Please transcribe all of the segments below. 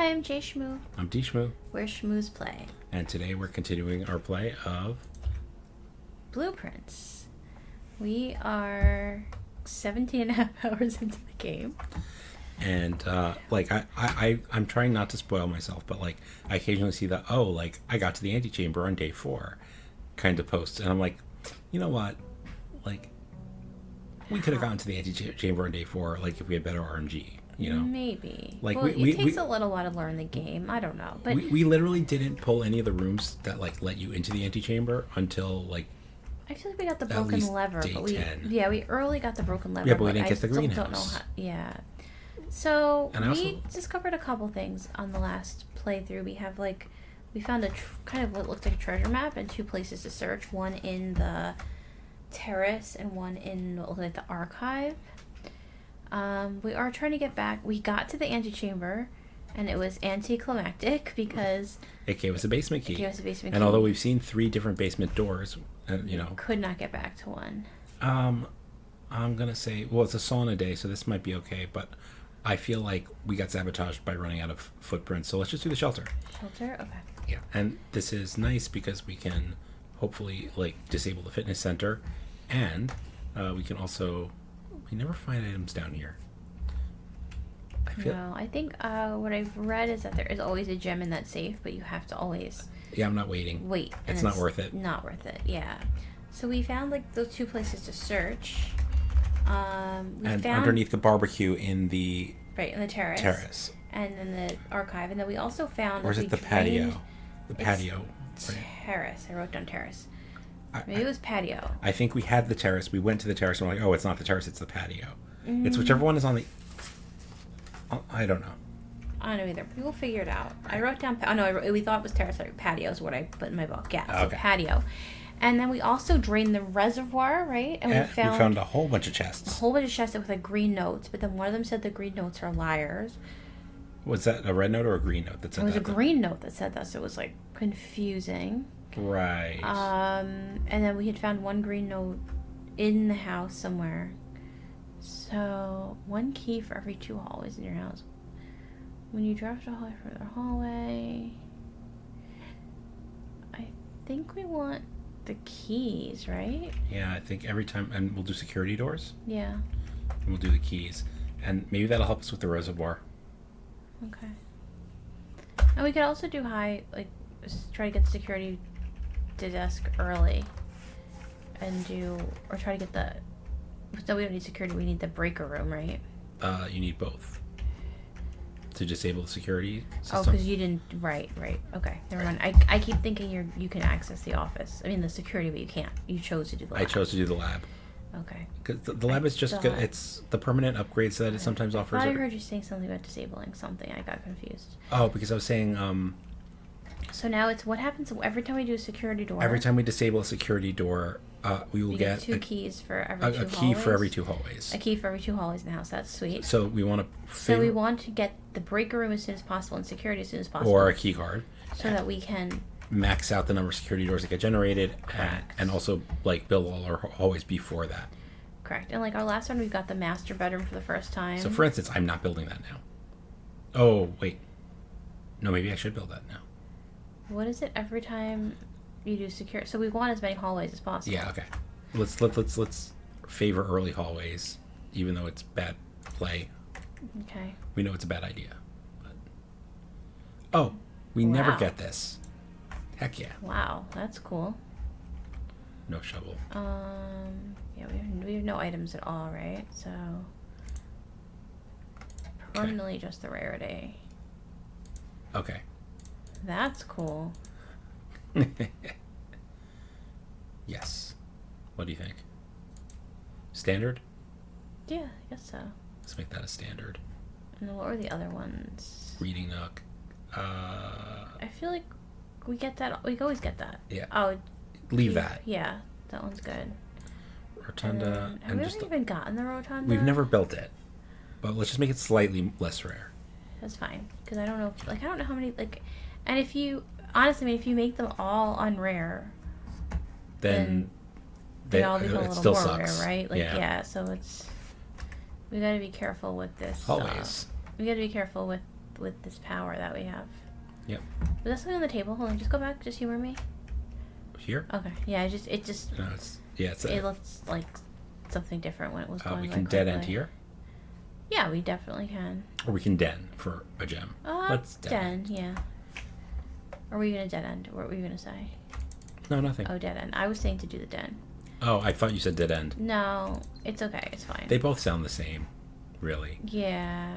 Hi, I'm JShmoo. I'm DShmoo. We're Shmoo's Play. And today we're continuing our play of Blueprints. We are 17 and a half hours into the game. And I'm trying not to spoil myself, but like I occasionally see that, I got to the antechamber on day 4 kind of posts, and I'm like, you know what? Like, we could have gotten to the antechamber on day 4, like if we had better RNG. You know, maybe. Like well, it takes a little while to learn the game. I don't know, but we literally didn't pull any of the rooms that like let you into the antechamber until like. I feel like we got the broken lever, but we 10. we early got the broken lever. Yeah, but we didn't get the greenhouse. Don't know how, yeah. So we discovered a couple things on the last playthrough. We have we found a kind of what looked like a treasure map and 2 places to search. One in the terrace and one in what looked like the archive. We are trying to get back. We got to the antechamber, and it was anticlimactic because it gave us a basement key. And although we've seen 3 different basement doors, could not get back to one. I'm gonna say, well, it's a sauna day, so this might be okay, but I feel like we got sabotaged by running out of footprints, so let's just do the shelter. Shelter? Okay. Yeah, and this is nice because we can hopefully disable the fitness center, and we can also. We never find items down here. I think what I've read is that there is always a gem in that safe, but you have to always... Yeah, I'm not waiting. Wait. It's not worth it. Not worth it, yeah. So we found those 2 places to search. And underneath the barbecue in the... Right, in the terrace. And in the archive. And then we also found... Or is it the patio? The patio. Terrace. I wrote down terrace. Maybe it was patio. I think we had the terrace. We went to the terrace and we're like, oh, it's not the terrace, it's the patio. Mm. It's whichever one is on the... I don't know. I don't know either. We'll figure it out. I wrote down... we thought it was terrace. Sorry, patio is what I put in my book. Yeah, so patio. And then we also drained the reservoir, right? And we found a whole bunch of chests. A whole bunch of chests with green notes. But then one of them said the green notes are liars. Was that a red note or a green note that said that? It was a green note that said that, so it was confusing. Right. And then we had found one green note in the house somewhere. So 1 key for every 2 hallways in your house. When you draft a hallway from the hallway, I think we want the keys, right? Yeah, I think every time, and we'll do security doors. Yeah. And we'll do the keys, and maybe that'll help us with the reservoir. Okay. And we could also do try to get the security desk early and try to get no, we don't need security, we need the breaker room, right? You need both to disable the security system. Oh, because you didn't, right, okay, never mind. I keep thinking you can access the office, the security, but you can't. You chose to do the lab. I chose to do the lab. Okay. Because the lab is just good. It's the permanent upgrades that it sometimes offers. I heard you saying something about disabling something. I got confused. Oh, because I was saying so now it's what happens every time we do a security door. Every time we disable a security door, we will get 2 keys for every 2 hallways. A key for every 2 hallways. A key for every 2 hallways in the house. That's sweet. So we want to get the breaker room as soon as possible and security as soon as possible. Or a key card. So that we can max out the number of security doors that get generated, and also build all our hallways before that. Correct. And our last one, we got the master bedroom for the first time. So for instance, I'm not building that now. Oh wait, no, maybe I should build that now. What is it every time you do secure? So we want as many hallways as possible. Yeah. Okay. Let's favor early hallways, even though it's bad play. Okay. We know it's a bad idea. But... we never get this. Heck yeah. Wow, that's cool. No shovel. Yeah, we have no items at all, right? So permanently just the rarity. Okay. That's cool. Yes. What do you think? Standard? Yeah, I guess so. Let's make that a standard. And then what were the other ones? Reading nook. I feel like we get that. We always get that. Yeah. Oh. Leave that. Yeah, that one's good. Rotunda. Have we ever even gotten the rotunda? We've never built it, but let's just make it slightly less rare. That's fine, because I don't know. I don't know how many. And if you honestly, if you make them all on rare, then they all become a little more rare, right? Yeah. So we got to be careful with this. Always. We got to be careful with with this power that we have. Yep. Was that something on the table? Hold on, just go back. Just humor me. Here? Okay. Yeah, it just. No, it looked like something different when it was going. We can dead end here. Yeah, we definitely can. Or we can den for a gem. Let's den. Yeah. Or were you gonna dead end? What were you gonna say? No, nothing. Oh, dead end. I was saying to do the den. Oh, I thought you said dead end. No, it's okay. It's fine. They both sound the same, really. Yeah.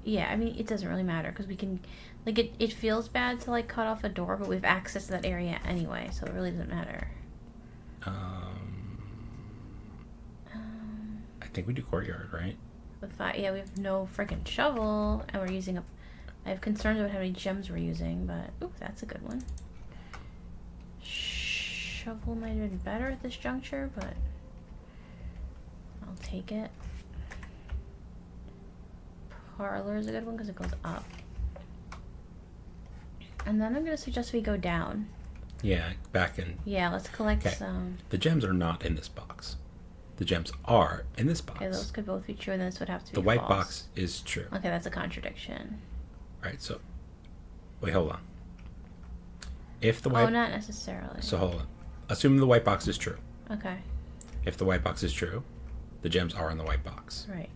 Yeah, I mean, it doesn't really matter because we can, like, it feels bad to, like, cut off a door, but we have access to that area anyway, so it really doesn't matter. I think we do courtyard, right? Yeah, we have no freaking shovel, and we're using I have concerns about how many gems we're using, but, ooh, that's a good one. Shovel might have been better at this juncture, but I'll take it. Parlor is a good one because it goes up. And then I'm going to suggest we go down. Yeah, back in. Yeah, let's collect some. The gems are not in this box. The gems are in this box. Okay, those could both be true, and this would have to be the white false. Box is true. Okay, that's a contradiction. Right, so... Wait, hold on. If the white... Oh, not necessarily. So hold on. Assume the white box is true. Okay. If the white box is true, the gems are in the white box. Right.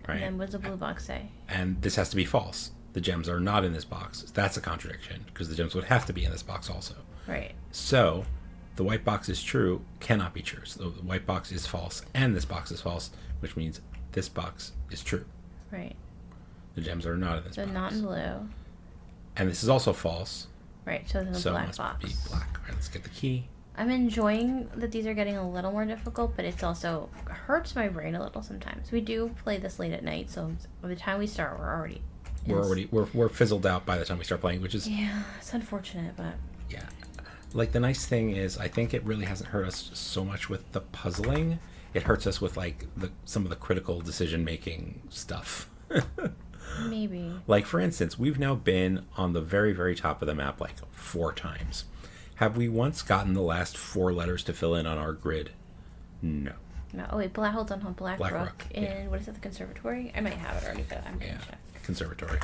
Right. And then what does the blue box say? And this has to be false. The gems are not in this box. That's a contradiction, because the gems would have to be in this box also. Right. So, the white box is true cannot be true. So the white box is false, and this box is false, which means this box is true. Right. The gems are not in this box. So not in blue. And this is also false. Right, so it's in the black must box. Be black. All right, let's get the key. I'm enjoying that these are getting a little more difficult, but it's also hurts my brain a little sometimes. We do play this late at night, so by the time we start, we're fizzled out by the time we start playing, which is it's unfortunate, but yeah. Like the nice thing is, I think it really hasn't hurt us so much with the puzzling. It hurts us with like some of the critical decision making stuff. Maybe. Like for instance, we've now been on the very, very top of the map like 4 times. Have we once gotten the last 4 letters to fill in on our grid? No. No. Oh wait, hold on. Blackbrook in yeah. What is it? The conservatory? I might have it already, but I'm gonna check. Conservatory.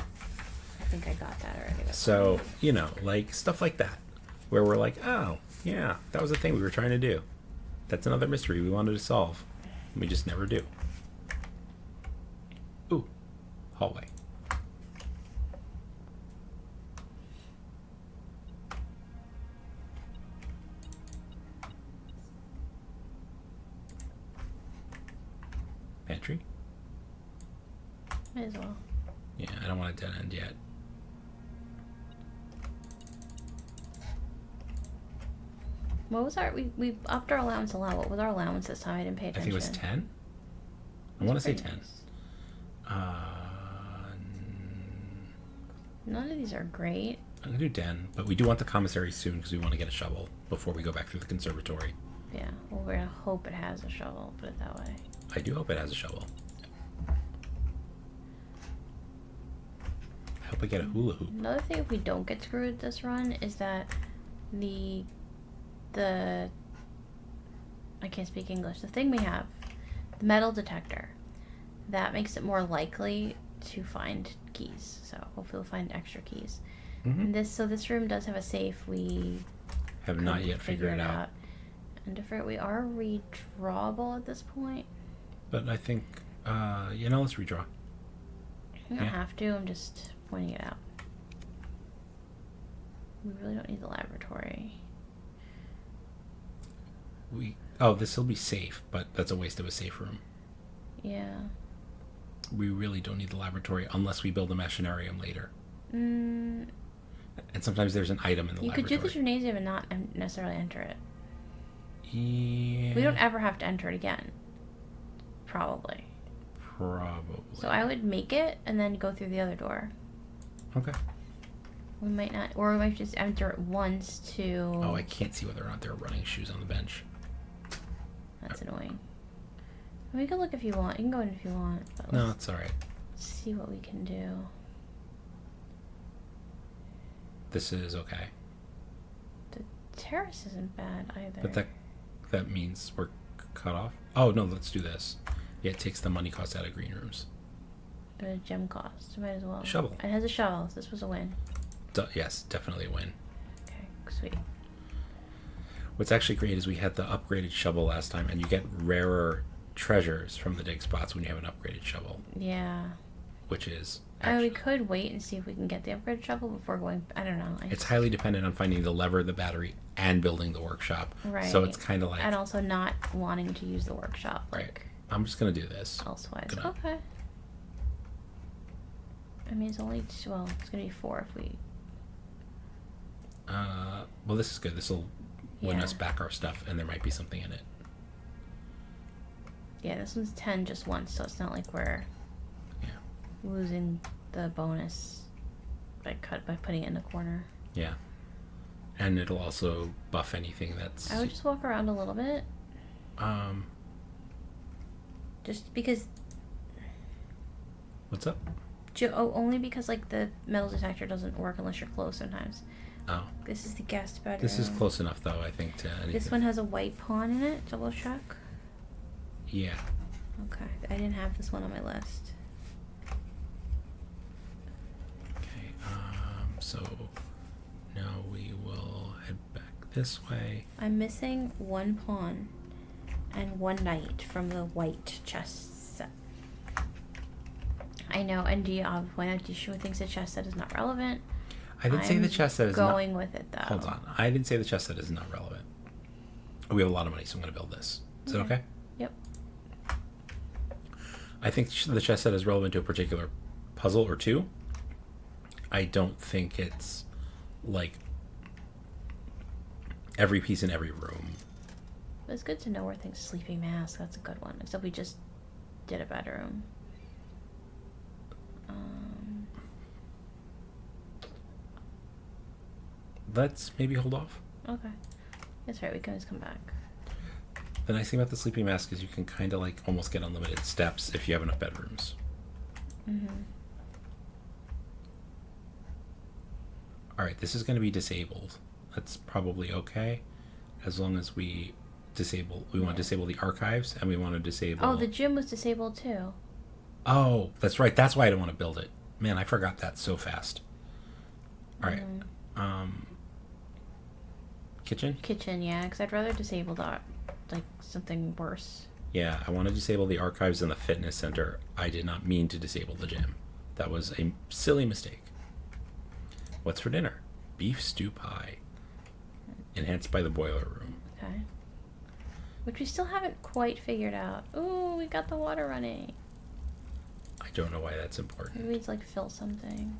I think I got that already. So like stuff like that, where we're like, oh yeah, that was the thing we were trying to do. That's another mystery we wanted to solve. We just never do. Ooh, hallway. Pantry? Might as well. Yeah, I don't want a dead end yet. What was we upped our allowance a lot. What was our allowance this time? I didn't pay attention. I think it was 10. I want to say 10. Nice. None of these are great. I'm gonna do 10, but we do want the commissary soon because we want to get a shovel before we go back through the conservatory. Yeah, well, we're gonna hope it has a shovel. Put it that way. I do hope it has a shovel. I hope I get a hula hoop. Another thing, if we don't get screwed this run, is that the I can't speak English. The thing we have, the metal detector, that makes it more likely to find keys. So hopefully we'll find extra keys. Mm-hmm. And this room does have a safe. We have not yet figured it out. And we are redrawable at this point. But I think, let's redraw. We don't have to. I'm just pointing it out. We really don't need the laboratory. This will be safe, but that's a waste of a safe room. Yeah. We really don't need the laboratory unless we build a machinarium later. And sometimes there's an item in the laboratory. You could do the gymnasium and not necessarily enter it. Yeah. We don't ever have to enter it again. Probably. So I would make it and then go through the other door. Okay. We might not, or we might just enter it once to... Oh, I can't see whether or not there are running shoes on the bench. That's annoying. We can look if you want. You can go in if you want. But no, it's alright. See what we can do. This is okay. The terrace isn't bad either. But that means we're cut off? Oh, no, let's do this. Yeah, it takes the money cost out of green rooms. a gem cost. Might as well. Shovel. It has a shovel. So this was a win. Yes, definitely a win. Okay, sweet. What's actually great is we had the upgraded shovel last time, and you get rarer treasures from the dig spots when you have an upgraded shovel. Yeah. Which is... we could wait and see if we can get the upgraded shovel before going... I don't know. It's highly dependent on finding the lever, the battery, and building the workshop. Right. So it's kind of like... And also not wanting to use the workshop. Right. I'm just going to do this. Elsewise. Okay. I mean, it's only... Well, it's going to be 4 if we... Well, this is good. This will win us back our stuff, and there might be something in it. Yeah, this one's 10 just once, so it's not like we're losing the bonus by putting it in a corner. Yeah. And it'll also buff anything that's... I would just walk around a little bit. Just because... What's up? Only because, like, the metal detector doesn't work unless you're close sometimes. Oh. This is the guest bedroom. This is close enough, though, I think, to anything. This one has a white pawn in it. Double check. Yeah. Okay. I didn't have this one on my list. Okay. So now we will head back this way. I'm missing 1 pawn and 1 knight from the white chess set. I know, and point out DShmoo thinks the chess set is not relevant. I didn't say the chess set is going with it, though. Hold on. I didn't say the chess set is not relevant. We have a lot of money, so I'm going to build this. Is that okay? Yep. I think the chess set is relevant to a particular puzzle or two. I don't think it's, like, every piece in every room. But it's good to know where things... Sleeping mask, that's a good one. Except we just did a bedroom. Let's maybe hold off. Okay. That's right, we can always come back. The nice thing about the sleeping mask is you can kind of like almost get unlimited steps if you have enough bedrooms. Mm-hmm. Alright, this is going to be disabled. That's probably okay. As long as we want to disable the archives, and we want to disable... Oh, the gym was disabled too. Oh, that's right. That's why I don't want to build it. Man, I forgot that so fast. Alright. Kitchen, yeah, because I'd rather disable that, like, something worse. Yeah, I want to disable the archives and the fitness center. I did not mean to disable the gym. That was a silly mistake. What's for dinner? Beef stew pie. Enhanced by the boiler room. Okay. Which we still haven't quite figured out. Ooh, we got the water running. I don't know why that's important. Maybe it's like fill something.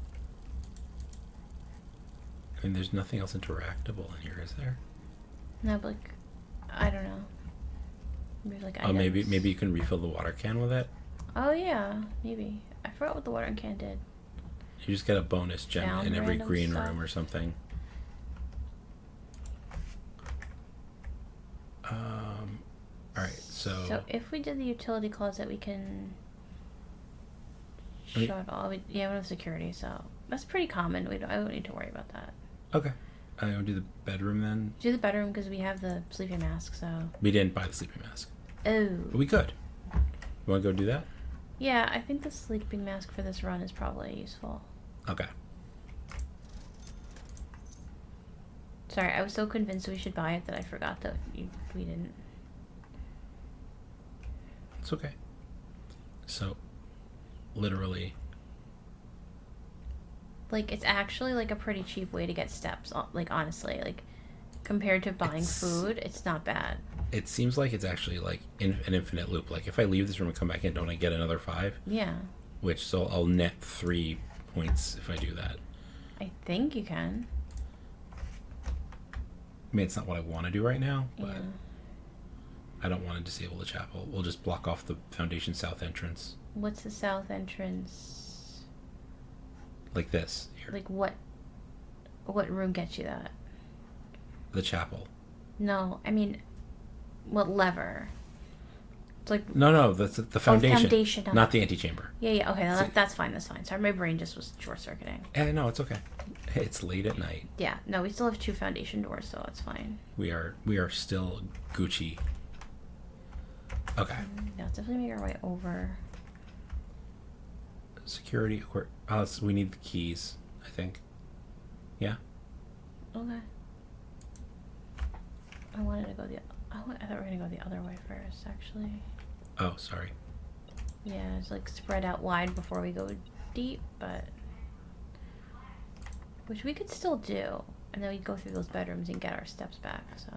I mean, there's nothing else interactable in here, is there? No, but like, I don't know. Maybe like items. Oh, maybe you can refill the water can with it? Oh, yeah, maybe. I forgot what the water can did. You just get a bonus gem in every green room or something. Alright, so if we did the utility closet, we can shut all. We don't have security, so that's pretty common. I don't need to worry about that. Okay. I will do the bedroom then. Do the bedroom because we have the sleeping mask, so... We didn't buy the sleeping mask. Oh. But we could. You want to go do that? Yeah, I think the sleeping mask for this run is probably useful. Okay. Sorry, I was so convinced we should buy it that I forgot that we didn't. It's okay. So, literally... Like, it's actually, like, a pretty cheap way to get steps, like, honestly. Like, compared to buying food, it's not bad. It seems like it's actually, like, an infinite loop. Like, if I leave this room and come back in, don't I get another 5? Yeah. So I'll net 3 points if I do that. I think you can. I mean, it's not what I want to do right now, but... Yeah. I don't want to disable the chapel. We'll just block off the Foundation South entrance. What's the south entrance? Like this. Here. Like what room gets you that? The chapel. No, I mean, what lever? It's like... No, the foundation. Oh, foundation. Not the antechamber. Yeah, okay, that's fine, Sorry, my brain just was short-circuiting. No, it's okay. It's late at night. Yeah, no, we still have 2 foundation doors, so it's fine. We are still Gucci. Okay. Yeah, let's definitely make our way over. security. We need the keys, I think. Yeah. Okay. I wanted to go I thought we were gonna go the other way first, actually. Oh, sorry. Yeah, it's like spread out wide before we go deep, but which we could still do, and then we'd go through those bedrooms and get our steps back. So.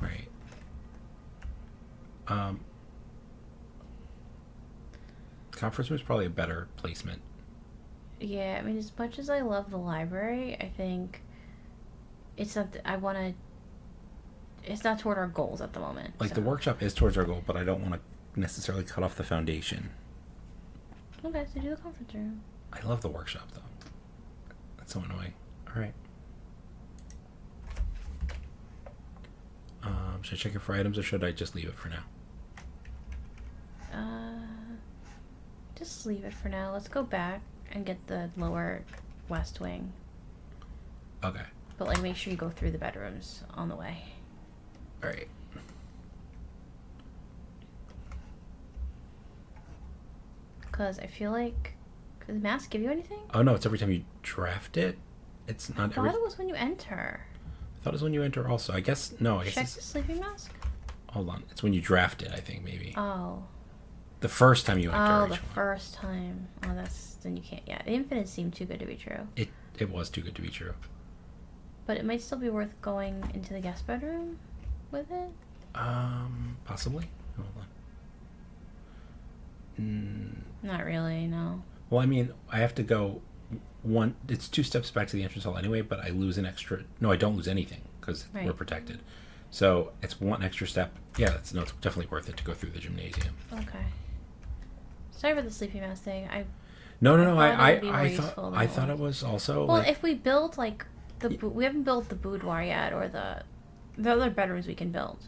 Right. Conference room is probably a better placement. Yeah, I mean, as much as I love the library, I think it's not. It's not toward our goals at the moment. Like, the workshop is towards our goal, but I don't want to necessarily cut off the foundation. Okay, so do the conference room. I love the workshop, though. That's so annoying. All right. Should I check it for items, or should I just leave it for now? Just leave it for now. Let's go back and get the lower west wing. Okay. But, like, make sure you go through the bedrooms on the way. All right. Because I feel like... Does the mask give you anything? Oh, no, it's every time you draft it. It's not I thought it was when you enter. I thought it was when you enter also. I guess... No, I guess Check the sleeping mask? Hold on. It's when you draft it, I think, maybe. Oh. The first time you enter. Oh, the first time. Oh, that's... Then you can't... Yeah, the infinite seemed too good to be true. It was too good to be true. But it might still be worth going into the guest bedroom with it? Possibly. Hold on. Not really, no. Well, I mean, I have to go one... It's 2 steps back to the entrance hall anyway, but I lose an extra... No, I don't lose anything, because we're protected. So, it's 1 extra step. Yeah, it's definitely worth it to go through the gymnasium. Okay. Sorry for the sleeping mask thing. No. I thought it was also... Well, if we build, like... We haven't built the boudoir yet, or the other bedrooms we can build.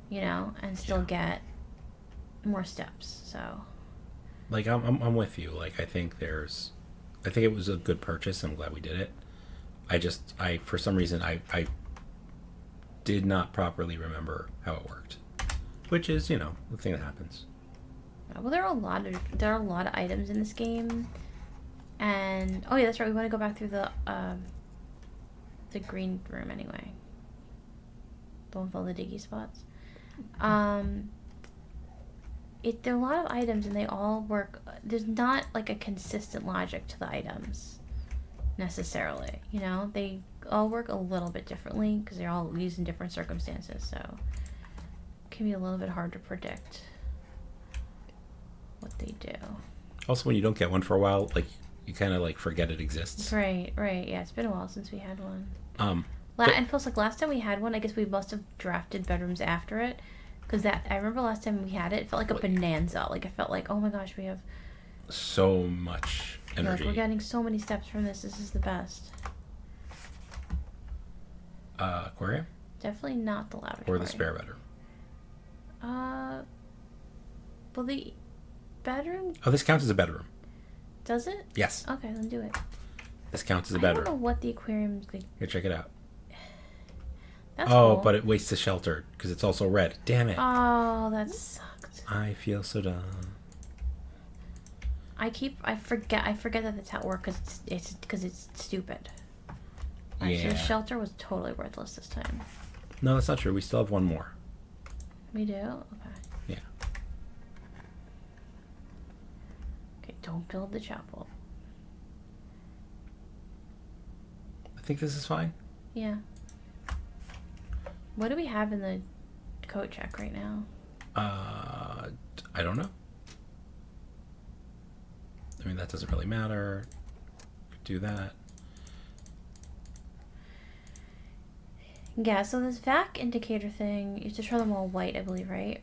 You know, and still get more steps, so... Like, I'm with you. Like, I think it was a good purchase. I'm glad we did it. For some reason, I did not properly remember how it worked. Which is, the thing that happens. Well, there are a lot of items in this game. And, oh yeah, that's right, we want to go back through the green room anyway. The one with all the diggy spots. There are a lot of items and they all work. There's not like a consistent logic to the items necessarily. They all work a little bit differently because they're all used in different circumstances. So it can be a little bit hard to predict what they do. Also, when you don't get one for a while, like you kind of like forget it exists. Right. Yeah, it's been a while since we had one. And plus, like last time we had one, I guess we must have drafted bedrooms after it. Because I remember last time we had it, it felt like a bonanza. Like, it felt like, oh my gosh, we have... so much energy. We're getting so many steps from this. This is the best. Aquarium? Definitely not the lavatory. Or the spare bedroom? Well, the bedroom... Oh, this counts as a bedroom. Does it? Yes. Okay, then do it. This counts as a bedroom. I don't know what the aquarium's... Here, check it out. That's cool. But it wastes the shelter because it's also red. Damn it. Oh, that sucked. I feel so dumb. I forget that that's how it works because it's stupid. Actually, the shelter was totally worthless this time. No, that's not true. We still have one more. We do? Okay. Yeah. Okay, don't build the chapel. I think this is fine. Yeah. What do we have in the code check right now? I don't know. I mean, that doesn't really matter. Do that. Yeah, so this vac indicator thing, you have to turn them all white, I believe, right?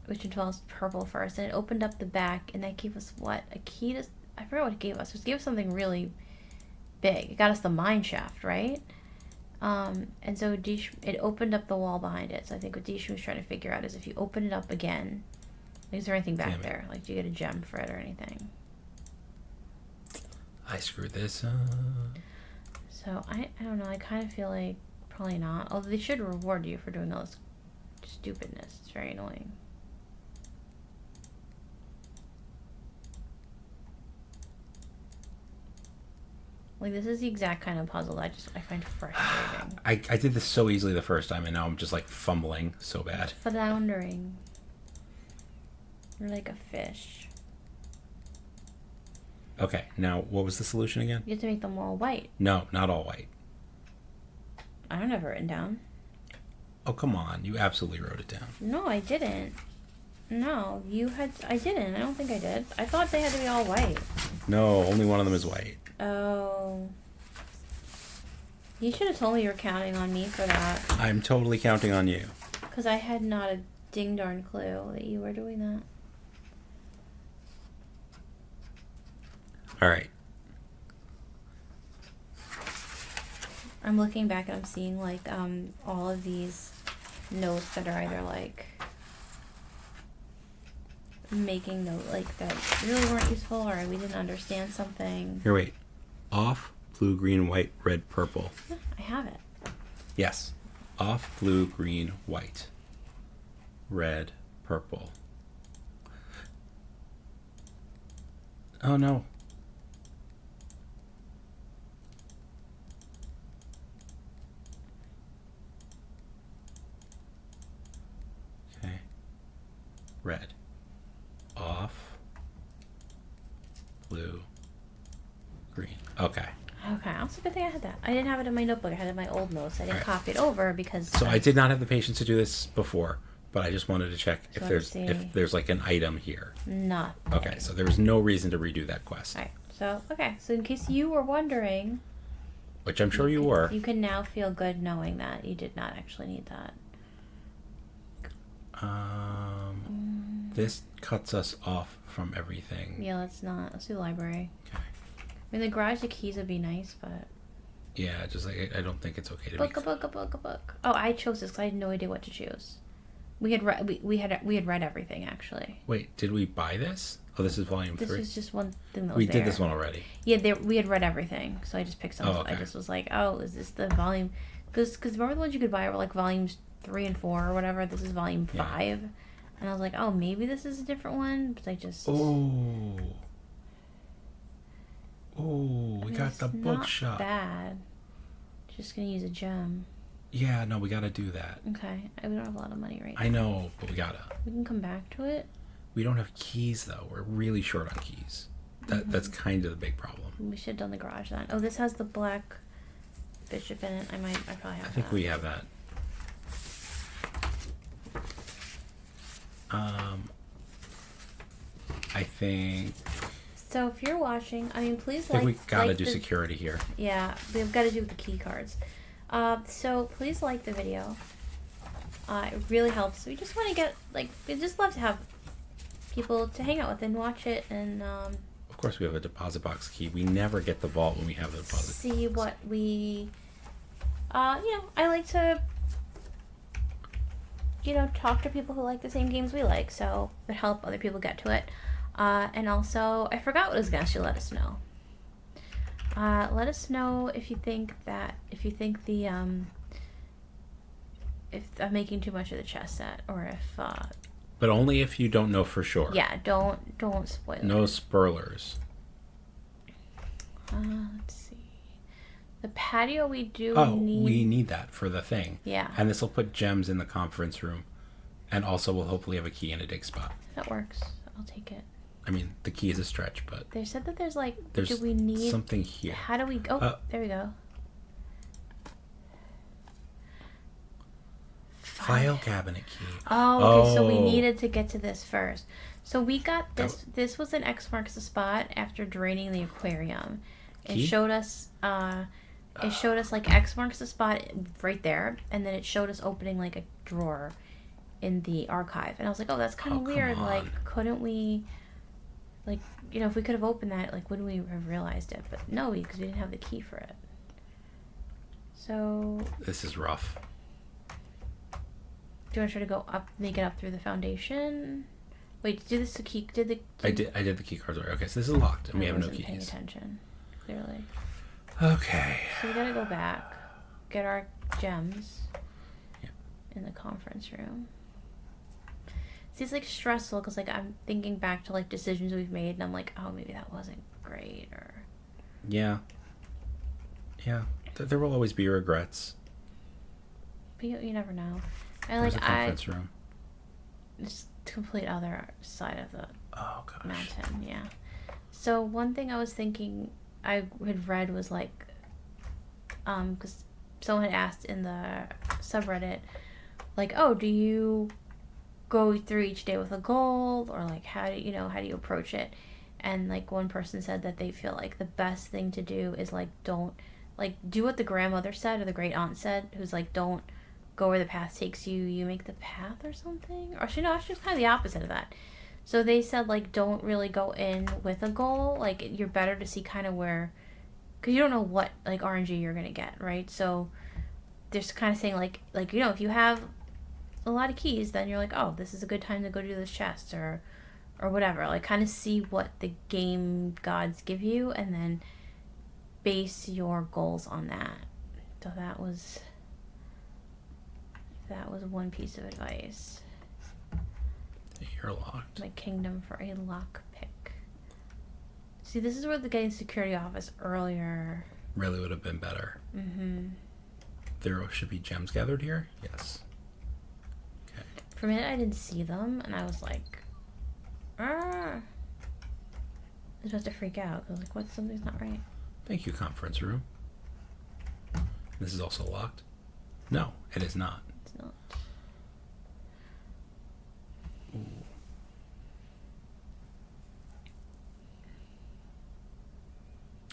Which involves purple first, and it opened up the back, and that gave us what? A key to... I forgot what it gave us. It gave us something really big. It got us the mine shaft, right? And so it opened up the wall behind it. So I think what DShmoo was trying to figure out is if you open it up again, is there anything back there? Like, do you get a gem for it or anything? I screwed this up. So I don't know. I kind of feel like probably not. Although they should reward you for doing all this stupidness. It's very annoying. Like, this is the exact kind of puzzle I find frustrating. I did this so easily the first time, and now I'm just, like, fumbling so bad. Floundering. You're like a fish. Okay, now, what was the solution again? You have to make them all white. No, not all white. I don't have it written down. Oh, come on. You absolutely wrote it down. No, I didn't. No, I didn't. I don't think I did. I thought they had to be all white. No, only one of them is white. Oh. You should have told me you were counting on me for that. I'm totally counting on you. Because I had not a ding darn clue that you were doing that. All right. I'm looking back and I'm seeing, like, all of these notes that are either, like, making note, like, that really weren't useful, or we didn't understand something. Here, wait. Off, blue, green, white, red, purple. Yeah, I have it. Yes. Off, blue, green, white, red, purple. Oh, no. Okay. Red. Off, blue, green. Okay. Okay, also good thing I had that. I didn't have it in my notebook. I had it in my old notes. I didn't copy it over because... So I did not have the patience to do this before, but I just wanted to check if there's like an item here. Nothing. Okay, so there was no reason to redo that quest. Alright, so in case you were wondering... Which I'm sure you were. You can now feel good knowing that you did not actually need that. This cuts us off from everything. Yeah, let's not. Let's do the library. Okay. I mean, the garage, the keys would be nice, but... Yeah, just like, I don't think it's okay to book. Oh, I chose this because I had no idea what to choose. We had read everything, actually. Wait, did we buy this? Oh, this is volume 3? This was just one thing that was We there. did this one already. Yeah, we had read everything, so I just picked some. Oh, okay. I just was like, oh, is this the volume? Because remember the ones you could buy were like volumes 3 and 4 or whatever? This is volume 5. And I was like, oh, maybe this is a different one, but I just... Oh, we got the bookshop. Not bad. Just gonna use a gem. Yeah, no, we gotta do that. Okay, we don't have a lot of money right now. I know, but we gotta. We can come back to it. We don't have keys, though. We're really short on keys. That's kind of the big problem. We should have done the garage then. Oh, this has the black bishop in it. I probably have that. I think we have that. I think... So if you're watching, I mean, please I think we gotta do security here. Yeah, we've got to do the key cards. So please like the video. It really helps. We just want to get, like, we just love to have people to hang out with and watch it and... Of course we have a deposit box key. We never get the vault when we have the deposit. See what we... I like to... talk to people who like the same games we like, so it help other people get to it. And also, I forgot what I was going to ask you to let us know. Let us know if you think if I'm making too much of the chess set, or if... But only if you don't know for sure. Yeah, don't spoil it. No spoilers. Let's see. The patio we do need... we need that for the thing. Yeah. And this will put gems in the conference room. And also we'll hopefully have a key in a dig spot. That works. I'll take it. I mean, the key is a stretch, but... They said that there's do we need... something here. How do we... Oh, there we go. File cabinet key. Oh, okay, so we needed to get to this first. So we got this. This was an X marks the spot after draining the aquarium. It showed us... like X marks the spot right there, and then it showed us opening like a drawer in the archive. And I was like, oh, that's kind of weird. Like, couldn't we... Like, if we could have opened that, like, wouldn't we have realized it? But no, because we didn't have the key for it. So... This is rough. Do you want to try to go up, make it up through the foundation? Wait, do this the key... I did the key cards already. Okay, so this is locked, and we have no keys. Paying attention, clearly. Okay. So we gotta go back, get our gems in the conference room. It's like stressful because like I'm thinking back to like decisions we've made and I'm like, oh, maybe that wasn't great, or... Yeah. Yeah, there will always be regrets. But you never know. And There's a conference room. It's complete other side of the gosh. mountain, yeah. So one thing I was thinking I had read was like, because someone had asked in the subreddit, like, oh, do you go through each day with a goal, or like how do you approach it? And like one person said that they feel like the best thing to do is like don't like do what the grandmother said or the great aunt said, who's like don't go where the path takes you, you make the path or something. Or she was kind of the opposite of that. So they said like don't really go in with a goal. Like you're better to see kind of where, because you don't know what like RNG you're gonna get, right? So they're kind of saying like if you have a lot of keys, then you're like, oh, this is a good time to go do this chest or whatever. Like kind of see what the game gods give you and then base your goals on that. So that was one piece of advice. You're locked. My kingdom for a lock pick. See, this is where the getting security office earlier really would have been better. Mm-hmm. There should be gems gathered here? Yes. Okay. For a minute, I didn't see them, and I was like, I was about to freak out. I was like, what? Something's not right. Thank you, conference room. This is also locked? No, it is not. It's not. Ooh.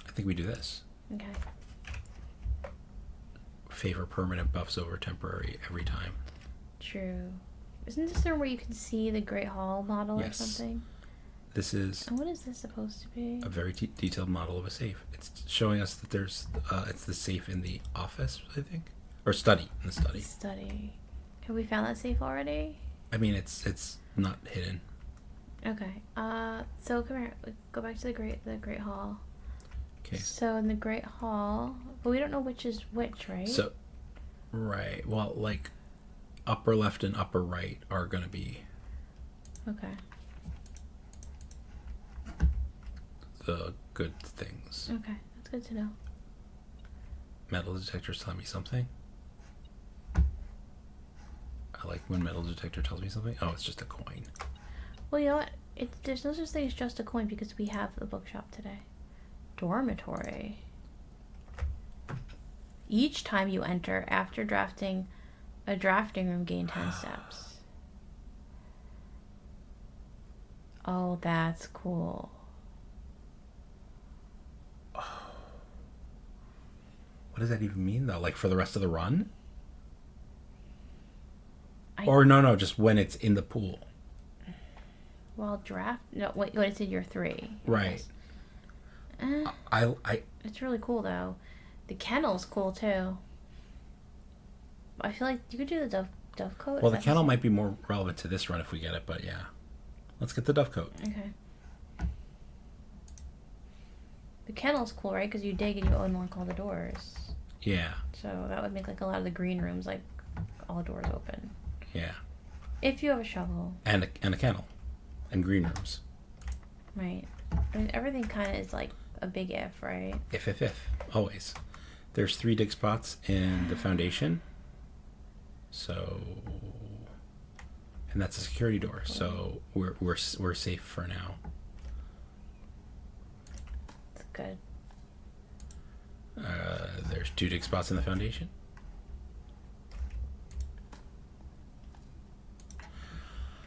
I think we do this. Okay. Favor permanent buffs over temporary every time. True. Isn't this the one where you can see the Great Hall model Yes. or something? This is... And what is this supposed to be? A very detailed model of a safe. It's showing us that there's... it's the safe in the office, I think? Or study. In the study. Study. Have we found that safe already? I mean, it's not hidden. Okay. So come here. Go back to the Great Hall. Okay. So in the Great Hall... But we don't know which is which, right? So... Right. Well, like... Upper left and upper right are going to be... Okay. The good things. Okay. That's good to know. Metal detectors tell me something. I like when metal detector tells me something. Oh, it's just a coin. Well, you know what? There's no such thing as just a coin because we have the bookshop today. Dormitory. Each time you enter after drafting a drafting room, gain 10 steps. Oh, that's cool. What does that even mean, though? Like, for the rest of the run? Or no, just when it's in the pool. Well, no, wait, when it's in your 3. Right. It's really cool, though. The kennel's cool, too. I feel like you could do the dove coat. Well, the kennel might be more relevant to this run if we get it, but yeah. Let's get the dove coat. Okay. The kennel's cool, right? Because you dig and you unlock all the doors. Yeah. So that would make like a lot of the green rooms like all doors open. Yeah. If you have a shovel. And a kennel. And green rooms. Right. I mean, everything kind of is like a big if, right? If. Always. There's 3 dig spots in the foundation. So... And that's a security door, so we're safe for now. That's good. There's 2 dig spots in the foundation.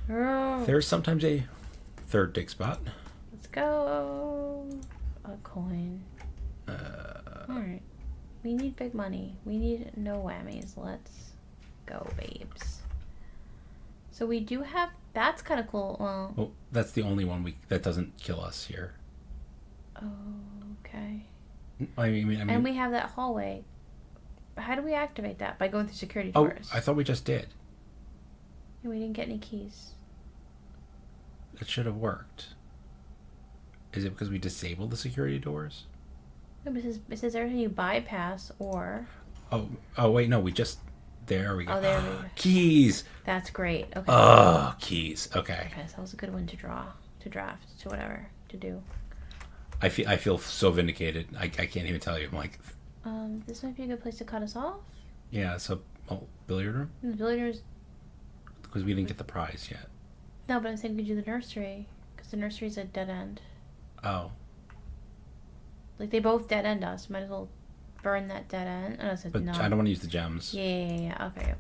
Oh. There's sometimes a 3rd dig spot. Let's go. A coin. Alright. We need big money. We need no whammies. Let's go, babes. So we do have... That's kind of cool. Well, that's the only one that doesn't kill us here. Okay. I mean, and we have that hallway. How do we activate that? By going through security doors. Oh, I thought we just did. Yeah, we didn't get any keys. It should have worked. Is it because we disabled the security doors? No, but it says everything you bypass or... Oh, wait, no, we just... There we go. Oh, there we go. Keys! That's great. Okay. Oh, keys. Okay. Okay, so that was a good one to draft, to whatever, to do. I feel so vindicated. I can't even tell you. I'm like, This might be a good place to cut us off. Yeah, so billiard room? The billiard room is... Because we didn't get the prize yet. No, but I'm saying we could do the nursery. Because the nursery's a dead end. Oh. Like, they both dead end us. Might as well burn that dead end. Oh, so But no. I don't want to use the gems. Yeah. Okay.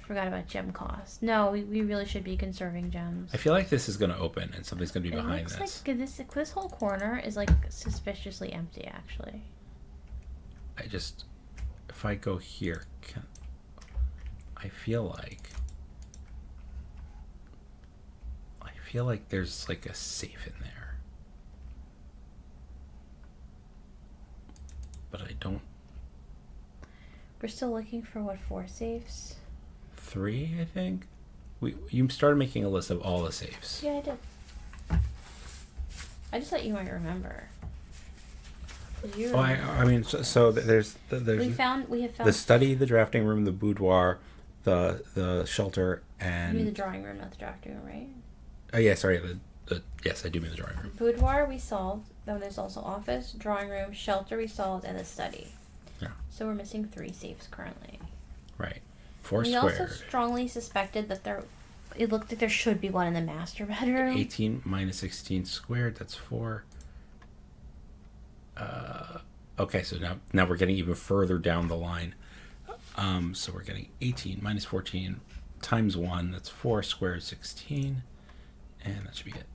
Forgot about gem cost. No, we really should be conserving gems. I feel like this is going to open and something's going to be behind this. this. Like this whole corner is like suspiciously empty, actually. If I go here, I feel like there's like a safe in there. But I don't. We're still looking for what, 4 safes? 3, I think. You started making a list of all the safes. Yeah, I did. I just thought you might remember. I mean, so there's we have found the study, the drafting room, the boudoir, the shelter, and you mean the drawing room, not the drafting room, right? Oh yeah, sorry. Yes, I do mean the drawing room. Boudoir we solved. Then there's also office, drawing room, shelter we solved, and the study. Yeah. So we're missing 3 safes currently. Right. 4 we squared. also strongly suspected that it looked like there should be one in the master bedroom. 18 minus 16 squared, that's 4. Okay, so now we're getting even further down the line. So we're getting 18 minus 14 times 1, that's 4 squared, 16. And that should be it.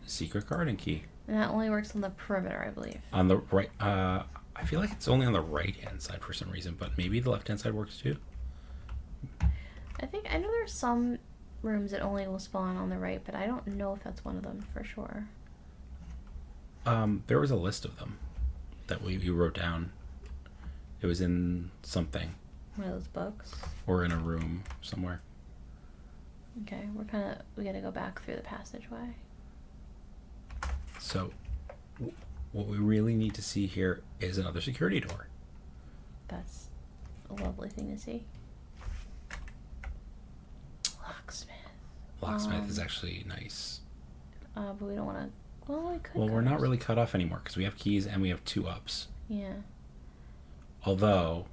Secret garden key. And that only works on the perimeter, I believe. On the right, I feel like it's only on the right-hand side for some reason, but maybe the left-hand side works too. I know there's some rooms that only will spawn on the right, but I don't know if that's one of them for sure. There was a list of them that you wrote down. It was in something. One of those books? Or in a room somewhere. Okay, we gotta go back through the passageway. So, what we really need to see here is another security door. That's a lovely thing to see. Locksmith. Locksmith is actually nice. But we don't want to... Well, we could. Well, we're not really cut off anymore because we have keys and we have 2 ups. Yeah. Although,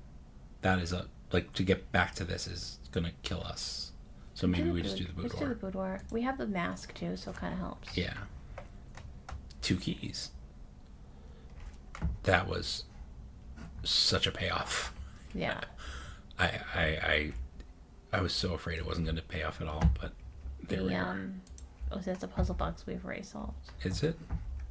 that is to get back to this is gonna kill us. So maybe we just do the boudoir. Let's do the boudoir. We have the mask too, so it kind of helps. Yeah. 2 keys. That was such a payoff. Yeah. I was so afraid it wasn't going to pay off at all, but there we are. Oh, so that's a puzzle box we've already solved. Is it?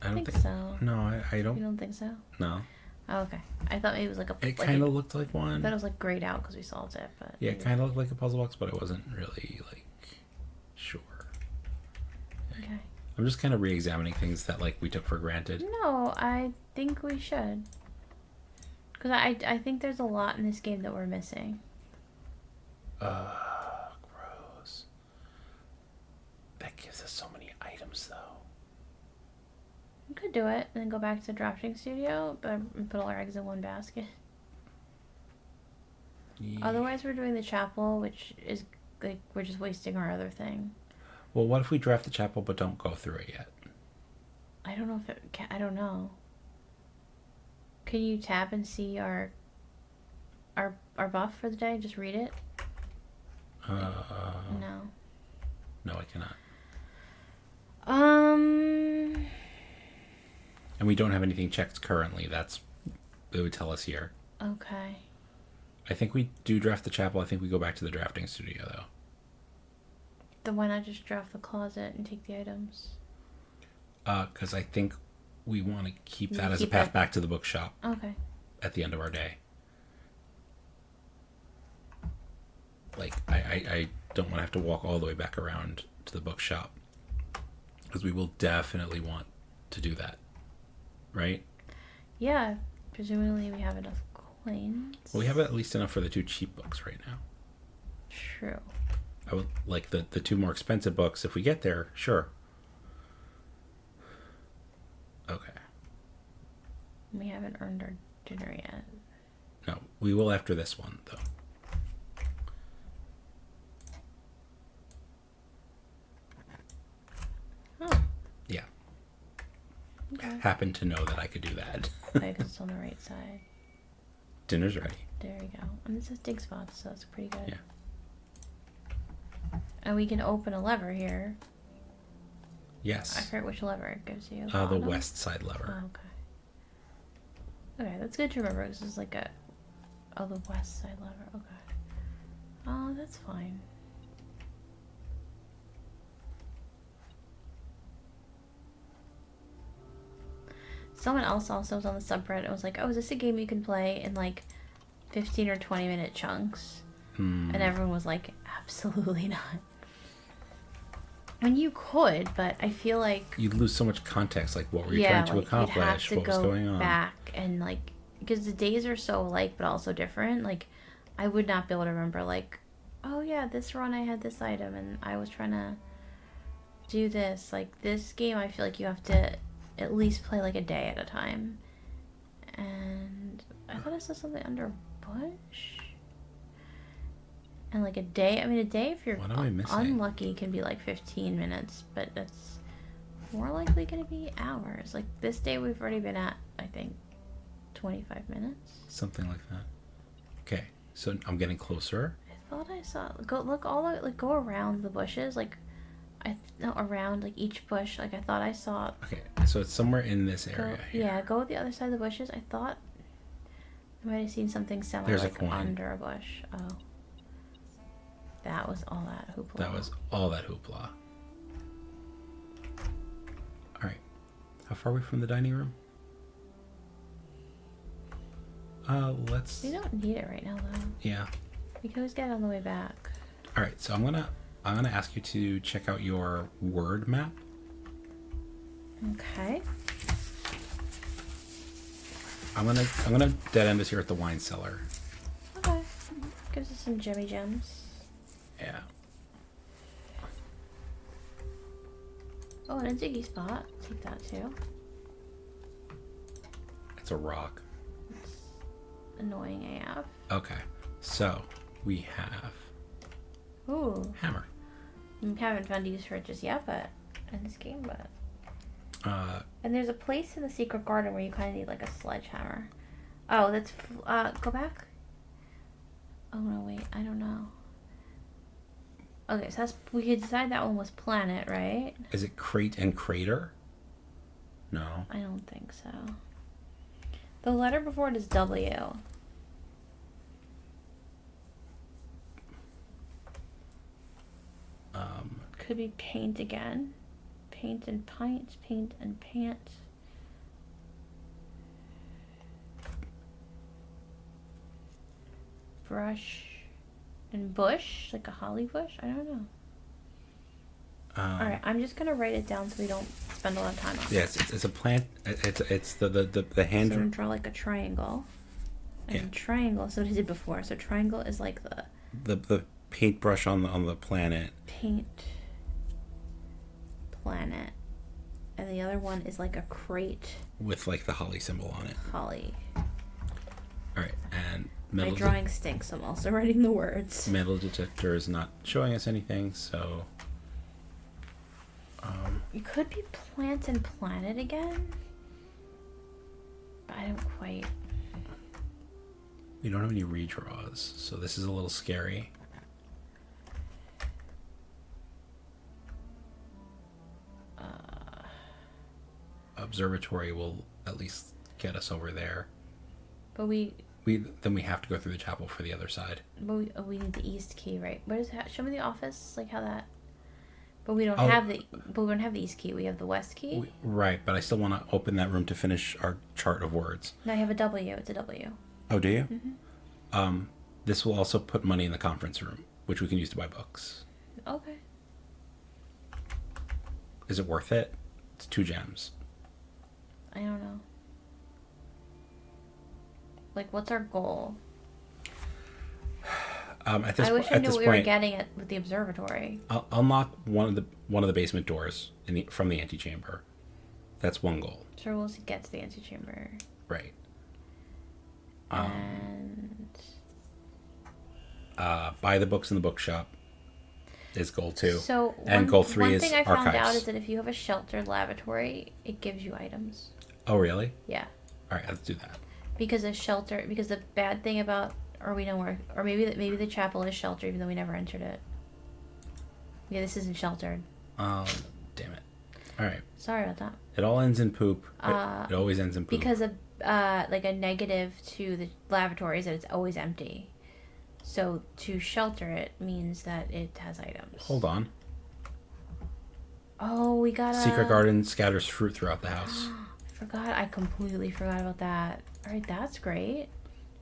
I don't think so. No, I don't. You don't think so? No. Oh, okay. I thought maybe it was like a... It kind of looked like one. I thought it was like grayed out because we solved it, but... Yeah, it kind of looked like a puzzle box, but I wasn't really, sure. Okay. I'm just kind of re-examining things that, we took for granted. No, I think we should. Because I think there's a lot in this game that we're missing. Gross. That gives us so many items, though. We could do it and then go back to the drafting studio, but put all our eggs in one basket. Yeah. Otherwise, we're doing the chapel, which is we're just wasting our other thing. Well, what if we draft the chapel but don't go through it yet? I don't know if it can. I don't know. Can you tab and see our buff for the day? Just read it. No. No, I cannot. And we don't have anything checked currently. It would tell us here. Okay. I think we do draft the chapel. I think we go back to the drafting studio, though. Then why not just draft the closet and take the items? Because I think we want to keep that as a path back to the bookshop. Okay. At the end of our day. I don't want to have to walk all the way back around to the bookshop. Because we will definitely want to do that. Right? Yeah. Presumably we have enough coins. Well, we have at least enough for the 2 cheap books right now. True. I would like the 2 more expensive books. If we get there, sure. Okay. We haven't earned our dinner yet. No, we will after this one, though. Oh. Yeah. Okay. happened to know that I could do that. Okay, because it's on the right side. Dinner's ready. There we go. And this is dig spots, so it's pretty good. Yeah. And we can open a lever here. Yes. I forget which lever it gives you. The west side lever. Oh, okay. Okay, that's good to remember. This is like a... Oh, the west side lever. Okay. Oh, that's fine. Someone else also was on the subreddit and was like, oh, is this a game you can play in like 15 or 20 minute chunks? And everyone was like, absolutely not. I mean, you could, but I feel like... You'd lose so much context, like what were you trying to accomplish, what was going on. Back and like, because the days are so alike but also different, like, I would not be able to remember like, oh yeah, this run I had this item and I was trying to do this. Like, this game I feel like you have to at least play like a day at a time. And I thought I saw something under a bush. And like a day, I mean, a day if you're unlucky can be like 15 minutes, but it's more likely going to be hours. Like this day we've already been at, I think, 25 minutes. Something like that. Okay, so I'm getting closer. I thought I saw, go around the bushes, like, around like each bush, like I thought I saw. Okay, so it's somewhere in this area. Yeah, go the other side of the bushes. I thought I might have seen something similar. There's like a coin under a bush. Oh. That was all that hoopla. That was all that hoopla. Alright. How far are we from the dining room? Let's... We don't need it right now, though. Yeah. We can always get it on the way back. Alright, so I'm gonna ask you to check out your word map. Okay. I'm gonna dead end us here at the wine cellar. Okay. Gives us some Jimmy gems. Yeah. Oh, and a diggy spot. Take that too. It's a rock. It's annoying AF. Okay. So we have hammer. We haven't found a use for it just yet, but in this game, but and there's a place in the secret garden where you kind of need like a sledgehammer. Oh, that's go back. Oh no, wait, I don't know. Okay, so we could decide that one was planet, right? Is it crate and crater? No. I don't think so. The letter before it is W. Could be paint again. Paint and pint. Paint and pant. Brush and bush, like a holly bush. I don't know. All right, I'm just gonna write it down so we don't spend a lot of time on it. Yes, it's a plant. It's the hand. So I'm gonna draw like a triangle. And triangle. So what I did before. So triangle is like the paintbrush on the planet. Paint planet, and the other one is like a crate with like the holly symbol on it. Holly. All right, and my drawing stinks. I'm also writing the words. Metal detector is not showing us anything, so. It could be plant and planet again, but I don't quite. We don't have any redraws, so this is a little scary. Observatory will at least get us over there. But we have to go through the chapel for the other side. But we need the east key, right? What is that? Show me the office, like how that. But we don't have the. But we don't have the east key. We have the west key. Right, but I still want to open that room to finish our chart of words. No, I have a W. It's a W. Oh, do you? Mm-hmm. This will also put money in the conference room, which we can use to buy books. Okay. Is it worth it? It's 2 gems. I don't know. Like, what's our goal? I wish I knew what we were getting at with the observatory. I'll unlock one of the basement doors from the antechamber. That's one goal. Sure, we'll get to the antechamber. Right. And buy the books in the bookshop is goal 2. So goal 3 is one thing I found archives. out is that if you have a sheltered lavatory, it gives you items. Oh, really? Yeah. All right, let's do that. Because the bad thing about, or we know where, or maybe the chapel is sheltered even though we never entered it. Yeah, this isn't sheltered. Oh, damn it. All right. Sorry about that. It all ends in poop. It always ends in poop. Because of like a negative to the lavatory is that it's always empty. So to shelter it means that it has items. Hold on. Oh, we got a... Secret garden scatters fruit throughout the house. I completely forgot about that. All right, that's great.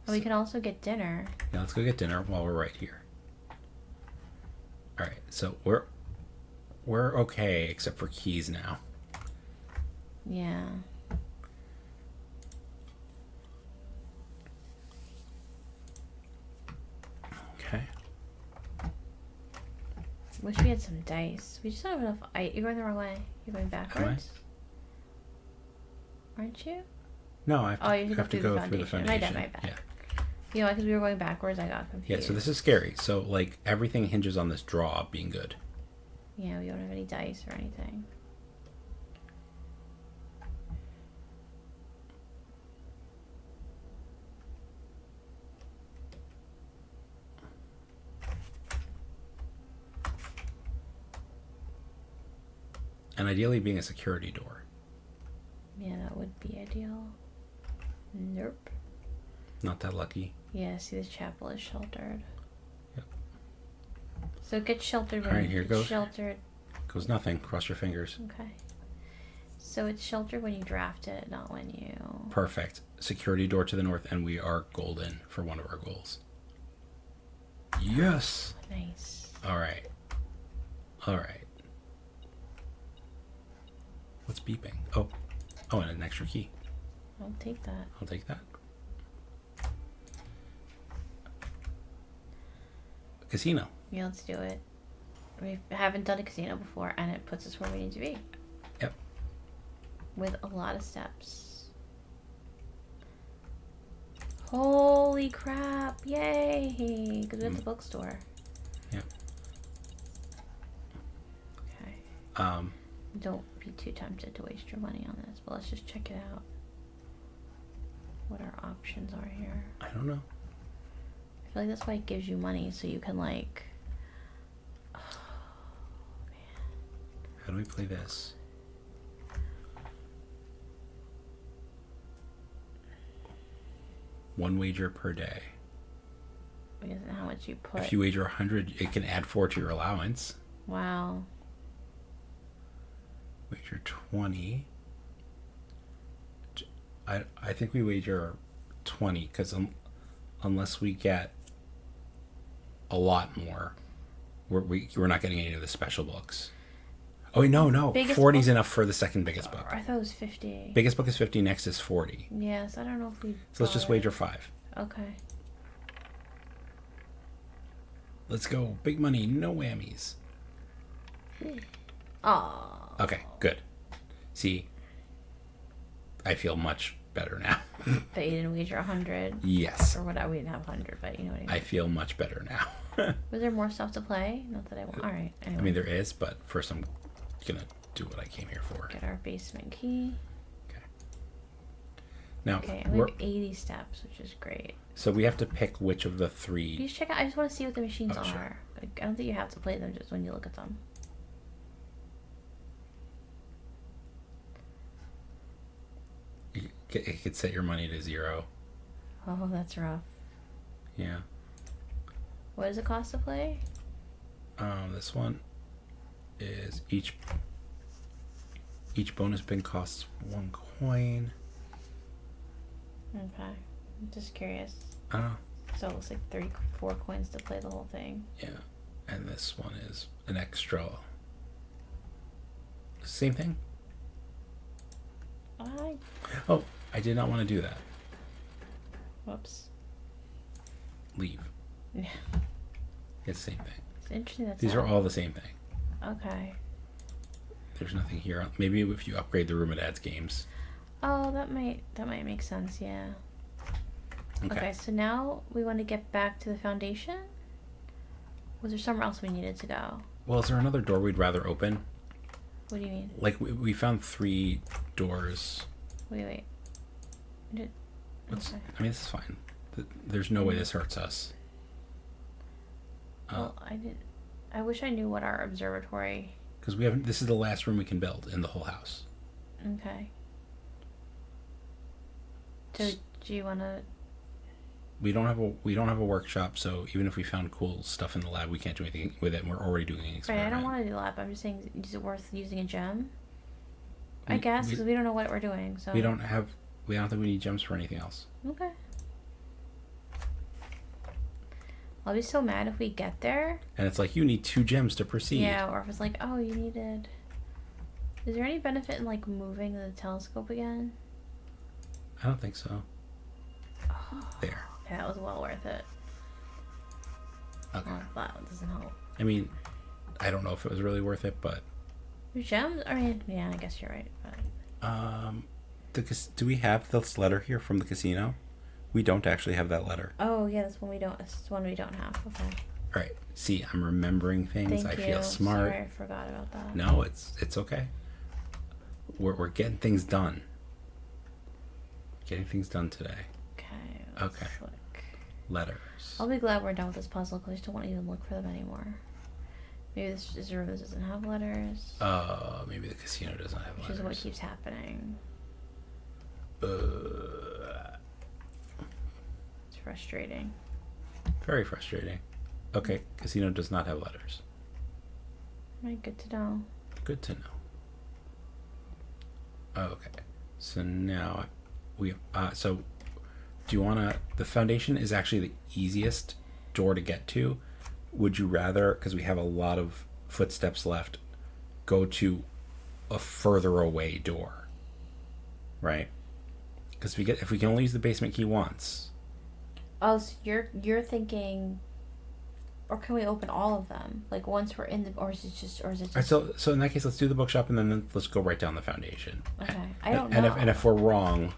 And we can also get dinner. Yeah, let's go get dinner while we're right here. All right, so we're okay except for keys now. Yeah. Okay. Wish we had some dice. We just don't have enough. You're going the wrong way. You're going backwards. Aren't you? No, I have to go through the foundation. My bad. Yeah. You know, because we were going backwards, I got confused. Yeah, so this is scary. So, like, everything hinges on this draw being good. Yeah, we don't have any dice or anything. And ideally being a security door. Yeah, that would be ideal. Nope. Not that lucky. Yeah, see, the chapel is sheltered. Yep. So it gets sheltered when All right, here goes. Sheltered. Goes nothing. Cross your fingers. Okay. So it's sheltered when you draft it, not when you... Perfect. Security door to the north, and we are golden for one of our goals. Yes! Nice. All right. All right. What's beeping? Oh, and an extra key. I'll take that. I'll take that. Casino. Yeah, let's do it. We haven't done a casino before, and it puts us where we need to be. Yep. With a lot of steps. Holy crap! Yay! Because we're at the bookstore. Yep. Okay. Don't be too tempted to waste your money on this, but let's just check it out. What our options are here. I don't know. I feel like that's why it gives you money, so you can like... Oh, man. How do we play this? One wager per day. Because of how much you put. If you wager 100, it can add 4 to your allowance. Wow. Wager 20. I think we wager 20 because unless we get a lot more, we're not getting any of the special books. Oh wait, no. 40 is enough for the second biggest book. I thought it was 50. Biggest book is 50. Next is 40. Yes, I don't know if we. So let's just wager 5. Okay. Let's go. Big money, no whammies. Aww. Okay, good. See, I feel much better now. That you didn't wager 100. Yes. Or whatever. We didn't have 100, but you know what I mean. I feel much better now. Was there more stuff to play? Not that I want. All right. Anyway. I mean, there is, but first I'm gonna do what I came here for. Get our basement key. Okay. Now, and we have 80 steps, which is great. So we have to pick which of the 3. Please check out. I just want to see what the machines are. Sure. Like, I don't think you have to play them just when you look at them. It could set your money to 0. Oh, that's rough. Yeah. What does it cost to play? This one is each bonus bin costs 1 coin. Okay. I'm just curious. I don't know. So it looks like 4 coins to play the whole thing. Yeah. And this one is an extra. Same thing? Oh, I did not want to do that. Whoops. Leave. Yeah. It's the same thing. It's interesting that these are all the same thing. Okay. There's nothing here. Maybe if you upgrade the room, it adds games. Oh, that might make sense. Yeah. Okay. So now we want to get back to the foundation. Was there somewhere else we needed to go? Well, is there another door we'd rather open? What do you mean? Like we found 3 doors Wait. Okay. I mean, this is fine. There's no way this hurts us. Well, I wish I knew what our observatory... Because we haven't... This is the last room we can build in the whole house. Okay. So, do you want to... We don't have a workshop, so even if we found cool stuff in the lab, we can't do anything with it, and we're already doing an experiment. Right, I don't want to do lab. I'm just saying, is it worth using a gem? I guess, because we don't know what we're doing, so... We don't think we need gems for anything else. Okay. I'll be so mad if we get there. And it's like, you need 2 gems to proceed. Yeah, or if it's like, oh, you needed... Is there any benefit in, like, moving the telescope again? I don't think so. Oh, there. Okay, that was well worth it. Okay. Well, that doesn't help. I mean, I don't know if it was really worth it, but... Gems? I mean, yeah, I guess you're right. But... do we have this letter here from the casino? We don't actually have that letter. Oh, yeah, that's one we don't have. Okay. All right. See, I'm remembering things. Thank you. I feel smart. Sorry, I forgot about that. No, it's okay. We're getting things done. Getting things done today. Okay. Letters. I'll be glad we're done with this puzzle because I just don't want to even look for them anymore. Maybe this room doesn't have letters. Maybe the casino doesn't have letters. Which is what keeps happening. It's frustrating. Very frustrating. Okay, casino does not have letters. Right, good to know. Good to know. Okay, so now so do you want to... The foundation is actually the easiest door to get to. Would you rather, because we have a lot of footsteps left, go to a further away door? Right? Because if we can only use the basement key once. Oh, so you're thinking, or can we open all of them? Like once we're in the, or is it just? All right, so in that case, let's do the bookshop and then let's go right down the foundation. Okay, I don't know. And if we're wrong,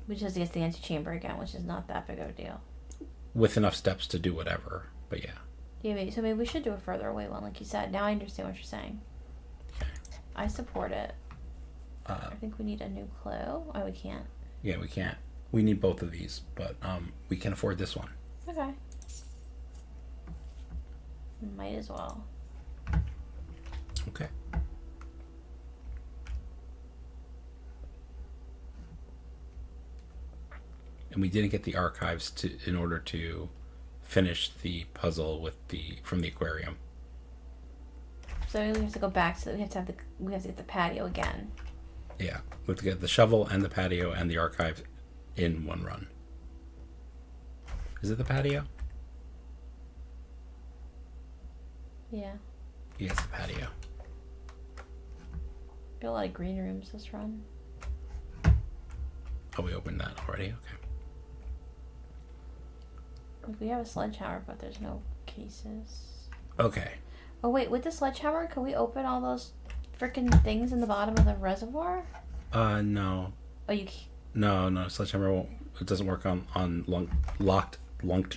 we just have to get to the antechamber again, which is not that big of a deal. With enough steps to do whatever, but yeah. Yeah, maybe we should do a further away one, like you said. Now I understand what you're saying. Okay. I support it. I think we need a new clue. Oh, we can't. Yeah, we can't. We need both of these, but we can afford this one. Okay. Might as well. Okay. And we didn't get the archives in order to finish the puzzle from the aquarium. So we have to go back. So we have to get the patio again. Yeah, we have to get the shovel and the patio and the archive in one run. Is it the patio? Yeah. Yeah, it's the patio. Got a lot of green rooms this run. Oh, we opened that already? Okay. We have a sledgehammer, but there's no cases. Okay. Oh, wait, with the sledgehammer, can we open all those freaking things in the bottom of the reservoir? No. Oh, you can't. No, sledgehammer won't. It doesn't work on locked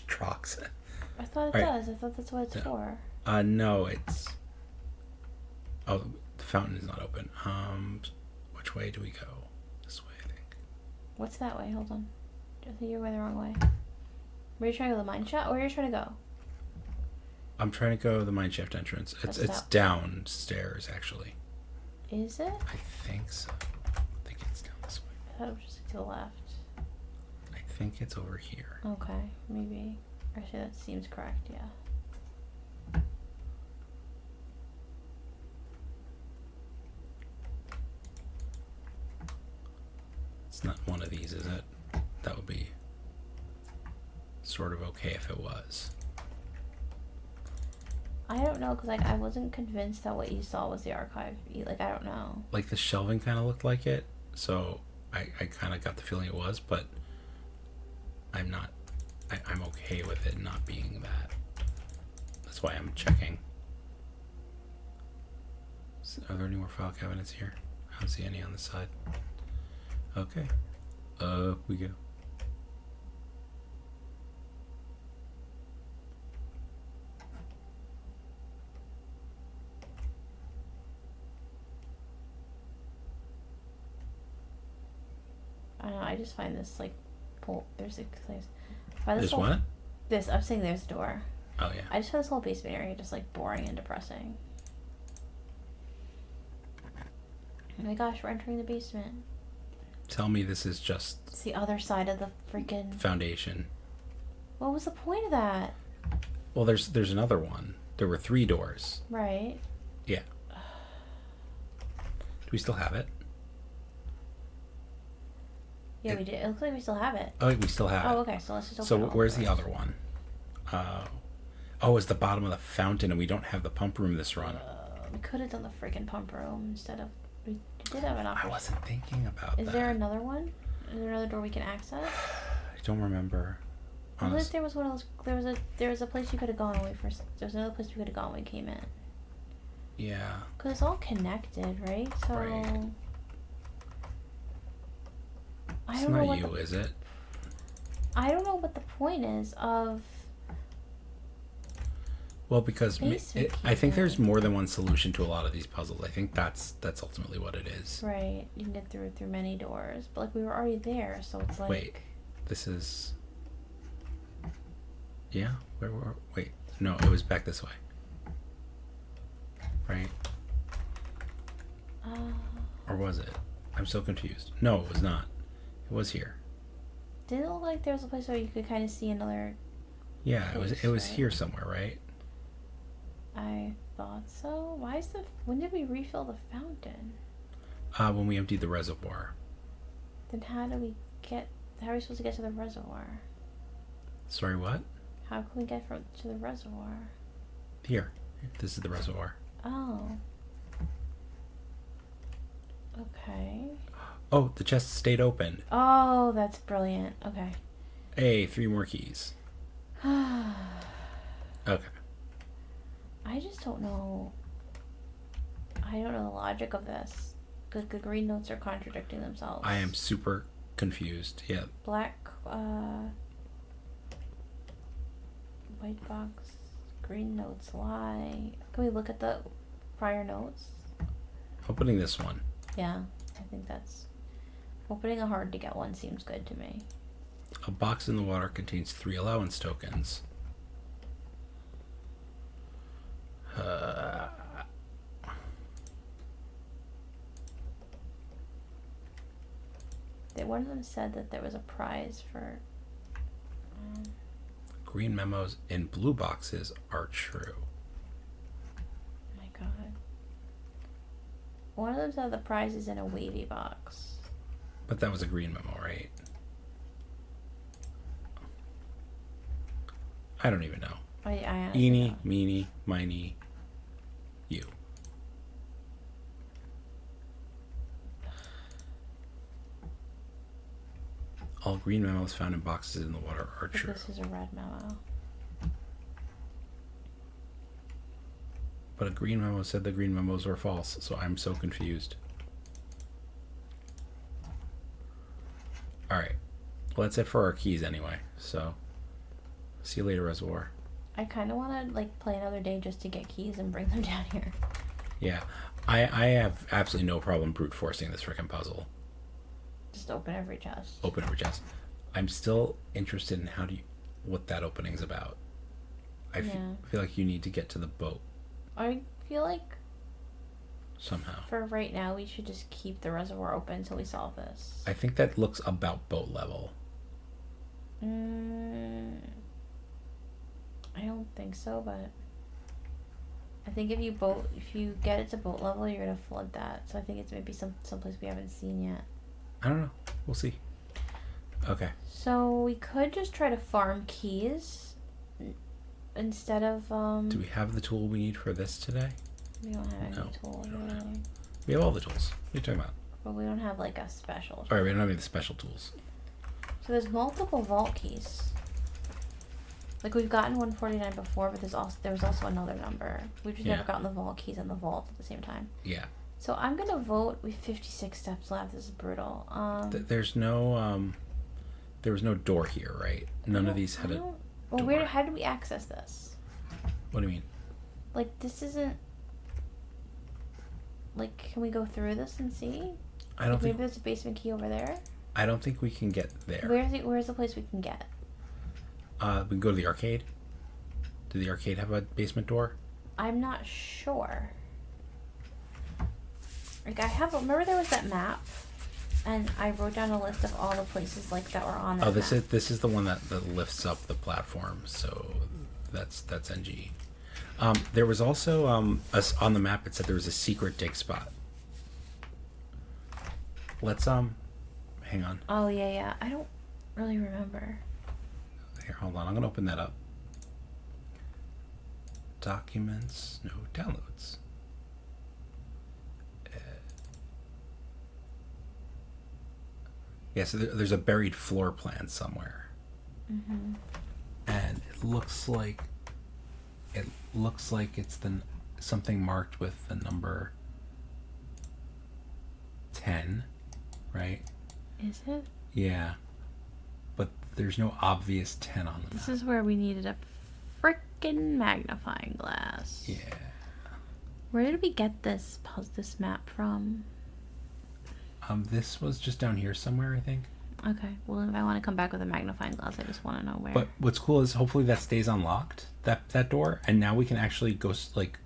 trucks. I thought it does. I thought that's what it's for. No, it's... Oh, the fountain is not open. Which way do we go? This way, I think. What's that way? Hold on. I think you're going the wrong way. Were you trying to go to the mine shaft? Where are you trying to go? I'm trying to go to the mine shaft entrance. It's downstairs, actually. Is it? I think so. I think it's down this way. I thought it was just to the left. I think it's over here. Okay, maybe. Actually, that seems correct, yeah. It's not one of these, is it? That would be sort of okay if it was. I don't know, because I wasn't convinced that what you saw was the archive. Like, I don't know. Like, the shelving kind of looked like it, so I kind of got the feeling it was, but I'm not... I'm okay with it not being that. That's why I'm checking. Are there any more file cabinets here? I don't see any on this side. Okay. Up we go. just find this, like, there's a place. There's what? I'm saying there's a door. Oh, yeah. I just find this whole basement area just, like, boring and depressing. Oh my gosh, we're entering the basement. Tell me this is just... It's the other side of the freaking... foundation. What was the point of that? Well, there's another one. There were 3 doors. Right. Yeah. Do we still have it? Yeah, we did. It looks like we still have it. Oh, we still have it. Oh, okay. So let's just open So all where's the the other one? It's the bottom of the fountain, and we don't have the pump room this run. We could have done the freaking pump room instead of... We did have an option. I wasn't thinking about that. Is there another one? Is there another door we can access? I don't remember. I feel like there was one of those... There was a place you could have gone when we first... There was another place we could have gone when we came in. Yeah. Because it's all connected, right? So... Right. I don't know not what you, is it? I don't know what the point is of... Well, because I think there's more than one solution to a lot of these puzzles. I think that's ultimately what it is. Right. You can get through many doors. But, like, we were already there, so it's like... Wait. This is... Yeah? Wait. No, it was back this way. Right? Or was it? I'm so confused. No, it was not. It was here. Didn't it look like there was a place where you could kind of see another... Yeah, it was right? here somewhere, right? I thought so. When did we refill the fountain? When we emptied the reservoir. Then how are we supposed to get to the reservoir? Sorry, what? How can we get to the reservoir? Here. This is the reservoir. Oh. Okay. Oh, the chest stayed open. Oh, that's brilliant. Okay. Hey, 3 more keys. Okay. I just don't know. I don't know the logic of this. The green notes are contradicting themselves. I am super confused. Yeah. Black, white box, green notes lie. Can we look at the prior notes? Opening this one. Yeah, I think that's... Opening a hard to get one seems good to me. A box in the water contains 3 allowance tokens. One of them said that there was a prize for... Green memos in blue boxes are true. Oh my god. One of them said the prize is in a wavy box. But that was a green memo, right? I don't even know. I Eeny, meeny, miny, you. All green memos found in boxes in the water are true. This is a red memo. But a green memo said the green memos were false, so I'm so confused. Alright. Well, that's it for our keys anyway, so... See you later, Reservoir. I kind of want to, like, play another day just to get keys and bring them down here. Yeah. I have absolutely no problem brute forcing this frickin' puzzle. Just open every chest. Open every chest. I'm still interested in what that opening's about. I feel like you need to get to the boat. I feel like somehow. For right now, we should just keep the reservoir open until we solve this. I think that looks about boat level. I don't think so, but I think if you get it to boat level, you're gonna flood that. So I think it's maybe someplace we haven't seen yet. I don't know. We'll see. Okay. So we could just try to farm keys instead of Do we have the tool we need for this today? We don't have any tools really. We have all the tools. What are you talking about? But we don't have like a special tool. Alright, we don't have any of the special tools. So there's multiple vault keys. Like we've gotten 149 before, but there was also another number. We've just never gotten the vault keys and the vault at the same time. Yeah. So I'm gonna vote. We have 56 steps left. This is brutal. There's no there was no door here, right? None of these had a door. Well, how did we access this? What do you mean? Like this isn't. Like, can we go through this and see? I don't think. Maybe there's a basement key over there. I don't think we can get there. Where's the place we can get? We can go to the arcade. Did the arcade have a basement door? I'm not sure. Like, remember there was that map, and I wrote down a list of all the places like that were on that map. This is the one that lifts up the platform, so that's NG. There was also on the map it said there was a secret dig spot. Let's hang on. Oh yeah. I don't really remember. Here, hold on. I'm gonna open that up. Documents, no downloads. Yeah, so there's a buried floor plan somewhere. Mm-hmm. And it looks like it's something marked with the number 10, right? Is it? Yeah. But there's no obvious 10 on the map. This is where we needed a frickin' magnifying glass. Yeah. Where did we get this map from? This was just down here somewhere, I think. Okay. Well, if I want to come back with a magnifying glass, I just want to know where. But what's cool is hopefully that stays unlocked, that door, and now we can actually go, like,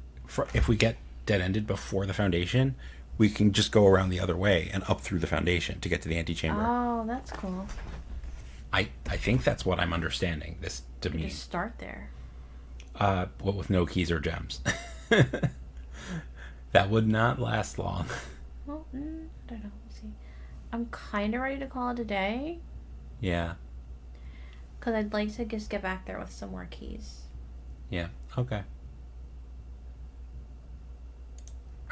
if we get dead-ended before the foundation, we can just go around the other way and up through the foundation to get to the antechamber. Oh, that's cool. I think that's what I'm understanding this to mean. Just start there. What with no keys or gems. That would not last long. Well, I don't know. We'll see. I'm kind of ready to call it a day. Yeah. Because I'd like to just get back there with some more keys. Yeah. Okay.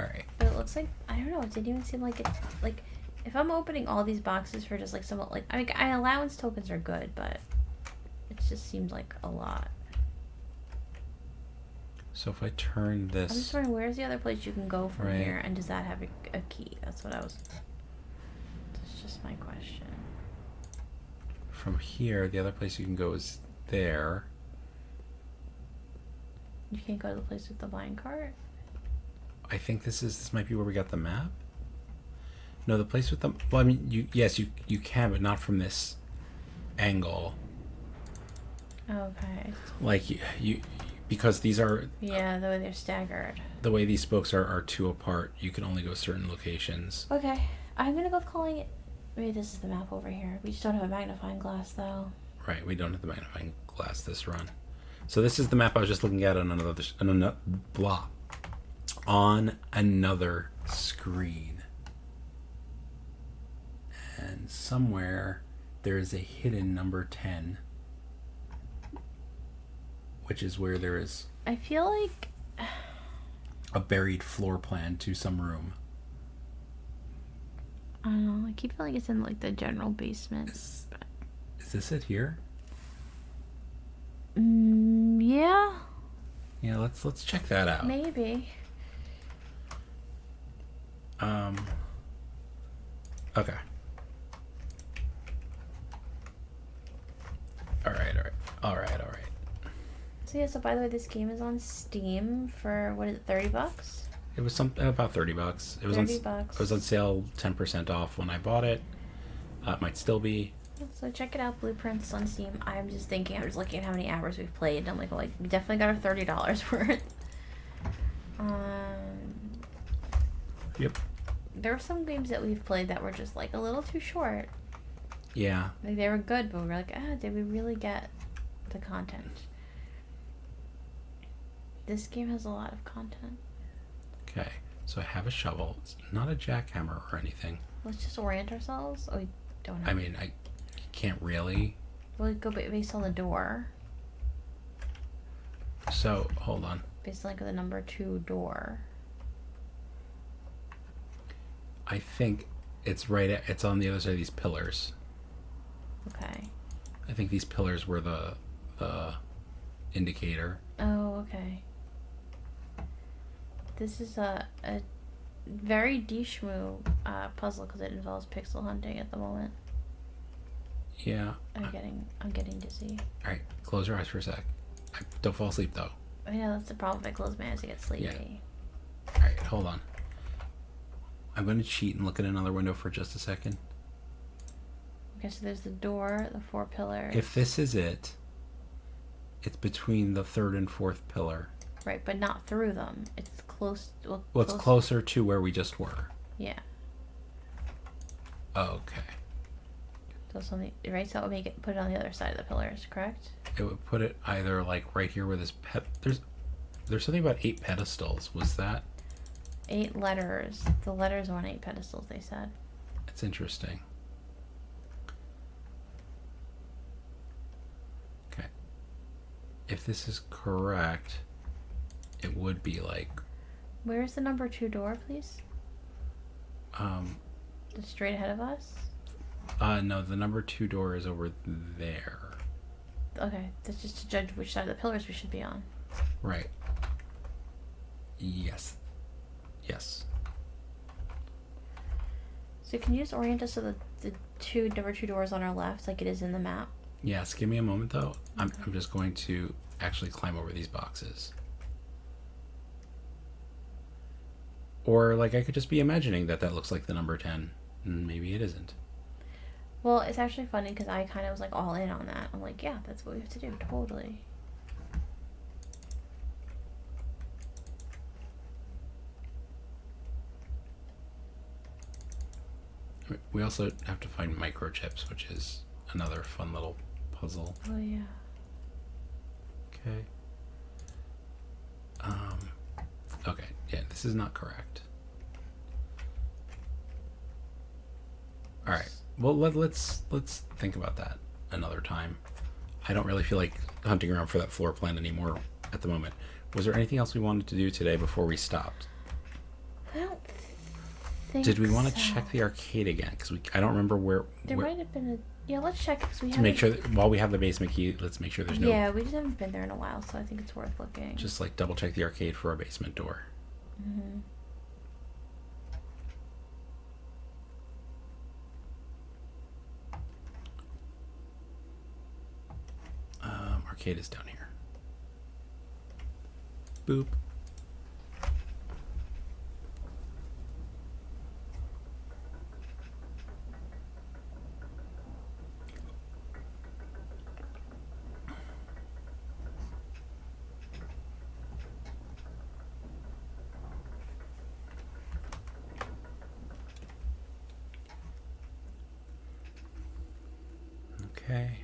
All right. But it looks like, I don't know, it didn't even seem like it, like, if I'm opening all these boxes for just like some, like, I mean, allowance tokens are good, but it just seemed like a lot. So if I turn this... I'm just wondering, where's the other place you can go from right here, and does that have a key? That's just my question. From here, the other place you can go is there. You can't go to the place with the line cart? I think this might be where we got the map. No, the place with the... Well, I mean, you can, but not from this angle. Okay. Like, you because these are... Yeah, the way they're staggered. The way these spokes are two apart, you can only go certain locations. Okay. I'm going to go with calling it... Maybe this is the map over here. We just don't have a magnifying glass, though. Right, we don't have the magnifying glass this run. So this is the map I was just looking at on another screen. And somewhere there is a hidden number 10, which is where there is... I feel like... a buried floor plan to some room. I don't know. I keep feeling it's in like the general basement. Is this it here? Yeah. Yeah, let's check that out. Maybe. Okay. All right. So yeah, so by the way, this game is on Steam for, what is it, $30? It was about $30. It was $30. It was on sale 10% off when I bought it. It might still be. So check it out, Blueprints on Steam. I'm just thinking, I was looking at how many hours we've played, and I'm like, well, we definitely got our $30 worth. Yep. There were some games that we've played that were just like a little too short. Yeah. Like they were good, but we were like, did we really get the content? This game has a lot of content. Okay, so I have a shovel. It's not a jackhammer or anything. Let's just orient ourselves. Oh, we don't have... I mean, I can't really. We'll go based on the door. So, hold on. Based on like the number 2 door. I think it's it's on the other side of these pillars. Okay. I think these pillars were the indicator. Oh, okay. This is a very JShmoo puzzle because it involves pixel hunting at the moment. Yeah. I'm getting dizzy. All right, close your eyes for a sec. Don't fall asleep though. I know that's the problem. If I close my eyes, I get sleepy. Yeah. All right, hold on. I'm going to cheat and look at another window for just a second. Okay, so there's the door, the 4 pillars. If this is it, it's between the 3rd and 4th pillar. Right, but not through them. It's close. Well, it's closer to where we just were. Yeah. Okay. So something, right? So that would make it, put it on the other side of the pillars, correct? It would put it either like right here where this there's something about 8 pedestals. Was that? 8 letters. The letters are on 8 pedestals, they said. It's interesting. Okay. If this is correct, it would be like... Where's the number 2 door, please? Just straight ahead of us? No, the number 2 door is over there. Okay, that's just to judge which side of the pillars we should be on. Right. Yes. Yes. So can you just orient us so that the number 2 doors on our left, like it is in the map? Yes, give me a moment though. I'm just going to actually climb over these boxes. Or like I could just be imagining that looks like the number 10, and maybe it isn't. Well, it's actually funny because I kind of was like all in on that. I'm like, yeah, that's what we have to do, totally. We also have to find microchips, which is another fun little puzzle. Oh yeah. Okay. Okay, yeah, this is not correct. All right. Well, let's think about that another time. I don't really feel like hunting around for that floor plan anymore at the moment. Was there anything else we wanted to do today before we stopped? I don't think Did we want to so. check the arcade again? Because I don't remember where. There might have been a... Yeah, let's check because we have to make sure that while we have the basement key, let's make sure there's no... Yeah, we just haven't been there in a while, so I think it's worth looking. Just like double check the arcade for our basement door. Mm-hmm. Arcade is down here. Boop. Okay.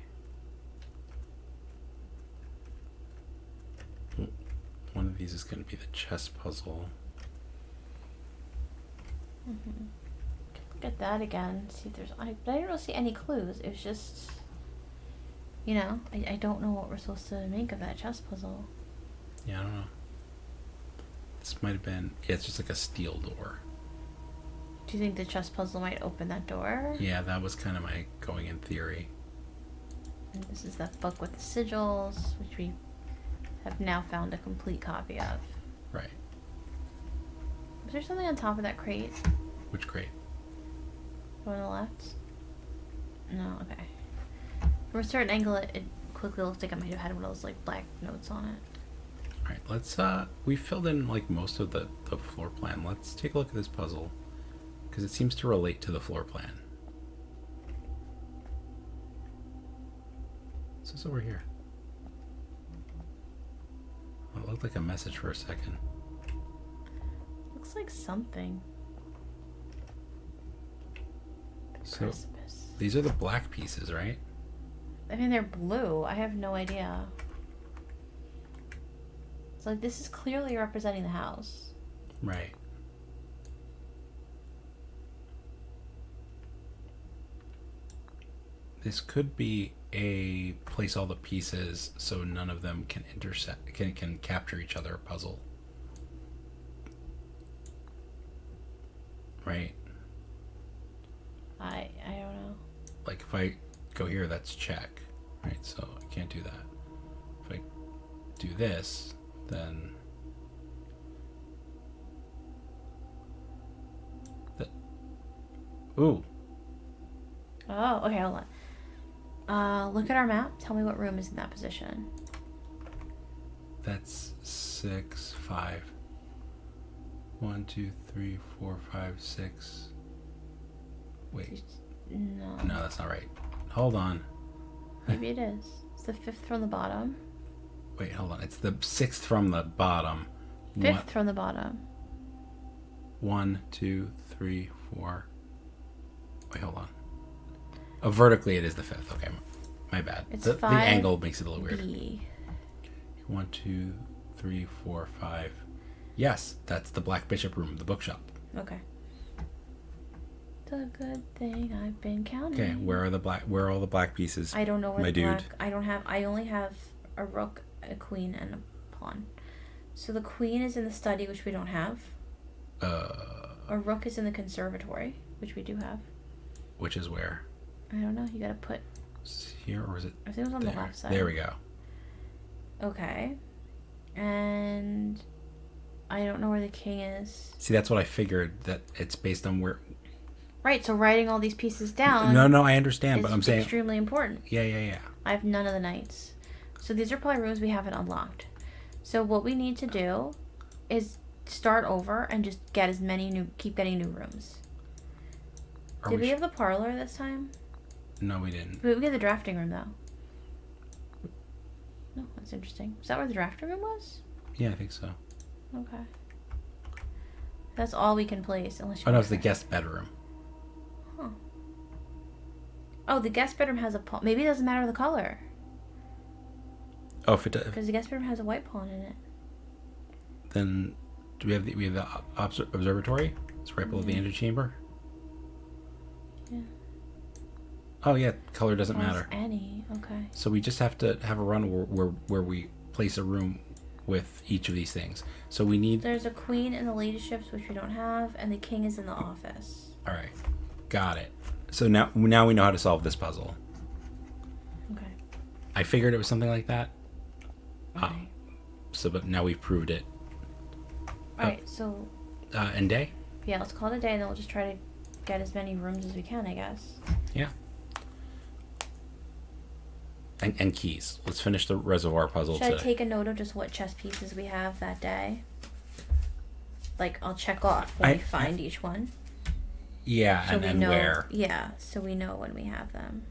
One of these is going to be the chess puzzle. Mm-hmm. Look at that again. See if there's... But I didn't really see any clues. It was just... You know, I don't know what we're supposed to make of that chess puzzle. Yeah, I don't know. This might have been... Yeah, it's just like a steel door. Do you think the chess puzzle might open that door? Yeah, that was kind of my going in theory. And this is that book with the sigils, which we have now found a complete copy of. Right. Was there something on top of that crate? Which crate? The one on the left? No, okay. From a certain angle, it quickly looks like it might have had one of those like black notes on it. Alright, let's, we filled in like most of the floor plan. Let's take a look at this puzzle, because it seems to relate to the floor plan. So it's over here. Well, it looked like a message for a second. Looks like something. So Precipice. these are the black pieces, right? I mean, they're blue. I have no idea. So like, this is clearly representing the house. Right. This could be a place all the pieces so none of them can intersect, can capture each other puzzle. Right? I don't know. Like if I go here, that's check. Right? So I can't do that. If I do this, then that. Ooh. Oh, okay, hold on. Look at our map. Tell me what room is in that position. That's 6, 5. 1, 2, 3, 4, 5, 6. Wait. No. No, that's not right. Hold on. Maybe it is. It's the 5th from the bottom. Wait, hold on. It's the 6th from the bottom. 5th from the bottom. 1, 2, 3, 4. Wait, hold on. Oh, vertically it is the 5th. Okay, my bad. It's the angle makes it a little weird. 1, 2, 3, 4, 5. Yes, that's the Black Bishop room, the bookshop. Okay. The good thing I've been counting. Okay, where are all the black pieces? I don't know where my the dude. black. I only have a rook, a queen, and a pawn. So the queen is in the study, which we don't have. A rook is in the conservatory, which we do have. Which is where? I don't know. You gotta put. Here, or is it? I think it was on there? The left side. There we go. Okay. And I don't know where the king is. See, that's what I figured, that it's based on where. Right, so writing all these pieces down. No, I understand, but I'm saying extremely important. Yeah. I have none of the knights. So these are probably rooms we haven't unlocked. So what we need to do is start over and just get keep getting new rooms. Did we have the parlor this time? No, we didn't. We get the drafting room though. No, that's interesting. Is that where the drafting room was? Yeah, I think so. Okay. That's all we can place unless you. Oh no, it's the guest bedroom. Huh. Oh, the guest bedroom has maybe it doesn't matter the color. Oh, if it does. Because the guest bedroom has a white pawn in it. Then, do we have the observatory? It's right below the antechamber. Yeah. Oh yeah, color doesn't matter. Any, okay. So we just have to have a run where we place a room with each of these things. So we need. There's a queen in the ladyships, which we don't have, and the king is in the office. All right, got it. So now we know how to solve this puzzle. Okay. I figured it was something like that. Okay. But now we've proved it. All right, so. End day? Yeah, let's call it a day, and then we'll just try to get as many rooms as we can, I guess. Yeah. And keys. Let's finish the reservoir puzzle today. Should I take a note of just what chess pieces we have that day? Like, I'll check off when we find each one. Yeah, so and where. Yeah, so we know when we have them.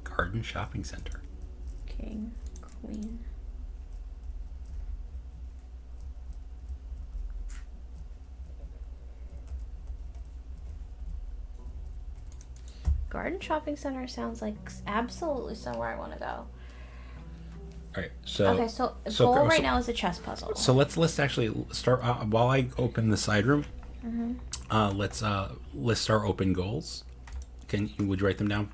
Garden Shopping Center. King, queen. Garden Shopping Center sounds like absolutely somewhere I want to go. All right, so goal right now is a chess puzzle. So let's actually start while I open the side room. Mm-hmm. Let's start open goals. Would you write them down?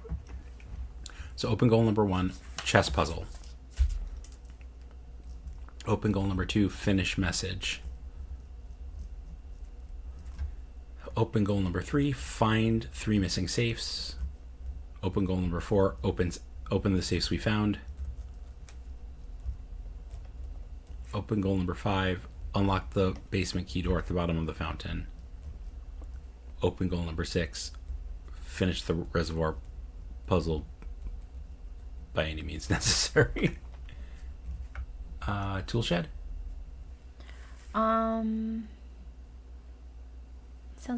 So open goal number 1, chess puzzle. Open goal number 2, finish message. Open goal number 3, find 3 missing safes. Open goal number 4, open the safes we found. Open goal number 5, unlock the basement key door at the bottom of the fountain. Open goal number 6, finish the reservoir puzzle by any means necessary. Tool shed? Sounds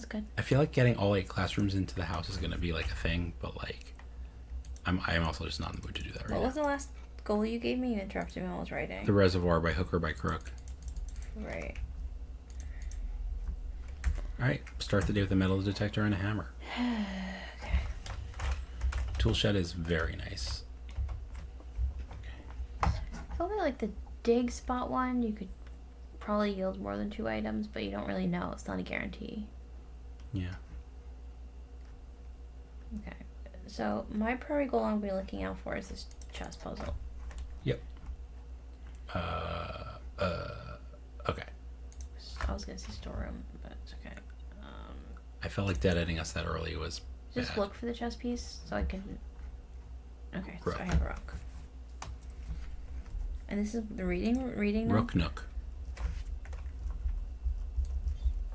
good. I feel like getting all 8 classrooms into the house is going to be like a thing, but like I'm also just not in the mood to do that right now. What was the last goal you gave me? You interrupted me while I was writing. The reservoir by hook or by crook. Right. All right, start the day with a metal detector and a hammer. Okay. Tool shed is very nice. I feel like the dig spot one, you could probably yield more than 2 items, but you don't really know. It's not a guarantee. Yeah. Okay. So my primary goal I'm going to be looking out for is this chess puzzle. Yep. Okay. I was going to say storeroom, but it's okay. I felt like dead-ending us that early was just bad. Look for the chess piece so I can... Okay, Rook. so I have a rook. And this is the reading now? Rook nook.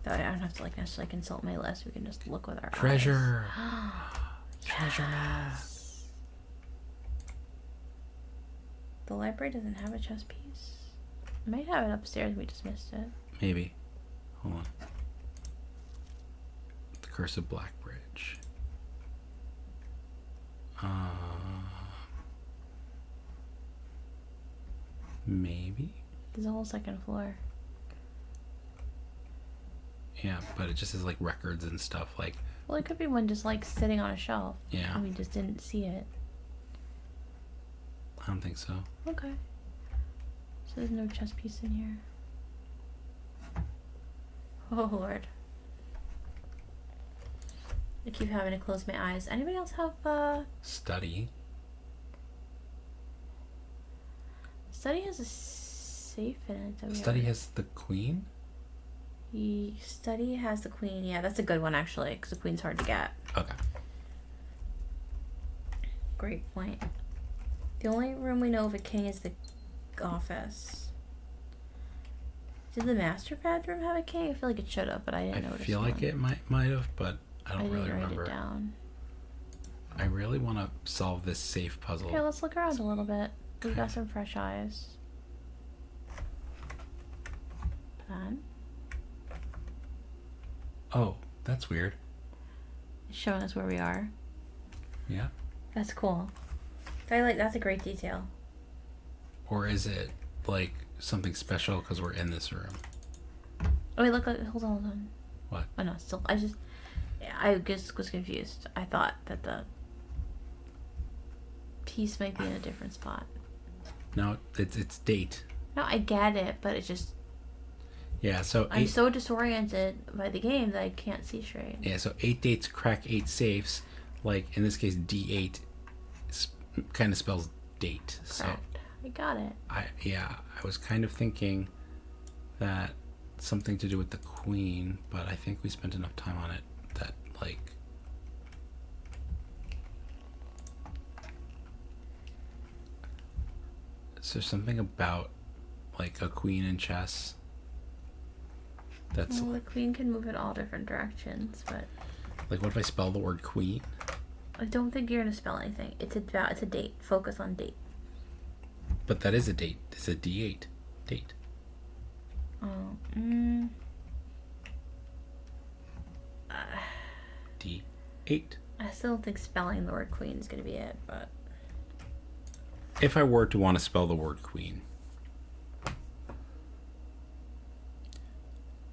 I don't have to necessarily consult my list. We can just look with our Treasure. eyes. Treasure map. The library doesn't have a chess piece. It might have it upstairs. We just missed it. Maybe. Hold on. The Curse of Black Bridge. Maybe. There's a whole second floor. Yeah, but it just has like records and stuff. Like. Well, it could be one just like sitting on a shelf. Yeah. And we just didn't see it. I don't think so. Okay. So there's no chess piece in here. Oh Lord. I keep having to close my eyes. Anybody else have Study. Study has a safe in it. Study has the queen? Study has the queen. Yeah, that's a good one actually, because the queen's hard to get. Okay. Great point. The only room we know of a king is the office. Did the master bedroom have a king? I feel like it should have, but I didn't notice. I feel like it might have, but I don't really remember. Write it down. I really want to solve this safe puzzle. Okay, let's look around a little bit. We've got some fresh eyes. Plan. Oh, that's weird. It's showing us where we are. Yeah. That's cool. That's a great detail. Or is it like something special because we're in this room? Oh wait, look, hold on. What? Oh no, still, I just was confused. I thought that the piece might be in a different spot. No, it's date. No, I get it, but it's just... Yeah, so... I'm so disoriented by the game that I can't see straight. Yeah, so 8 dates crack 8 safes. Like, in this case, D8 kind of spells date. Correct. So I got it. I was kind of thinking that something to do with the queen, but I think we spent enough time on it that, like... Is there something about, like, a queen in chess? Well, the queen can move in all different directions, but... Like, what if I spell the word queen? I don't think you're going to spell anything. It's a date. Focus on date. But that is a date. It's a D8 date. Oh. D8. I still don't think spelling the word queen is going to be it, but... If I were to want to spell the word queen.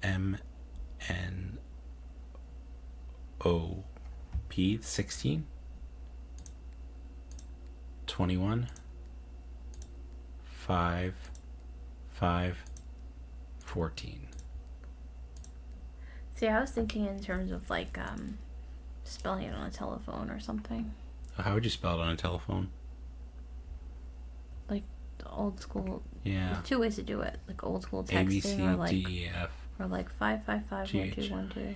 MNOP 16 21 5 5 14. See, I was thinking in terms of like spelling it on a telephone or something. How would you spell it on a telephone? Like the old school. Yeah. There's 2 ways to do it. Like old school texting A, B, C, or like D, E, F. or like 555 1212.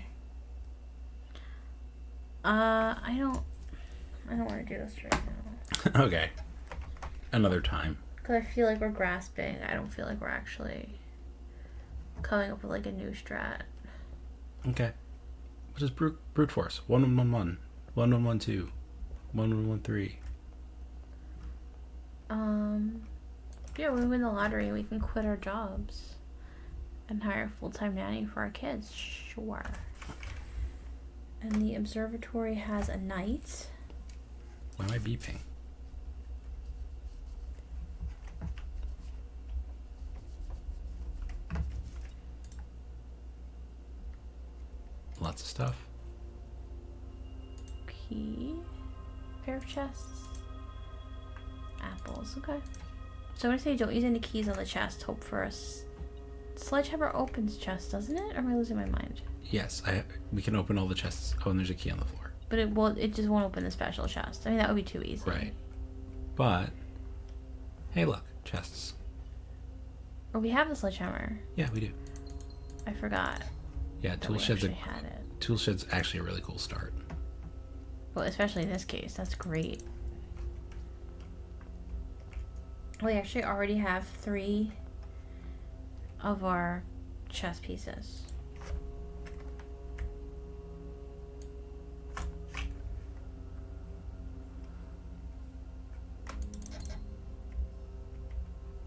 I don't want to do this right now. Okay. Another time. Because I feel like we're grasping. I don't feel like we're actually coming up with like a new strat. Okay. What is brute force? 1111, 1112, 1113. Yeah, when we win the lottery, we can quit our jobs and hire a full-time nanny for our kids. Sure. And the observatory has a knight. Why am I beeping? Lots of stuff. Key. Pair of chests. Apples. Okay. So I'm going to say don't use any keys on the chest. Hope for a... Sledgehammer opens chest, doesn't it? Or am I losing my mind? Yes, we can open all the chests. Oh, and there's a key on the floor. But it just won't open the special chest. I mean, that would be too easy. Right. But, hey look, chests. Or we have the sledgehammer. Yeah, we do. I forgot. Yeah, tool shed's actually a really cool start. Well, especially in this case, that's great. We actually already have 3 of our chess pieces.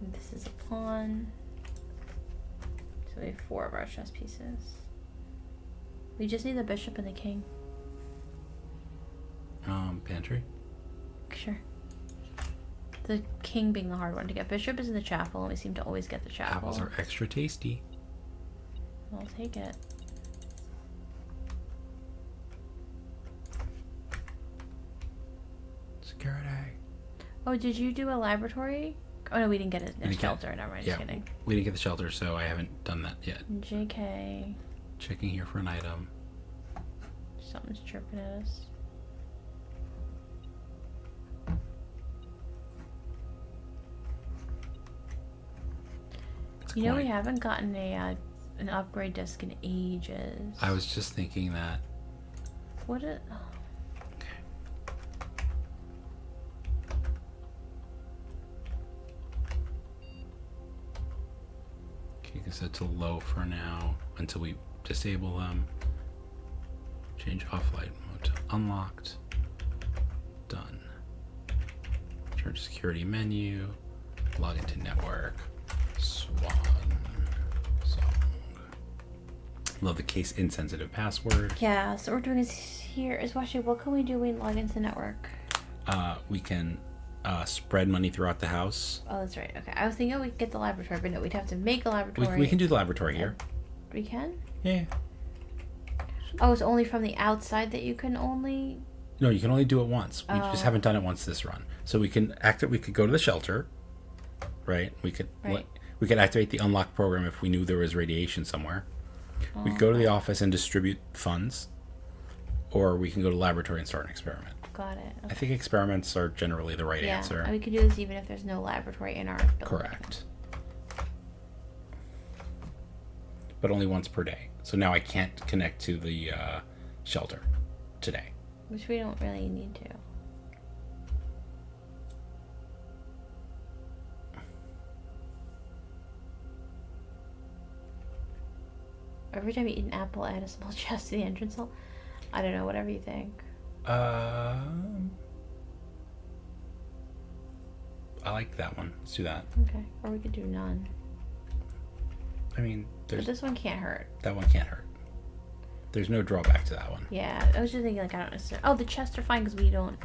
And this is a pawn. So we have 4 of our chess pieces. We just need the bishop and the king. Pantry? The king being the hard one to get. Bishop is in the chapel, and we seem to always get the chapel. Apples are extra tasty. I'll take it. Security. Oh, did you do a laboratory? Oh, no, we didn't get a shelter. Never mind, just Yeah, kidding. we didn't get the shelter, so I haven't done that yet. JK. Checking here for an item. Something's chirping at us. You know, we haven't gotten an upgrade disc in ages. I was just thinking that. What it? Oh. Okay, you can set to low for now until we disable them. Change offline mode to unlocked. Done. Turn to security menu. Log into network. Swan song. Love the case insensitive password. Yeah, so what we're doing is watching. What can we do when we log into the network? We can spread money throughout the house. Oh, that's right. Okay, I was thinking we could get the laboratory, but no, we'd have to make a laboratory. We can do the laboratory here. We can? Yeah. Oh, it's only from the outside that you can only. No, you can only do it once. We just haven't done it once this run. So we can we could go to the shelter, right? We could activate the unlock program if we knew there was radiation somewhere. We could go to the office and distribute funds, or we can go to the laboratory and start an experiment. Got it. Okay. I think experiments are generally the right answer. Yeah, we could do this even if there's no laboratory in our building. Correct. But only once per day. So now I can't connect to the shelter today. Which we don't really need to. Every time you eat an apple, add a small chest to the entrance hall. I don't know, whatever you think. I like that one. Let's do that. Okay. Or we could do none. I mean, but this one can't hurt. That one can't hurt. There's no drawback to that one. Yeah, I was just thinking, like, I don't necessarily... Oh, the chests are fine because we don't...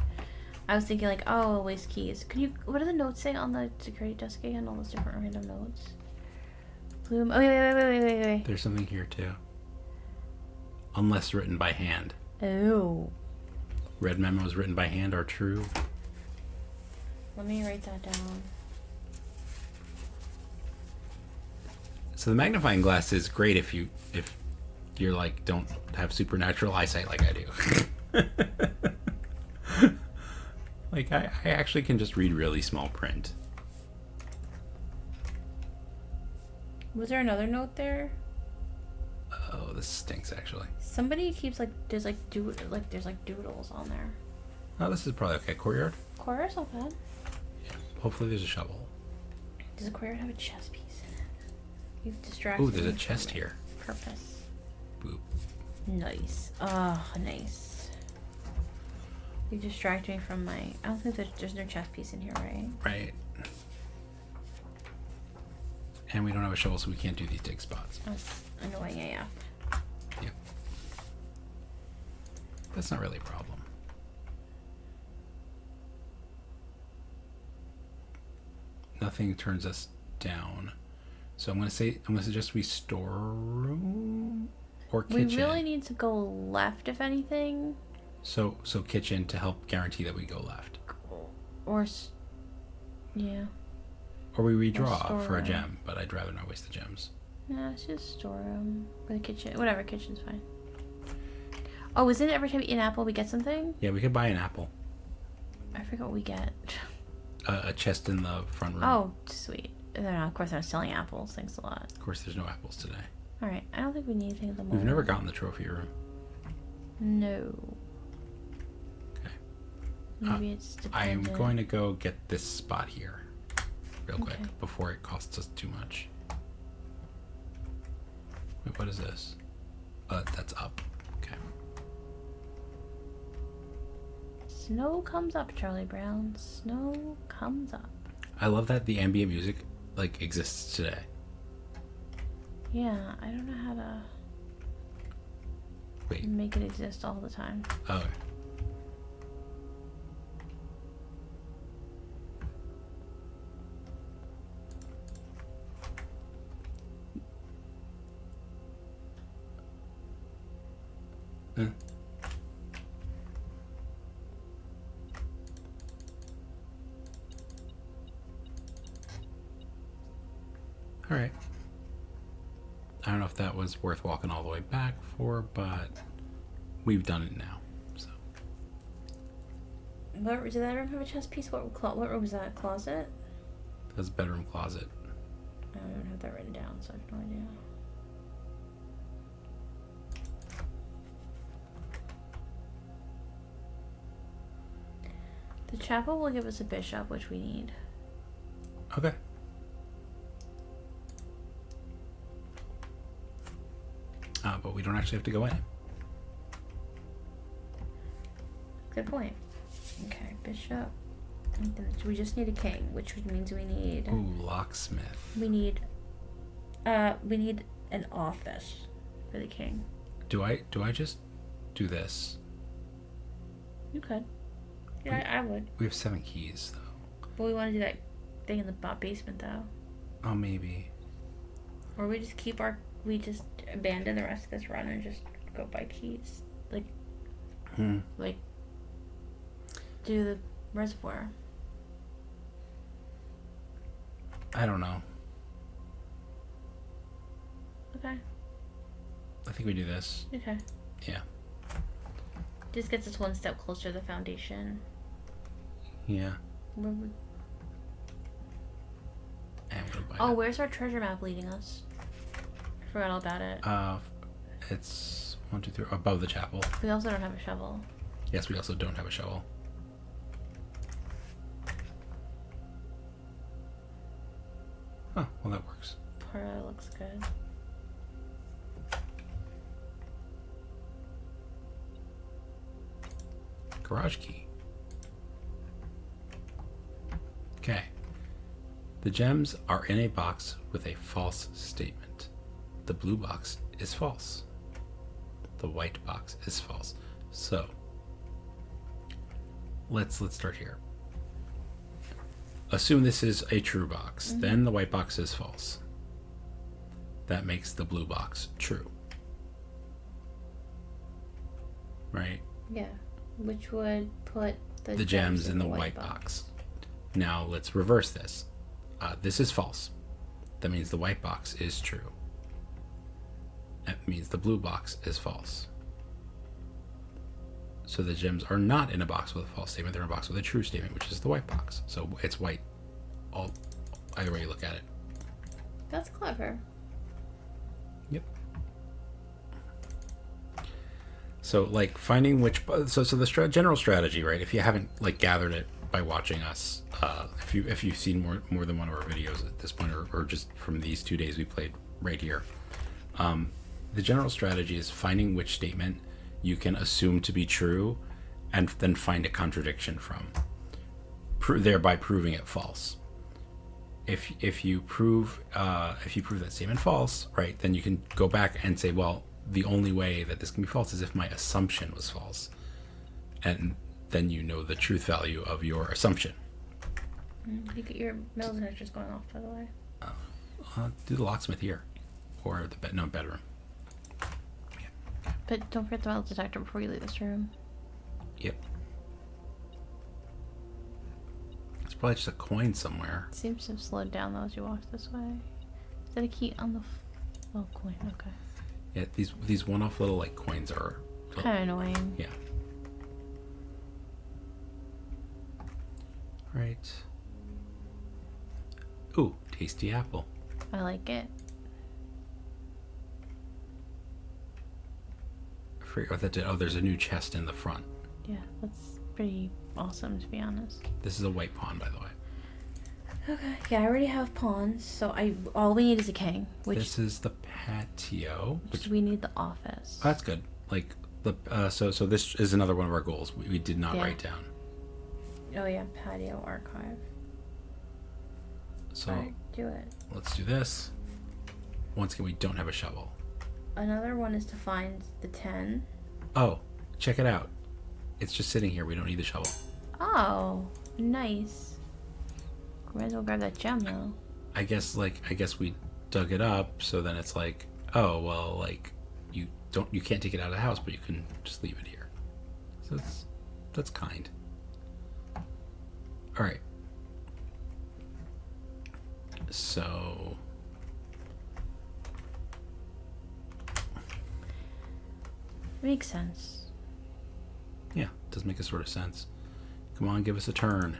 I was thinking, like, oh, waste keys. Could you... What do the notes say on the security desk again? All those different random notes. Bloom... Oh, wait. There's something here, too. Unless written by hand. Oh. Red memos written by hand are true. Let me write that down. So the magnifying glass is great if you're like don't have supernatural eyesight like I do. Like I actually can just read really small print. Was there another note there? Oh, this stinks actually. Somebody keeps there's doodles on there. Oh, this is probably okay. Courtyard? Courtyard's not bad. Yeah. Hopefully there's a shovel. Does the courtyard have a chess piece in it? You've distracted me. Oh, there's a chest here. Purpose. Boop. Nice. Oh, nice. You distracted me from my... I don't think there's no chess piece in here, right? Right. And we don't have a shovel, so we can't do these dig spots. That's annoying AF. Yep. That's not really a problem. Nothing turns us down. So I'm gonna suggest we store room or kitchen. We really need to go left, if anything. So kitchen to help guarantee that we go left. Or yeah. Or we redraw for a gem, but I'd rather not waste the gems. Nah, let's just store them. Or the kitchen. Whatever, kitchen's fine. Oh, isn't it every time we eat an apple we get something? Yeah, we could buy an apple. I forget what we get. A chest in the front room. Oh, sweet. Of course, they're not selling apples. Thanks a lot. Of course, there's no apples today. Alright, I don't think we need anything at the moment. We've never gotten the trophy room. No. Okay. Maybe it's dependent. I'm going to go get this spot here real quick before it costs us too much. Wait, what is this? That's up. Okay. Snow comes up, Charlie Brown. Snow comes up. I love that the ambient music exists today. Yeah, I don't know how to make it exist all the time. Oh. All right. I don't know if that was worth walking all the way back for, but we've done it now. So. Did that room have a chest piece? What room was that? Closet? That's a bedroom closet. I don't have that written down, so I have no idea. The chapel will give us a bishop, which we need. Okay. But we don't actually have to go in. Good point. Okay, bishop. We just need a king, which means we need... Ooh, locksmith. We need an office for the king. Do I just do this? You could. Yeah, I would. We have 7 keys, though. But we want to do that thing in the basement, though. Oh, maybe. Or we just abandon the rest of this run and just go buy keys. Like, do the reservoir. I don't know. Okay. I think we do this. Okay. Yeah. Just gets us one step closer to the foundation. Yeah. Where would... I'm gonna buy Oh, where's our treasure map leading us? Forgot all about it. It's 1, 2, 3 above the chapel. We also don't have a shovel. Yes, we also don't have a shovel. Oh, well, that works. Para looks good. Garage key. Okay. The gems are in a box with a false statement. The blue box is false. The white box is false. So, let's start here. Assume this is a true box. Then the white box is false. That makes the blue box true. Right? Yeah. Which would put the gems in the white box. Now let's reverse this. This is false. That means the white box is true. That means the blue box is false. So the gems are not in a box with a false statement. They're in a box with a true statement, which is the white box. So it's white. Either way you look at it. That's clever. Yep. So like finding which, so the general strategy, right? If you haven't like gathered it by watching us, if you've seen more than one of our videos at this point, or just from these 2 days we played right here, the general strategy is finding which statement you can assume to be true, and then find a contradiction from, thereby proving it false. If you prove that statement false, right, then you can go back and say, well, the only way that this can be false is if my assumption was false, and then you know the truth value of your assumption. Your metal detector's going off, by the way. Do the locksmith here, or the bedroom. But don't forget the metal detector before you leave this room. Yep. It's probably just a coin somewhere. It seems to have slowed down though as you walk this way. Is that a key on the coin? Okay. Yeah, these one-off little like coins are kind of annoying. Yeah. Right. Ooh, tasty apple. I like it. I forget what that did. Oh, there's a new chest in the front. Yeah, that's pretty awesome, to be honest. This is a white pawn, by the way. Okay. Yeah, I already have pawns, so all we need is a king. This is the patio. Which we need the office. Oh, that's good. Like so this is another one of our goals. We did not write down. Oh yeah, patio archive. So Alright, do it. Let's do this. Once again, we don't have a shovel. Another one is to find the 10. Oh, check it out. It's just sitting here. We don't need the shovel. Oh, nice. Might as well grab that gem though. I guess we dug it up, so then it's like, oh well, like you you can't take it out of the house, but you can just leave it here. So that's kind. All right. So makes sense. Yeah, it does make a sort of sense. Come on, give us a turn.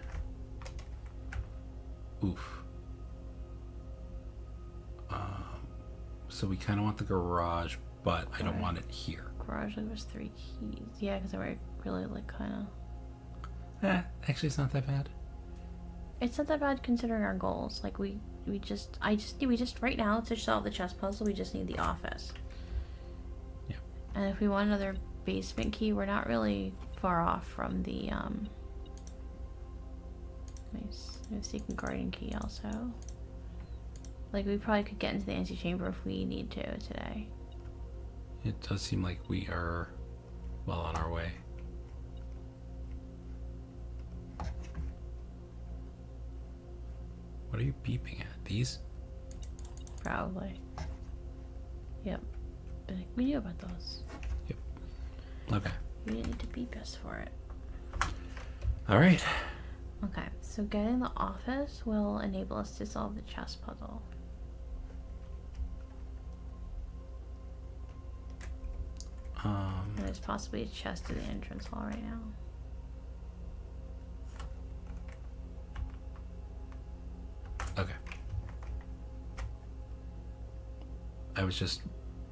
Oof. So we kind of want the garage, but I don't want it here. Garage, there was 3 keys. Yeah, because I really like kind of. Actually, it's not that bad. It's not that bad considering our goals. Like we just right now to solve the chess puzzle, we just need the office. Yeah. And if we want another basement key, we're not really far off from the secret garden key also. Like we probably could get into the antechamber if we need to today. It does seem like we are well on our way. What are you beeping at? These? Probably. Yep. But we knew about those. Yep. Okay. We didn't need to beep us for it. All right. Okay, so getting the office will enable us to solve the chess puzzle. And there's possibly a chest in the entrance hall right now. Okay. I was just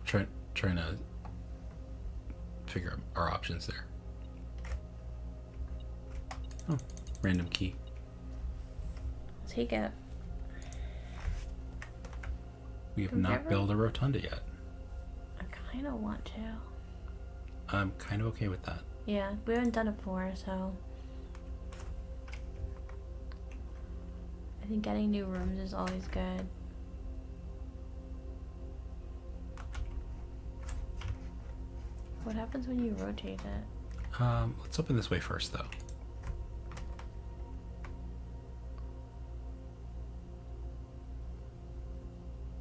trying to figure out our options there. Oh, random key. Take it. We have not built a rotunda yet. I kind of want to. I'm kind of okay with that. Yeah, we haven't done it before, so I think getting new rooms is always good. What happens when you rotate it? Let's open this way first, though.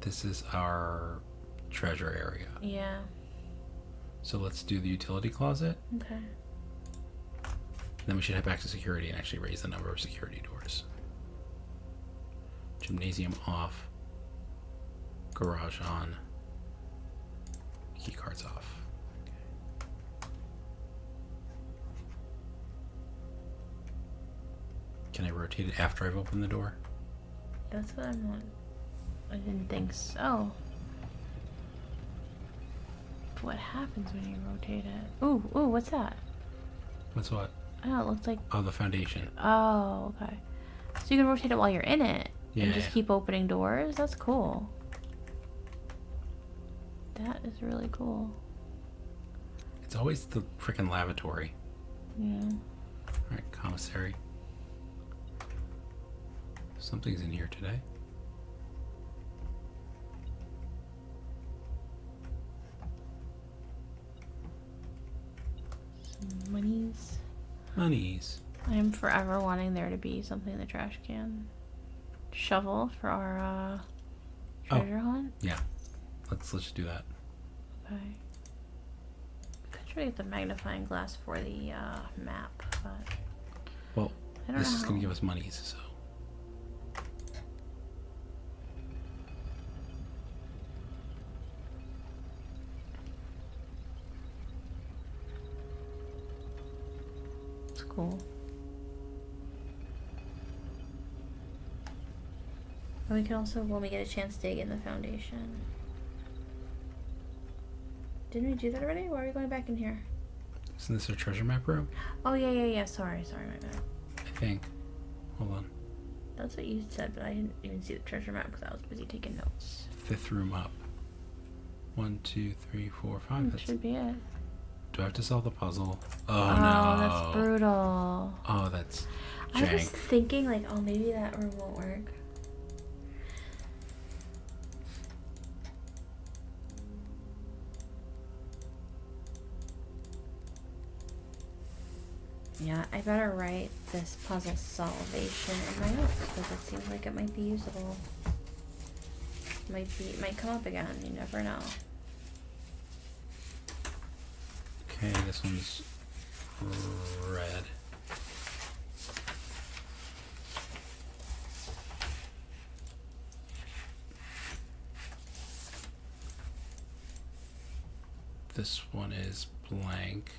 This is our treasure area. Yeah. So let's do the utility closet. Okay. Then we should head back to security and actually raise the number of security doors. Gymnasium off. Garage on. Key cards off. Can I rotate it after I've opened the door? That's what I'm on. I didn't think so. What happens when you rotate it? Ooh, what's that? What's what? Oh, it looks like... Oh, the foundation. Oh, okay. So you can rotate it while you're in it. Yeah. And just keep opening doors? That's cool. That is really cool. It's always the frickin' lavatory. Yeah. Alright, commissary. Something's in here today. Some monies. Monies. I'm forever wanting there to be something in the trash can. Shovel for our treasure hunt. Yeah. Let's just do that. Okay. Could try to get the magnifying glass for the map, but well, I don't know. This is gonna give us monies, so. It's cool. And we can also, when we get a chance, dig in the foundation. Didn't we do that already? Why are we going back in here? Isn't this our treasure map room? Oh, yeah. Sorry, my bad. I think. Hold on. That's what you said, but I didn't even see the treasure map because I was busy taking notes. 5th room up. 1, 2, 3, 4, 5. That should be it. Do I have to solve the puzzle? Oh, Oh, no. that's brutal. Oh, that's jank. I was thinking, like, oh, maybe that room won't work. Yeah, I better write this puzzle solvation in my notes because it seems like it might be usable. It might come up again. You never know. Okay, this one's red. This one is blank,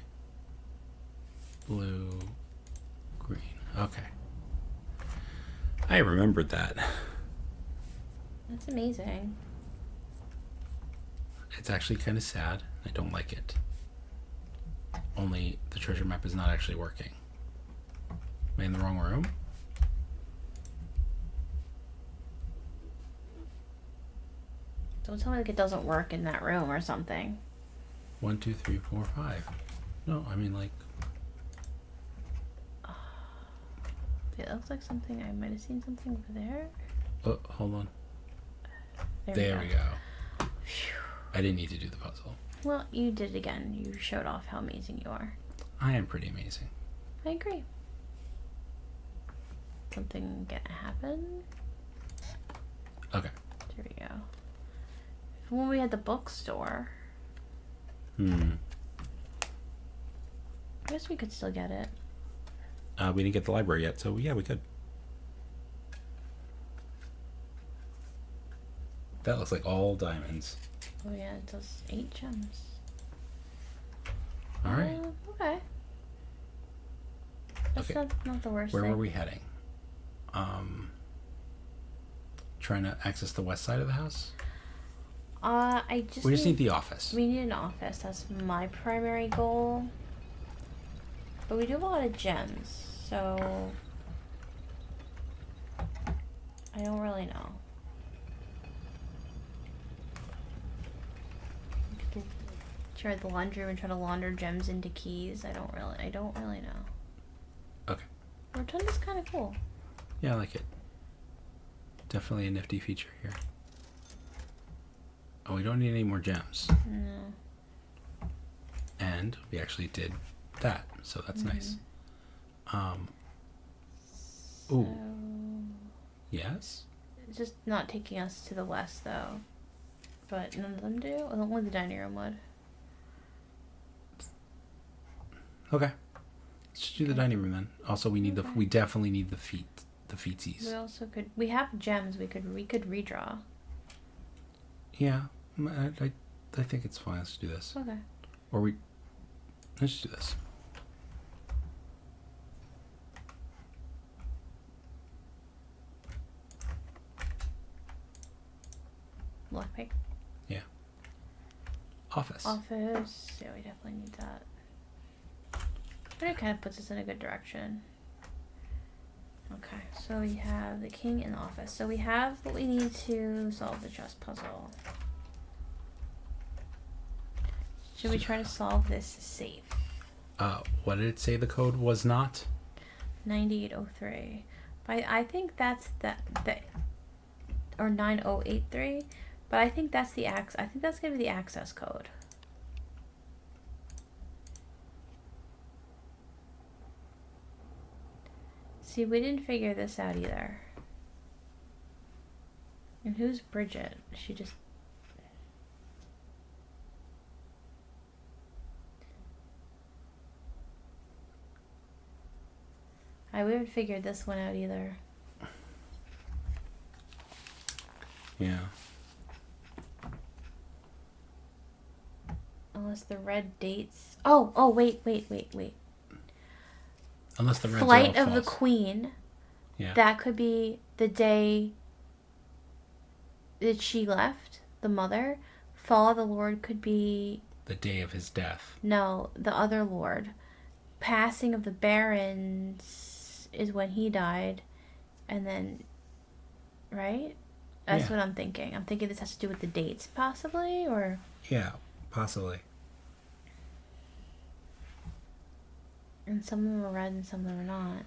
blue, green. Okay. I remembered that. That's amazing. It's actually kind of sad. I don't like it. Only the treasure map is not actually working. Am I in the wrong room? Don't tell me like it doesn't work in that room or something. 1, 2, 3, 4, 5. No, I mean like. It looks like something. I might have seen something over there. Oh, hold on. There we go. I didn't need to do the puzzle. Well, you did it again. You showed off how amazing you are. I am pretty amazing. I agree. Something gonna happen. Okay. There we go. When we had the bookstore. I guess we could still get it. We didn't get the library yet, so yeah, we could. That looks like all diamonds. Oh yeah, it does 8 gems. All right. Okay. That's Okay. not the worst Where thing. were we heading? Trying to access the west side of the house? We just need the office. We need an office. That's my primary goal. But we do have a lot of gems, so I don't really know. We could try the laundry and try to launder gems into keys. I don't really know. Okay. Rotunda's kind of cool. Yeah, I like it. Definitely a nifty feature here. Oh, we don't need any more gems. No. And we actually did that, so that's nice. Ooh. Yes? It's just not taking us to the west, though. But none of them do? Only the dining room would. Okay. Let's just do the dining room then. Also, we need we definitely need the feetsies. We also could. We have gems. We could redraw. Yeah, I think it's fine. Let's do this. Okay. Or let's just do this. Lockpick. Yeah. Office. Office. Yeah, we definitely need that. But it kind of puts us in a good direction. Okay, so we have the king in the office. So we have what we need to solve the chess puzzle. Should we try to solve this safe? What did it say the code was not? 9803. But I think that's or 9083. But I think that's I think that's gonna be the access code. See, we didn't figure this out either. And who's Bridget? She just... we haven't figured this one out either. Yeah. Unless the red dates... Oh, wait. Unless the reds Flight are all of the false. Queen. Yeah. That could be the day that she left, the mother. Fall of the Lord could be... The day of his death. No, the other Lord. Passing of the Barons is when he died. And then... Right? That's what I'm thinking. I'm thinking this has to do with the dates, possibly, or... Yeah, possibly. And some of them are red and some of them are not.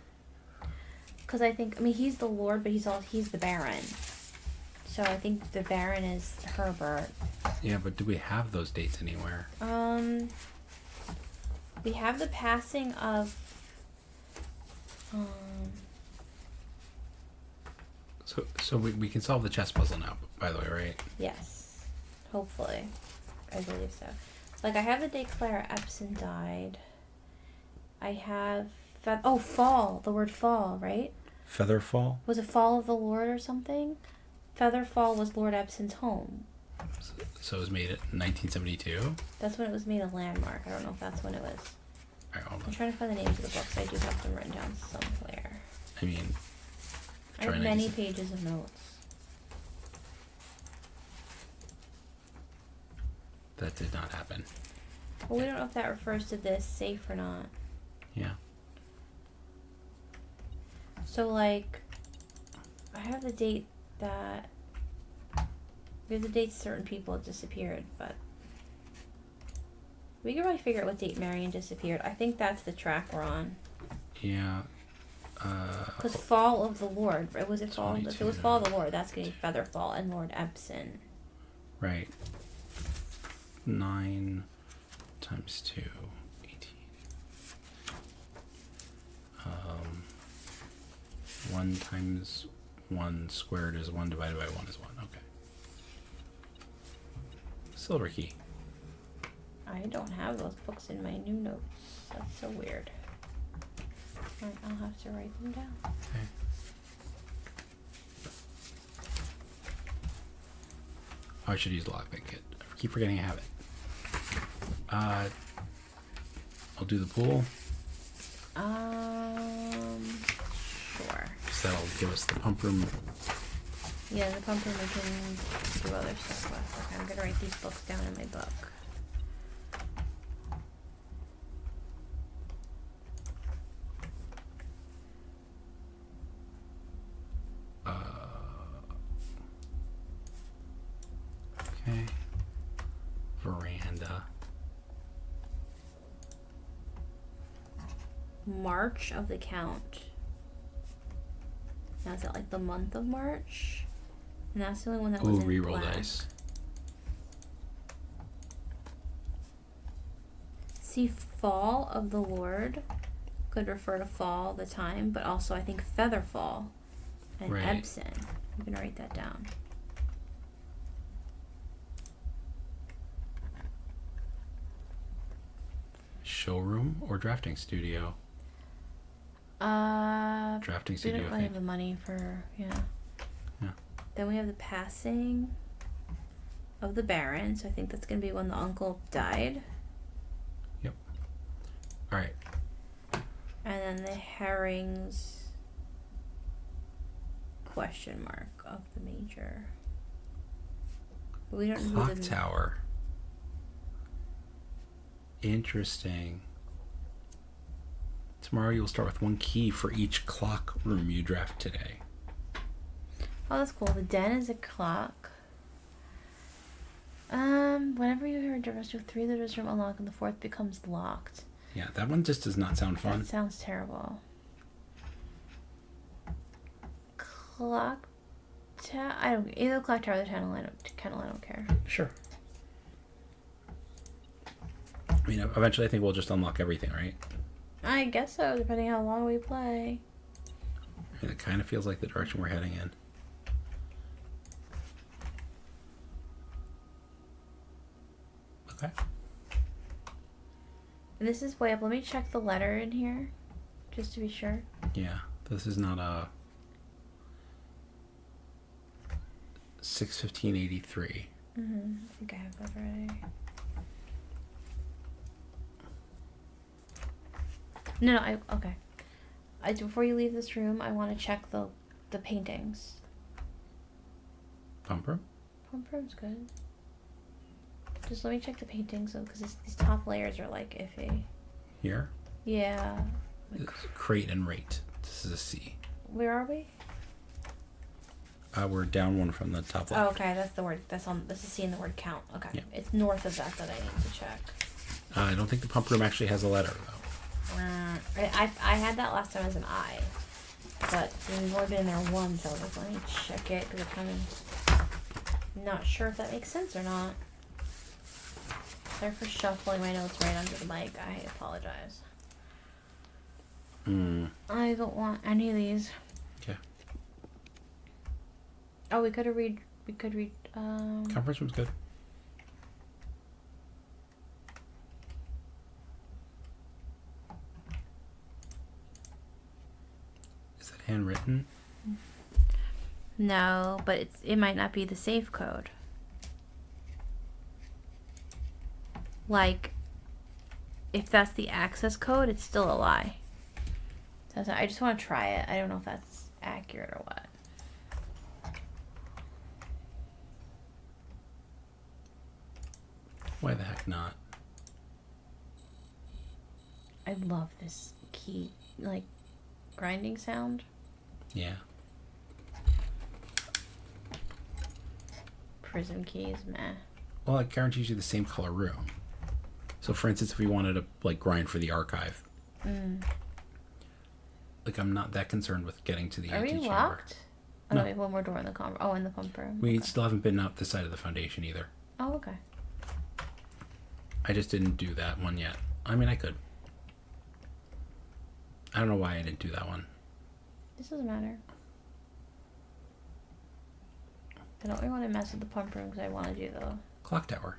Because I think... he's the Lord, but he's the Baron. So I think the Baron is Herbert. Yeah, but do we have those dates anywhere? We have the passing of... So we can solve the chess puzzle now, by the way, right? Yes. Hopefully. I believe so. Like, I have the day Clara Epson died. I have... fall. The word fall, right? Featherfall? Was it Fall of the Lord or something? Featherfall was Lord Epson's home. So it was made in 1972? That's when it was made a landmark. I don't know if that's when it was. All right, hold on. I'm trying to find the names of the books. I do have them written down somewhere. I mean... I have many pages of notes. That did not happen. Well, we don't know if that refers to this safe or not. Yeah. So, like, I have the date that... We have the dates certain people have disappeared, but... We can probably figure out what date Marion disappeared. I think that's the track we're on. Yeah. Because Fall of the Lord, right? Was it Fall? If it was Fall of the Lord, that's going to be Featherfall and Lord Epson. Right. 9 times 2, 18. 1 times 1 squared is 1 divided by 1 is 1. Okay. Silver key. I don't have those books in my new notes. That's so weird. Alright, I'll have to write them down. Okay. Oh, I should use the lockpick kit. I keep forgetting I have it. I'll do the pool. Sure. So that'll give us the pump room. Yeah, the pump room we can do other stuff with. Okay, I'm gonna write these books down in my book. Okay. Veranda. March of the Count. Now is it like the month of March? And that's the only one that was in reroll black. dice. See, Fall of the Lord could refer to fall, the time, but also I think Featherfall and Right. Epson. I'm gonna write that down. Showroom or drafting studio? Drafting We studio, don't I really have think. the money for, yeah. Yeah. Then we have the passing of the Baron, so I think that's gonna be when the uncle died. Yep. All right. And then the Herrings question mark of the major. But we don't Clock need the tower. Interesting. Tomorrow you'll start with 1 key for each clock room you draft today. Oh, that's cool. The den is a clock. Whenever you hear a dress room, 3 of the dress room unlock and the 4th becomes locked. Yeah, that one just does not sound fun. That sounds terrible. Clock tower. I don't either. The clock tower or the kennel. I don't care. Sure. I mean, eventually I think we'll just unlock everything, right? I guess so, depending how long we play. And it kind of feels like the direction we're heading in. Okay. And this is way up. Let me check the letter in here, just to be sure. Yeah, this is not a 61583. I think I have that already. No, okay. Before you leave this room, I want to check the paintings. Pump room? Pump room's good. Just let me check the paintings, though, because these top layers are, like, iffy. Here? Yeah. It's crate and rate. This is a C. Where are we? We're down 1 from the top left. Oh, okay, that's the word. That's a C in the word count. Okay. Yeah. It's north of that I need to check. I don't think the pump room actually has a letter, though. I had that last time as an I, but we've only been in there once, so I was like, let me check it, because I'm kind of not sure if that makes sense or not. Sorry for shuffling my notes right under the mic. I apologize. I don't want any of these. Okay. Oh, we could read, Conference room's good. handwritten? No, but it might not be the safe code. Like, if that's the access code, it's still a lie. So I just want to try it. I don't know if that's accurate or what. Why the heck not? I love this key, like, grinding sound. Yeah. Prism keys, meh. Well, it guarantees you the same color room. So, for instance, if we wanted to, like, grind for the archive. Like, I'm not that concerned with getting to the antechamber. Are we locked? Oh, no, we have one more door in the in the pump room. We still haven't been up this side of the foundation either. Oh, okay. I just didn't do that one yet. I mean, I could. I don't know why I didn't do that one. This doesn't matter. I don't really want to mess with the pump room because I want to do the clock tower.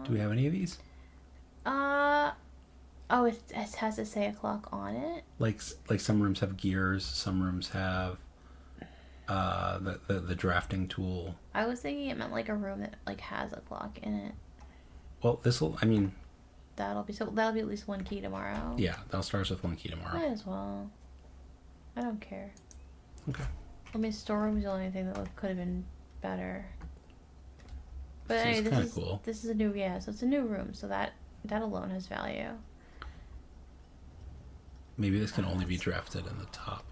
Do we have any of these? Oh, it has to say a clock on it. Like some rooms have gears, some rooms have the drafting tool. I was thinking it meant like a room that like has a clock in it. Well, I mean, that'll be at least one key tomorrow. Yeah, that'll start us with one key tomorrow. Might as well. I don't care. Okay. I mean, storeroom is the only thing that could have been better. But so anyway, this is cool. This is a new, so it's a new room, so that alone has value. Maybe this can only be drafted in the top.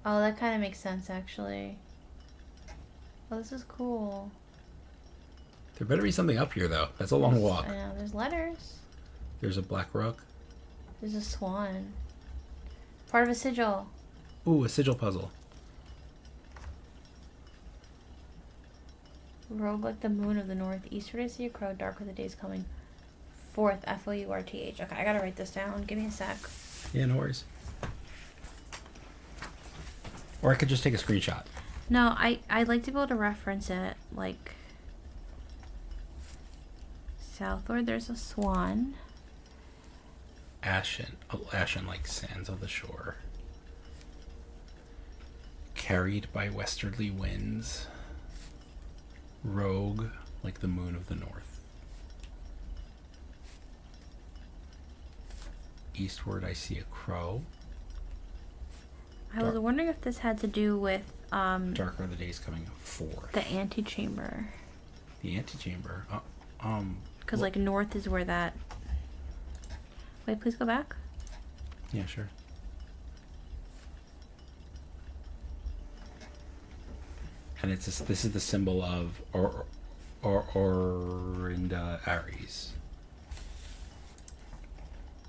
Oh, that kind of makes sense, actually. Oh, this is cool. There better be something up here, though. That's a long walk. I know. There's letters. There's a black rook. There's a swan. Part of a sigil. Ooh, a sigil puzzle. Rogue like the moon of the north. Eastward I see a crow, darker the day's coming. Fourth, F-O-U-R-T-H. Okay, I gotta write this down. Give me a sec. Yeah, no worries. Or I could just take a screenshot. No, I'd like to be able to reference it. Like, southward, there's a swan. Ashen like sands of the shore. Carried by westerly winds. Rogue like the moon of the north. Eastward I see a crow. I was wondering if this had to do with darker the days coming forth. The antechamber. The antechamber. Because like north is where that. Wait, please go back. Yeah, sure. And this is the symbol of Orinda Aries.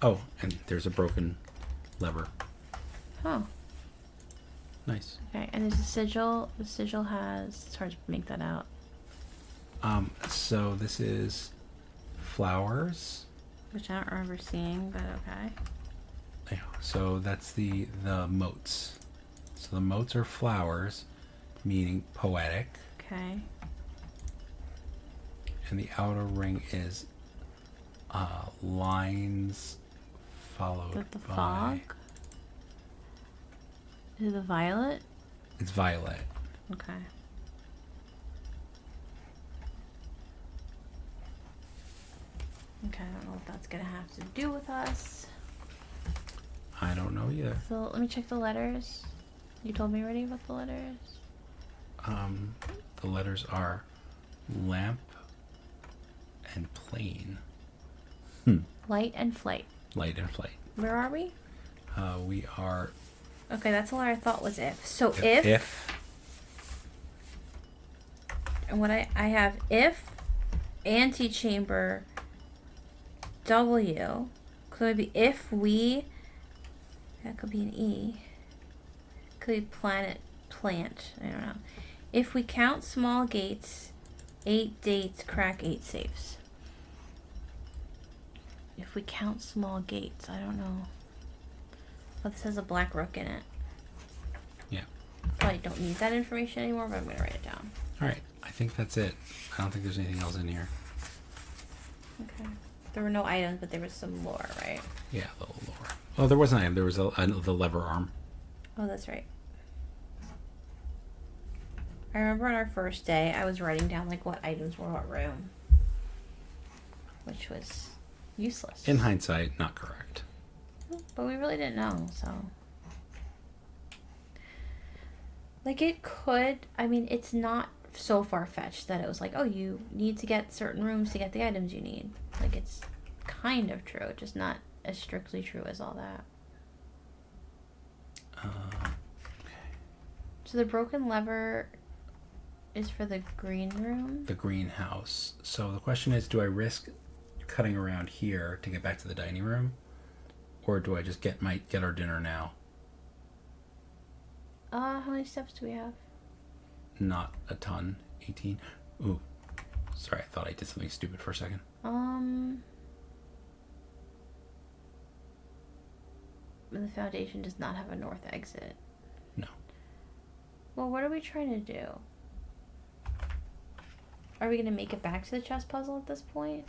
Oh, and there's a broken lever. Oh. Nice. Okay, and there's a sigil. The sigil has. It's hard to make that out. So this is flowers. Which I don't remember seeing, but okay. Yeah, so that's the motes. So the motes are flowers, meaning poetic. Okay. And the outer ring is lines followed the by... fog? Is it the violet? It's violet. Okay. Okay, I don't know what that's gonna have to do with us. I don't know either. So let me check the letters. You told me already about the letters? The letters are lamp and plane. Light and flight. Light and flight. Where are we? We are... Okay, that's the letter I thought was if. So if... And what I have if, antechamber, W. Could it be if we... That could be an E. Could be plant. I don't know. If we count small gates, 8 dates, crack 8 safes. If we count small gates, I don't know. Oh, this has a black rook in it. Yeah. Probably don't need that information anymore, but I'm going to write it down. Alright, I think that's it. I don't think there's anything else in here. Okay. There were no items, but there was some lore, right? Yeah, a little lore. Oh, there was an item. There was the lever arm. Oh, that's right. I remember on our first day, I was writing down like what items were what room, which was useless. In hindsight, not correct. But we really didn't know, so. Like it could, I mean, it's not so far-fetched that it was like, oh, you need to get certain rooms to get the items you need. Like it's kind of true, just not as strictly true as all that. Okay. So the broken lever is for the green room? The greenhouse. So the question is, do I risk cutting around here to get back to the dining room? Or do I just get our dinner now? How many steps do we have? Not a ton. 18. Ooh. Sorry, I thought I did something stupid for a second. The foundation does not have a north exit. No. Well, what are we trying to do? Are we going to make it back to the chess puzzle at this point?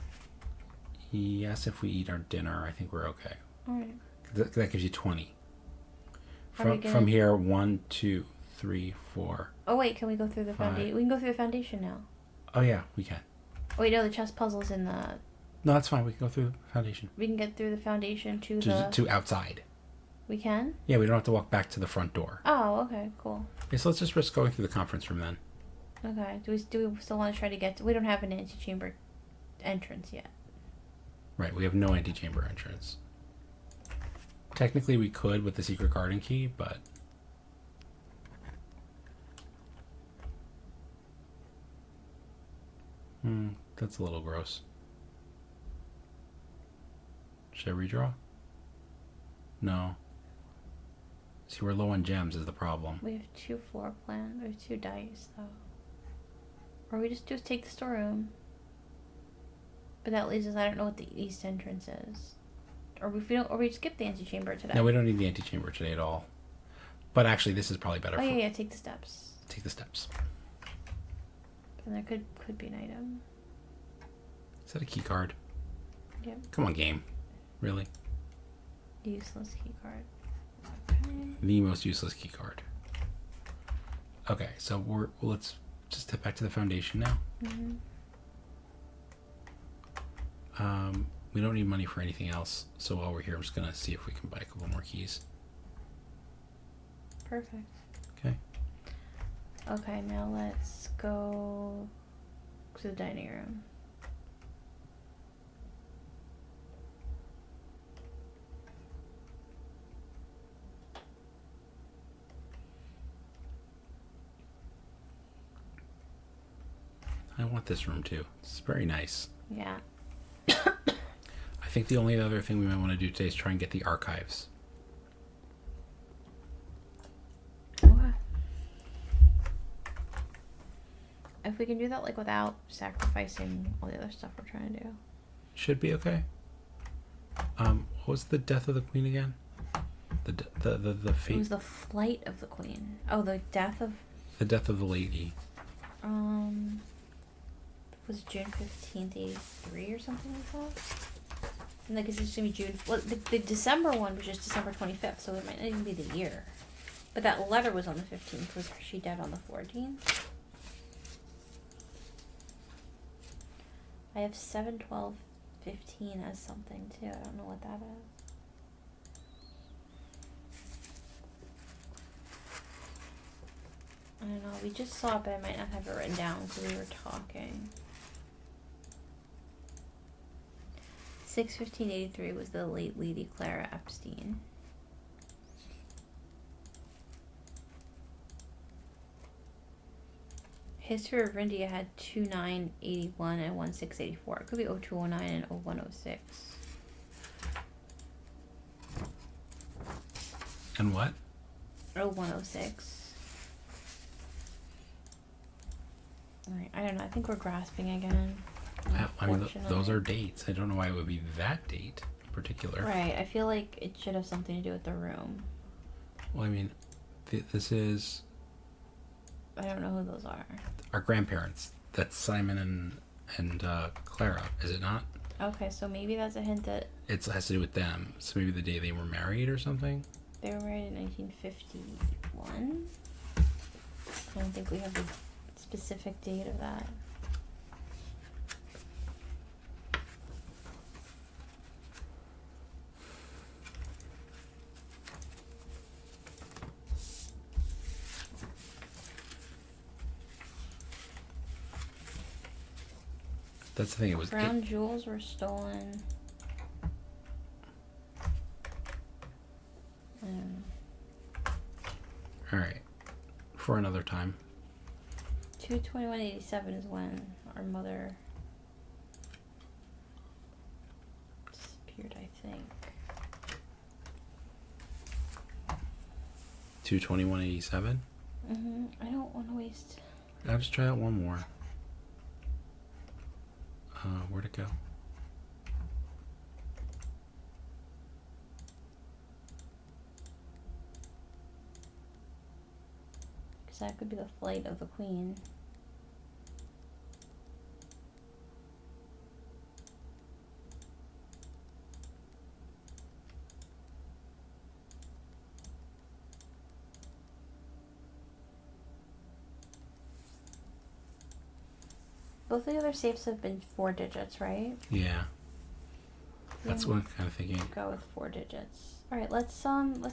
Yes, if we eat our dinner, I think we're okay. Alright. That gives you 20. From here, 1, 2, 3, 4. Oh, wait, can we go through the foundation? We can go through the foundation now. Oh, yeah, we can. Oh, wait, no, the chess puzzle's in the... No, that's fine. We can go through the foundation. We can get through the foundation to outside. We can? Yeah, we don't have to walk back to the front door. Oh, okay, cool. Okay, so let's just risk going through the conference room then. Okay. Do we still want to try to get to... We don't have an antechamber entrance yet. Right, we have no antechamber entrance. Technically, we could with the secret garden key, but... that's a little gross. Should I redraw? No. See, we're low on gems is the problem. We have 2 floor plans. We have 2 dice, though. Or we just take the storeroom. But that leaves us, I don't know what the east entrance is. Or we skip the antechamber today. No, we don't need the antechamber today at all. But actually, this is probably better. Oh, yeah, take the steps. Take the steps. And there could be an item. Is that a key card? Yep. Come on, game. Really? Useless key card. Okay. The most useless key card. Okay, so let's just step back to the foundation now. Mm-hmm. We don't need money for anything else, so while we're here, I'm just gonna see if we can buy a couple more keys. Perfect. Okay. Okay, now let's go to the dining room. I want this room too. It's very nice. Yeah. I think the only other thing we might want to do today is try and get the archives. Okay. If we can do that like without sacrificing all the other stuff we're trying to do. Should be okay. What was the death of the queen again? The fate. It was the flight of the queen. Oh, the death of... The death of the lady. Was June 15th, 83 or something like that? And like, it's just gonna be June... Well, the December one was just December 25th, so it might not even be the year. But that letter was on the 15th. Was she dead on the 14th? I have 7/12/15 as something, too. I don't know what that is. I don't know. We just saw it, but I might not have it written down because we were talking. 6/15/83 was the late Lady Clara Epstein. History of India had 2981 and 1684. It could be 0209 and 0106. And what? 0106. Alright, I don't know. I think we're grasping again. I mean, those are dates. I don't know why it would be that date in particular. Right. I feel like it should have something to do with the room. Well, I mean, this is... I don't know who those are. Our grandparents. That's Simon and Clara, is it not? Okay, so maybe that's a hint that it has to do with them. So maybe the day they were married or something. They were married in 1951. I don't think we have the specific date of that. That's the thing. It was crown jewels were stolen. All right, for another time. 2/21/87 is when our mother disappeared, I think. 2/21/87. I don't want to waste. I'll just try out one more. Where'd it go? Because that could be the flight of the queen. Both the other safes have been 4 digits, right? Yeah. That's what I'm kind of thinking. Go with 4 digits. All right, let's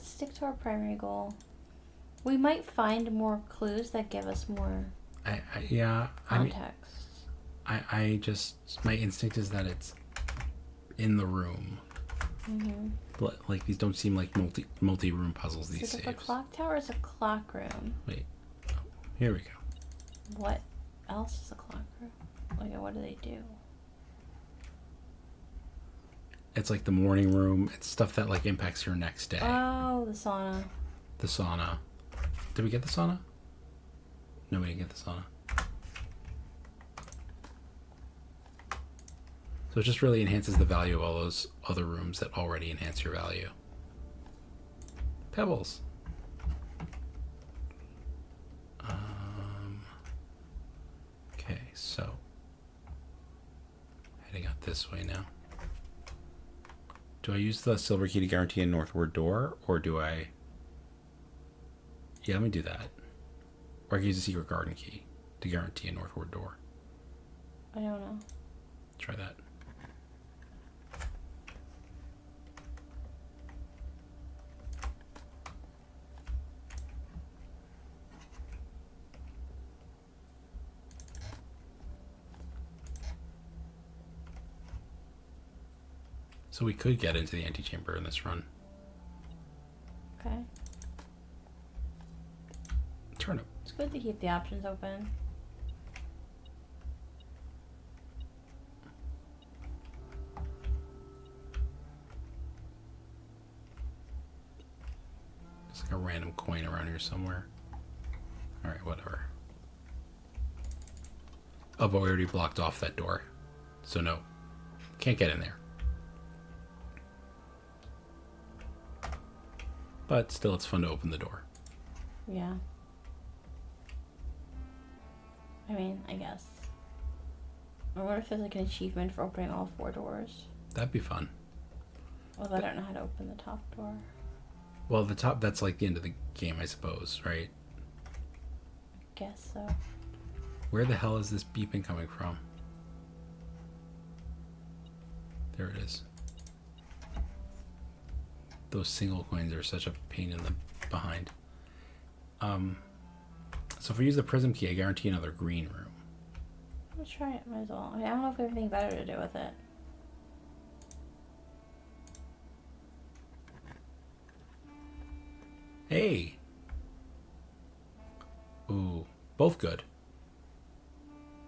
stick to our primary goal. We might find more clues that give us more context. I just, my instinct is that it's in the room. But like these don't seem like multi-room puzzles. These So saves. the clock tower is a clock room. Wait, here we go. What else is a clock room? Like, what do they do? It's like the morning room. It's stuff that like impacts your next day. Oh, the sauna. The sauna. Did we get the sauna? No, we didn't get the sauna. So it just really enhances the value of all those other rooms that already enhance your value. Pebbles. Okay, so heading out this way now. Do I use the silver key to guarantee a northward door, or do I... Yeah, let me do that. Or I can use the secret garden key to guarantee a northward door. I don't know. Try that. So we could get into the antechamber in this run. Okay. Turnip. It's good to keep the options open. There's like a random coin around here somewhere. Alright, whatever. Oh, but we already blocked off that door. So no. Can't get in there. But still, it's fun to open the door. Yeah. I mean, I guess. I wonder if there's like an achievement for opening all 4 doors. That'd be fun. Although I don't know how to open the top door. Well, the top, that's like the end of the game, I suppose, right? Guess so. Where the hell is this beeping coming from? There it is. Those single coins are such a pain in the behind. So if we use the prism key, I guarantee another green room. Let's try it. Might as well. I mean, I don't know if we have anything better to do with it. Hey! Ooh, both good.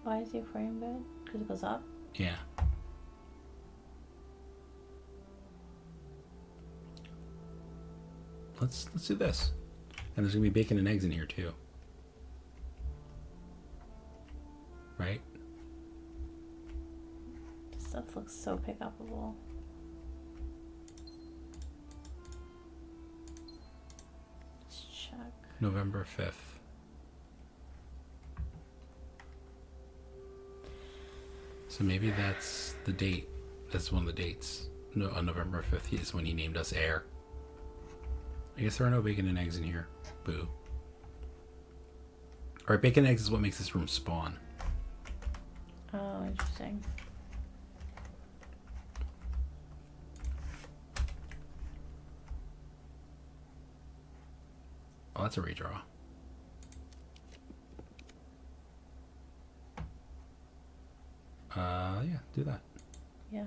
Why is the aquarium good? Because it goes up? Yeah. Let's do this. And there's gonna be bacon and eggs in here too. Right? This stuff looks so pick upable. Let's check. November 5th. So maybe that's the date. That's one of the dates. No, on November 5th is when he named us heir. I guess there are no bacon and eggs in here. Boo. Alright, bacon and eggs is what makes this room spawn. Oh, interesting. Oh, that's a redraw. Yeah, do that. Yeah.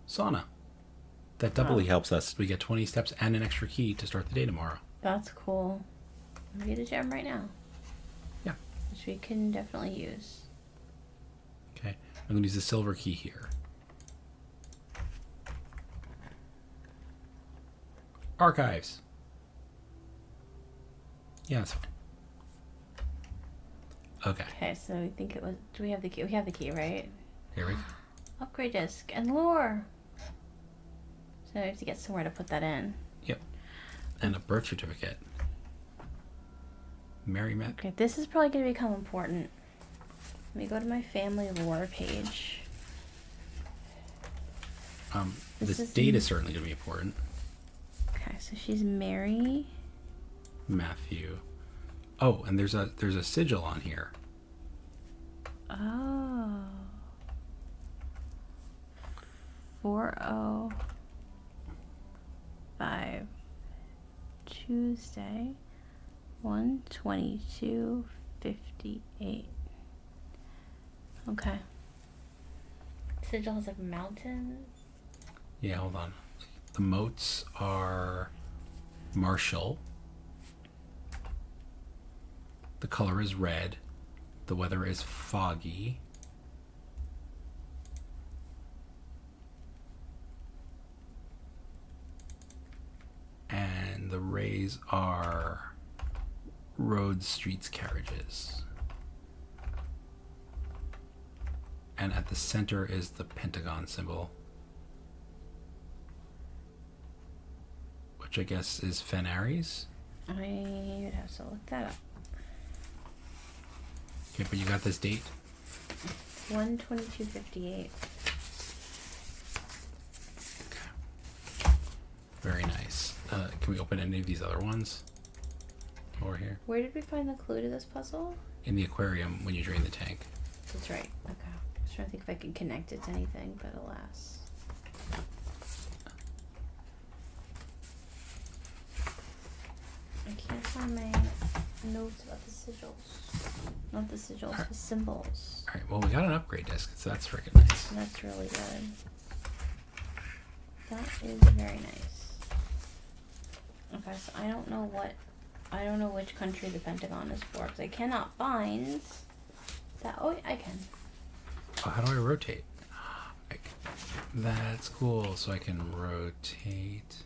Sauna. That doubly helps us. We get 20 steps and an extra key to start the day tomorrow. That's cool. I'm gonna get a gem right now. Yeah. Which we can definitely use. Okay. I'm going to use the silver key here. Archives. Yeah, that's fine. Okay. Okay, so we think it was... Do we have the key? We have the key, right? Here we go. Upgrade disc and lore. So we have to get somewhere to put that in. Yep. And a birth certificate. Mary met. Okay, this is probably going to become important. Let me go to my family lore page. This date is certainly going to be important. Okay, so she's Mary. Matthew. Oh, and there's a sigil on here. Oh. 405 Tuesday 122:58. Okay. Sigil has like mountains. Yeah, hold on. The moats are martial. The color is red. The weather is foggy. And the rays are roads, streets, carriages. And at the center is the pentagon symbol, which I guess is Fenaries. I would have to look that up. Okay, but you got this date? 122:58. Okay. Very nice. Can we open any of these other ones? Over here? Where did we find the clue to this puzzle? In the aquarium when you drain the tank. That's right. Okay. I was trying to think if I could connect it to anything, but alas. I can't find my notes about the sigils. Not the sigils, the symbols. Alright, well we got an upgrade disc, so that's freaking nice. That's really good. That is very nice. Okay, so I don't know which country the Pentagon is for, because I cannot find that. Oh, I can. Oh, how do I rotate? That's cool, so I can rotate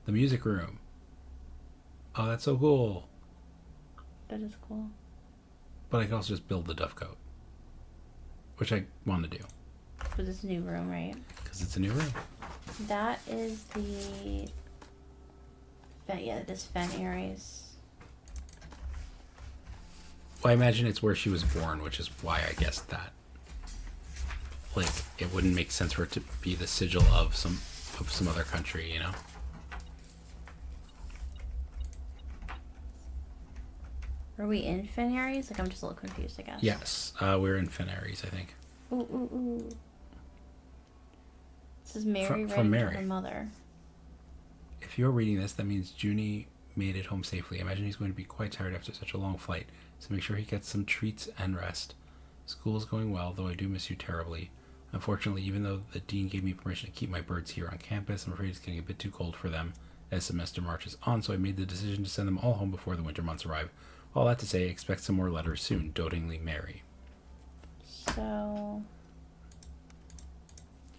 the music room. Oh, that's so cool. That is cool. But I can also just build the Dovecote, which I want to do. Because it's a new room, right? Because it's a new room. That is the... Yeah, this Fenaries. Well, I imagine it's where she was born, which is why I guessed that. Like, it wouldn't make sense for it to be the sigil of some other country, you know? Are we in Fenaries? Like, I'm just a little confused, I guess. Yes, we're in Fenaries, I think. Ooh, ooh, ooh. This is Mary from Mary. her mother. If you're reading this, that means Junie made it home safely. I imagine he's going to be quite tired after such a long flight, so make sure he gets some treats and rest. School's going well, though I do miss you terribly. Unfortunately, even though the dean gave me permission to keep my birds here on campus, I'm afraid it's getting a bit too cold for them as semester marches on, so I made the decision to send them all home before the winter months arrive. All that to say, expect some more letters soon. Dotingly, Mary. So...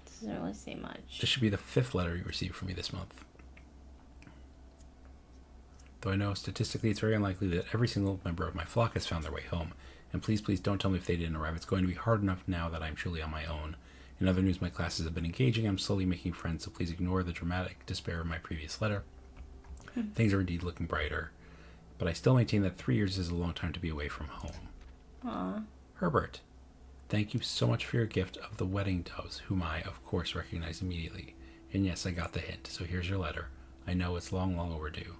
This doesn't really say much. This should be the 5th letter you received from me this month. Though I know statistically it's very unlikely that every single member of my flock has found their way home. And please, please don't tell me if they didn't arrive. It's going to be hard enough now that I'm truly on my own. In other news, my classes have been engaging. I'm slowly making friends, so please ignore the dramatic despair of my previous letter. Things are indeed looking brighter, but I still maintain that 3 years is a long time to be away from home. Aww. Herbert, thank you so much for your gift of the wedding doves, whom I, of course, recognize immediately. And yes, I got the hint, so here's your letter. I know it's long, long overdue.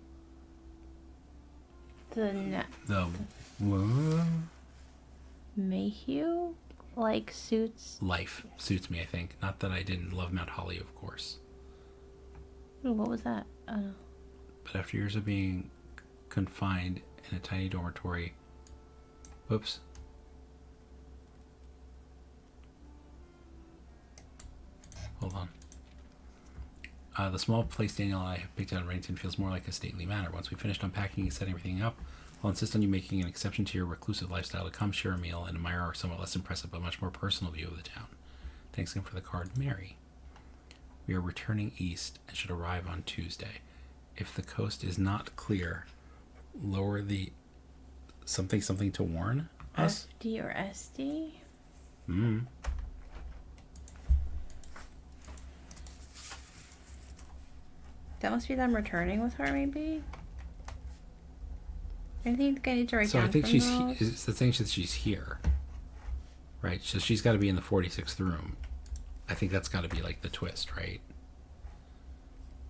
Mayhew? Like suits? Life suits me, I think. Not that I didn't love Mount Holly, of course. Ooh, what was that? Oh no. But after years of being confined in a tiny dormitory... Whoops. Hold on. The small place Daniel and I have picked out in Reddington feels more like a stately manor. Once we finished unpacking and setting everything up, I'll insist on you making an exception to your reclusive lifestyle to come share a meal and admire our somewhat less impressive but much more personal view of the town. Thanks again for the card, Mary. We are returning east and should arrive on Tuesday. If the coast is not clear, lower the something to warn us. FD or SD? That must be them returning with her, maybe? I think I need to write down. So I think those. it's the thing that she's here, right? So she's got to be in the 46th room. I think that's got to be like the twist, right?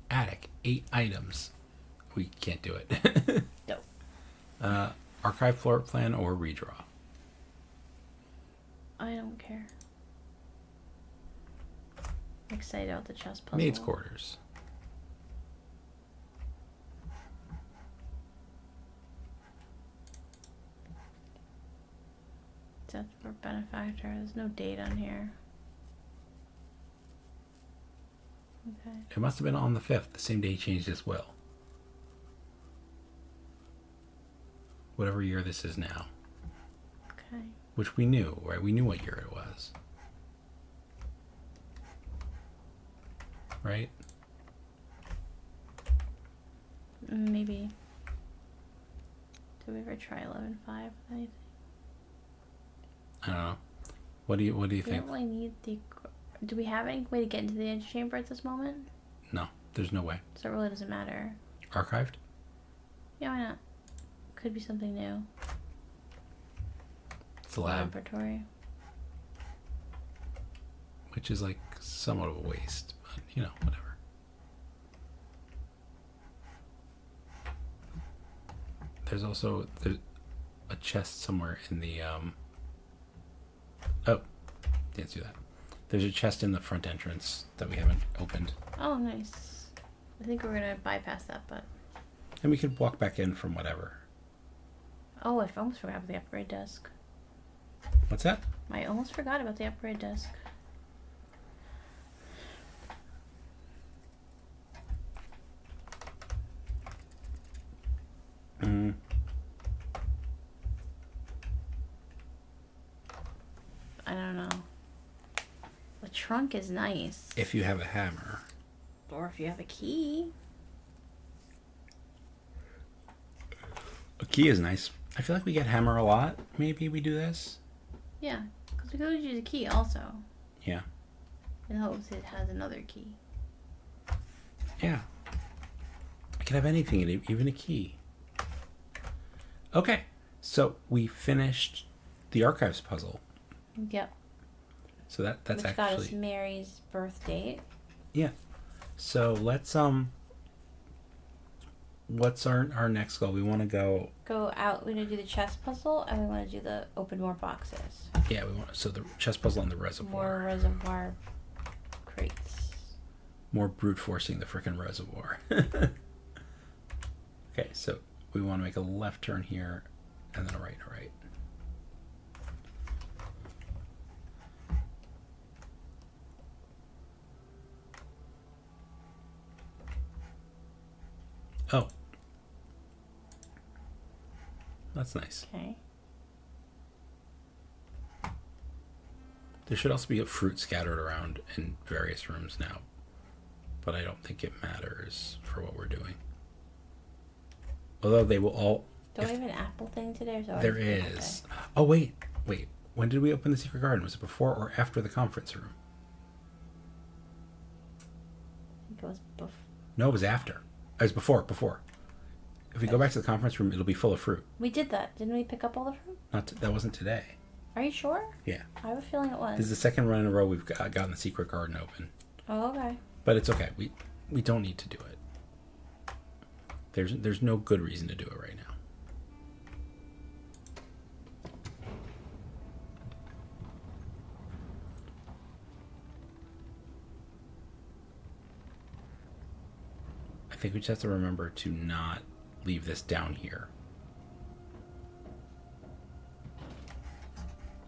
Attic, 8 items. We can't do it. No. Archive floor plan or redraw? I don't care. I'm excited about the chess puzzle. Maid's quarters. Death for benefactor. There's no date on here. Okay. It must have been on the 5th, the same day he changed his will. Whatever year this is now. Okay. Which we knew, right? We knew what year it was. Right? Maybe. Did we ever try 11.5 with anything? I don't know. What do you We think? don't really need the... Do we have any way to get into the antechamber at this moment? No, there's no way. So it really doesn't matter. Archived? Yeah, why not? Could be something new. It's a lab. Laboratory. Which is like somewhat of a waste, but you know, whatever. There's a chest somewhere in the oh, didn't do that. There's a chest in the front entrance that we haven't opened. Oh, nice. I think we're gonna bypass that, but... And we could walk back in from whatever. Oh, I almost forgot about the upgrade desk. What's that? I almost forgot about the upgrade desk. I don't know. The trunk is nice. If you have a hammer. Or if you have a key. A key is nice. I feel like we get hammer a lot. Maybe we do this. Yeah, because we could always use a key also. Yeah. In hopes it has another key. Yeah. I could have anything, even a key. Okay, so we finished the archives puzzle. Yep. So that's Which actually got us Mary's birth date. Yeah. So let's what's our next goal? We want to go out. We're gonna do the chess puzzle, and we want to do the open more boxes. Yeah, we want the chess puzzle and the reservoir. More reservoir crates. More brute forcing the frickin' reservoir. Okay, so we want to make a left turn here, and then a right. Oh. That's nice. Okay. There should also be a fruit scattered around in various rooms now, but I don't think it matters for what we're doing. Although they will all... Do we have an apple thing today? Or there is. Oh, wait. When did we open the secret garden? Was it before or after the conference room? think it was before. No, it was after. It was before. If we go back to the conference room, it'll be full of fruit. We did that. Didn't we pick up all the fruit? That wasn't today. Are you sure? Yeah. I have a feeling it was. This is the second run in a row we've gotten the secret garden open. Oh, okay. But it's okay. We don't need to do it. There's no good reason to do it right now. I think we just have to remember to not leave this down here.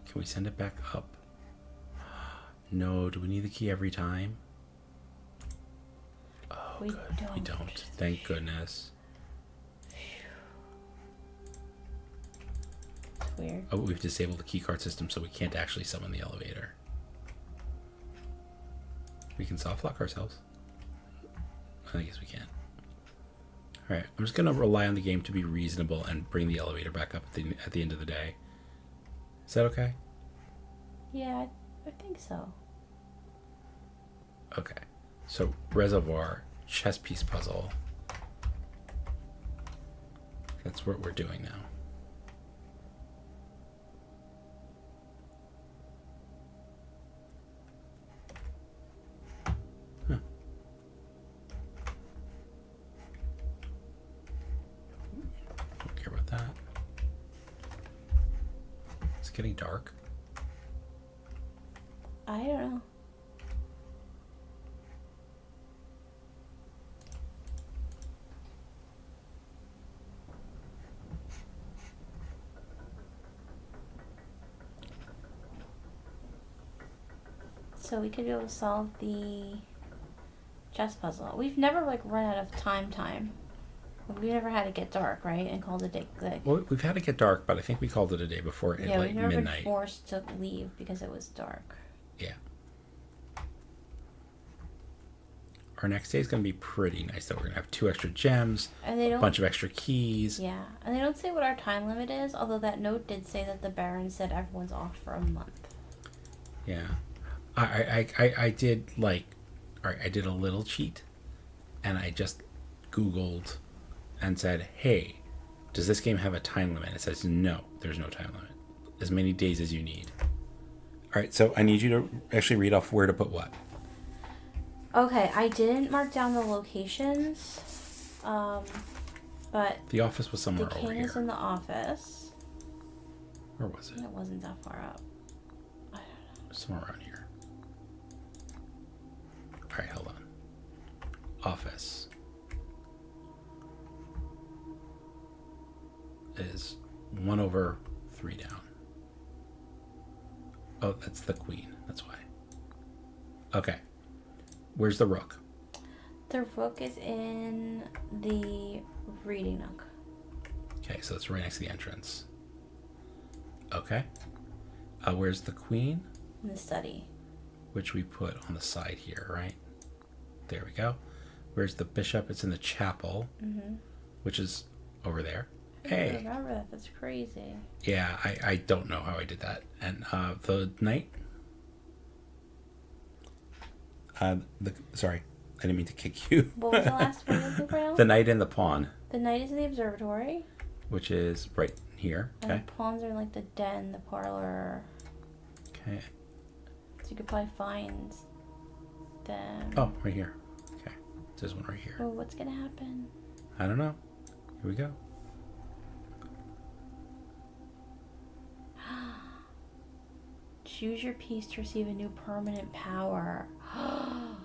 Can we send it back up? No, do we need the key every time? Oh, we good. We don't. Thank goodness. It's weird. Oh, we've disabled the keycard system so we can't actually summon the elevator. We can soft lock ourselves. I guess we can. Alright, I'm just going to rely on the game to be reasonable and bring the elevator back up at the end of the day. Is that okay? Yeah, I think so. Okay. So, reservoir, chess piece puzzle. That's what we're doing now. Huh. Don't care about that. It's getting dark. I don't know. So we could be able to solve the chess puzzle. We've never like run out of time. We've never had it get dark, right? And called it a day. Well, we've had it get dark, but I think we called it a day before Yeah, like we've never midnight. been forced to leave because it was dark. Yeah. Our next day is going to be pretty nice, though. We're going to have 2 extra gems, and they don't, a bunch of extra keys. Yeah, and they don't say what our time limit is, although that note did say that the Baron said everyone's off for a month. Yeah. I did, like, alright, I did a little cheat, and I just Googled and said, hey, does this game have a time limit? It says, no, there's no time limit. As many days as you need. Alright, so I need you to actually read off where to put what. Okay, I didn't mark down the locations, but... The office was somewhere over here. The king is in the office. Where was it? It wasn't that far up. I don't know. Somewhere around here. Alright, hold on. Office. Is 1 over 3 down. Oh, that's the queen. That's why. Okay. Where's the rook? The rook is in the reading nook. Okay, so it's right next to the entrance. Okay. Where's the queen? In the study. Which we put on the side here, right? There we go. Where's the bishop? It's in the chapel, which is over there. Hey. I remember that. That's crazy. Yeah, I don't know how I did that. And the knight. Sorry, I didn't mean to kick you. What was the last one looking for now? The knight and the pawn. The knight is in the observatory. Which is right here. Okay. And the pawns are in like the den, the parlor. Okay. So you could probably find them. Oh, right here. Okay. There's one right here. Oh, what's gonna happen? I don't know. Here we go. Choose your piece to receive a new permanent power. Are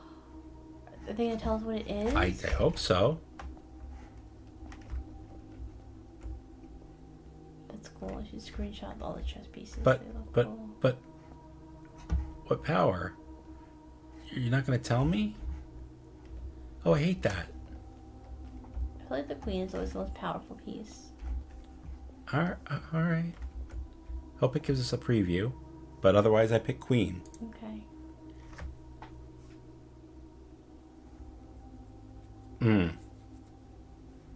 they gonna tell us what it is? I hope so. That's cool. I should screenshot all the chess pieces. But cool. what power? You're not gonna tell me? Oh, I hate that. I feel like the queen is always the most powerful piece. All right. Hope it gives us a preview, but otherwise I pick queen. Okay.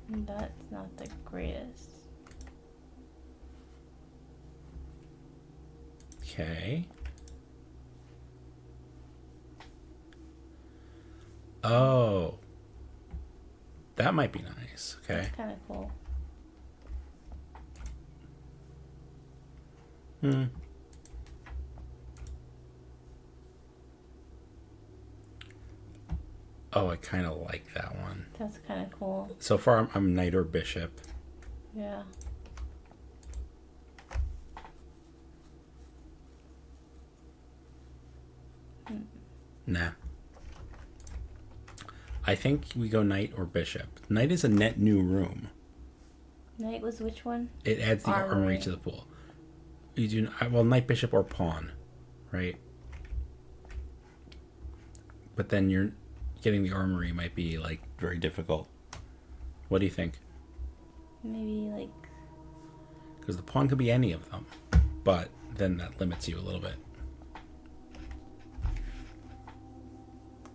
That's not the greatest. Okay. Oh. That might be nice. Okay. That's kind of cool. Oh, I kind of like that one. That's kind of cool. So far, I'm knight or bishop. Yeah. Nah. I think we go knight or bishop. Knight is a net new room. Knight was which one? It adds the armory to the pool. You do well, knight, bishop, or pawn, right? But then you're getting the armory might be like very difficult. What do you think? Maybe like. Because the pawn could be any of them, but then that limits you a little bit.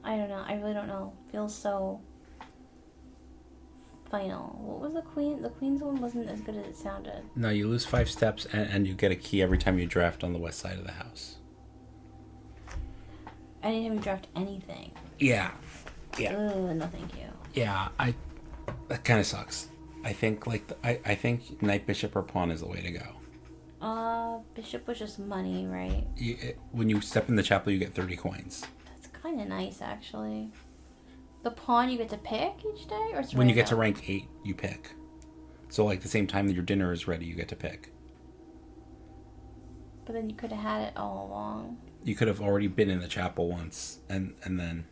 I don't know. I really don't know. Feels so final. What was the queen? The queen's one wasn't as good as it sounded. No, you lose 5 steps and you get a key every time you draft on the west side of the house. Anytime you draft anything. Yeah. Yeah. Ooh, no thank you. Yeah, that kind of sucks. I think I think knight, bishop, or pawn is the way to go. Bishop was just money, right? When you step in the chapel, you get 30 coins. That's kind of nice, actually. The pawn you get to pick each day, or it's when you get to rank 8, you pick. So like the same time that your dinner is ready, you get to pick. But then you could have had it all along. You could have already been in the chapel once, and then.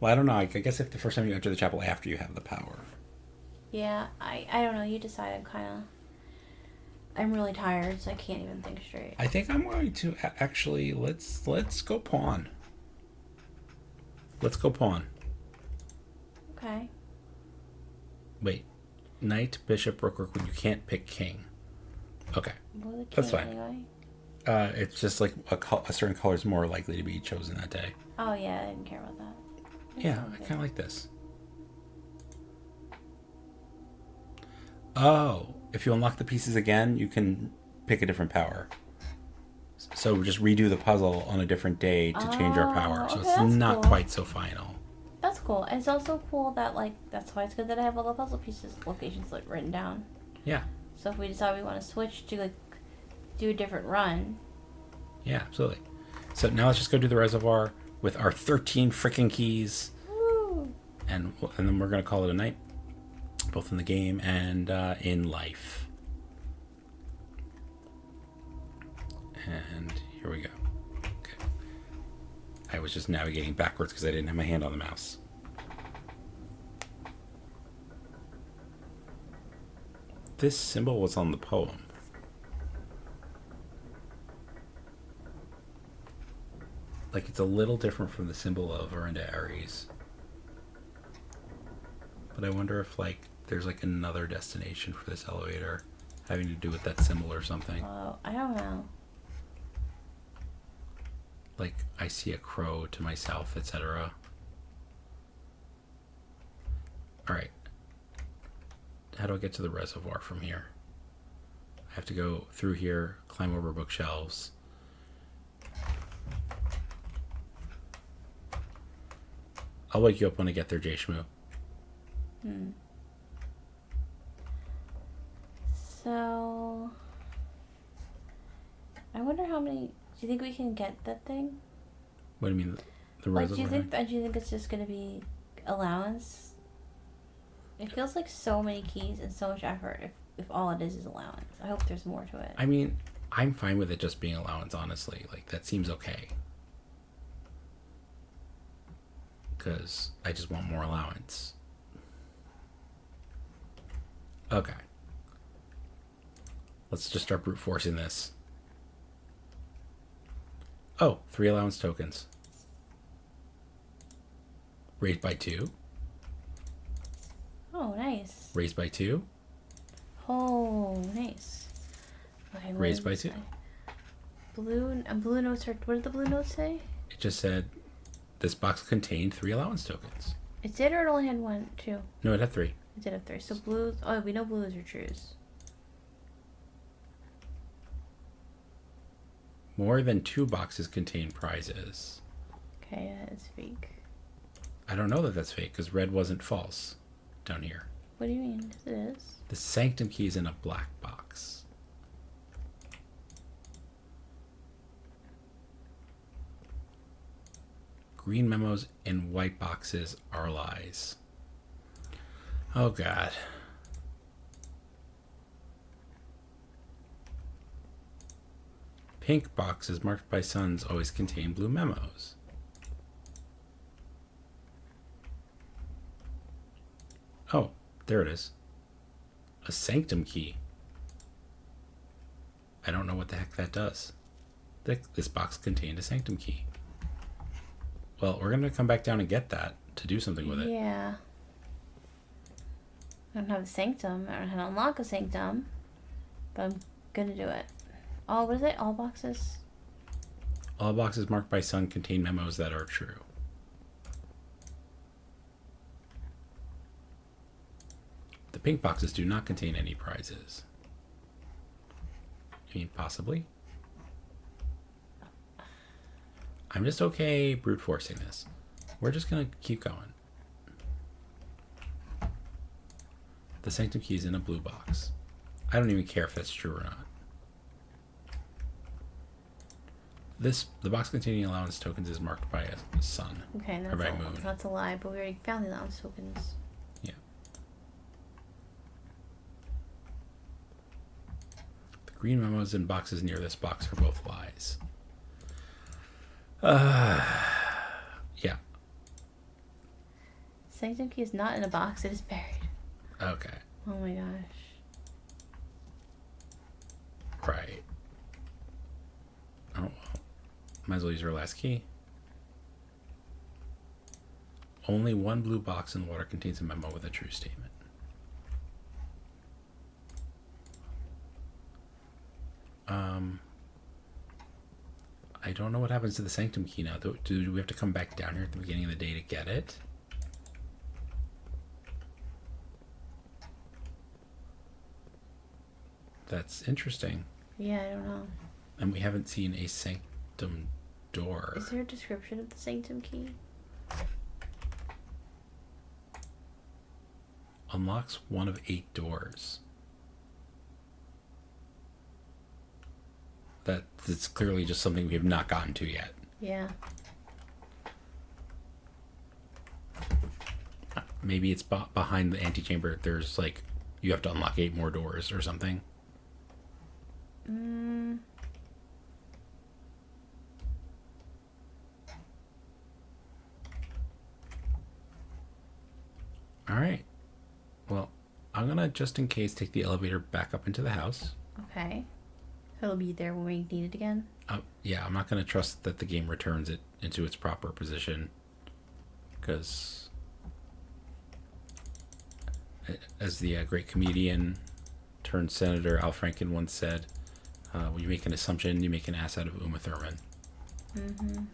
Well, I don't know. I guess if the first time you enter the chapel after you have the power. Yeah, I don't know. You decide. I'm really tired, so I can't even think straight. I think I'm going to actually let's go pawn. Let's go pawn. Okay. Wait, knight, bishop, rook, rook. When you can't pick king. Okay, that's fine. Anyway? It's just like a certain color is more likely to be chosen that day. Oh yeah, I didn't care about that. Yeah, I kind of like this. Oh, if you unlock the pieces again, you can pick a different power. So just redo the puzzle on a different day to change our power. So it's not quite so final. That's cool. And it's also cool that, like, that's why it's good that I have all the puzzle pieces locations written down. Yeah. So if we decide we want to switch to, like, do a different run. Yeah, absolutely. So now let's just go do the reservoir with our 13 freaking keys. Woo! And then we're going to call it a night. Both in the game and in life. And here we go. Okay. I was just navigating backwards because I didn't have my hand on the mouse. This symbol was on the poem. Like, it's a little different from the symbol of Verinda Ares. But I wonder if, like, there's, like, another destination for this elevator having to do with that symbol or something. Oh, I don't know. Like, I see a crow to my south, etc. Alright. How do I get to the reservoir from here? I have to go through here, climb over bookshelves. I'll wake you up when I get there, JShmoo. So, I wonder how many. Do you think we can get that thing? What do you mean, the Like, reservoir? do you think it's just gonna be allowance? It feels like so many keys and so much effort. If all it is allowance, I hope there's more to it. I mean, I'm fine with it just being allowance. Honestly, like that seems okay. Because I just want more allowance. Okay. Let's just start brute forcing this. Oh, 3 allowance tokens. Raised by 2. Oh, nice. Raised by 2. Oh, nice. Okay, Raised by 2. Blue notes are. What did the blue notes say? It just said this box contained 3 allowance tokens. It did, or it only had 1, 2? No, it had 3. It did have 3. So blues. Oh, we know blues are trues. More than 2 boxes contain prizes. Okay, that is fake. I don't know that that's fake because red wasn't false down here. What do you mean? It is. The sanctum key is in a black box. Green memos in white boxes are lies. Oh, God. Pink boxes marked by suns always contain blue memos. Oh, there it is. A sanctum key. I don't know what the heck that does. This box contained a sanctum key. Well, we're going to come back down and get that to do something with it. Yeah. I don't have a sanctum. I don't have to unlock a sanctum. But I'm going to do it. Oh, what is it? All boxes? All boxes marked by sun contain memos that are true. The pink boxes do not contain any prizes. I mean, possibly. I'm just okay brute forcing this. We're just going to keep going. The sanctum key is in a blue box. I don't even care if that's true or not. The box containing allowance tokens is marked by a sun. Okay, that's a lie, but we already found the allowance tokens. Yeah. The green memos in boxes near this box are both lies. Yeah. Sanctum key is not in a box, it is buried. Okay. Oh my gosh. Right. Oh, well. Might as well use our last key. Only one blue box in water contains a memo with a true statement. I don't know what happens to the sanctum key now. Do we have to come back down here at the beginning of the day to get it? That's interesting. Yeah, I don't know. And we haven't seen a sanctum door. Is there a description of the sanctum key? Unlocks one of 8 doors. That's clearly just something we have not gotten to yet. Yeah. Maybe it's behind the antechamber. There's like, you have to unlock 8 more doors or something. All right. Well, I'm going to, just in case, take the elevator back up into the house. Okay. It'll be there when we need it again? Yeah, I'm not going to trust that the game returns it into its proper position. Because, as the great comedian turned senator Al Franken once said, when you make an assumption, you make an ass out of Uma Thurman. Mm-hmm.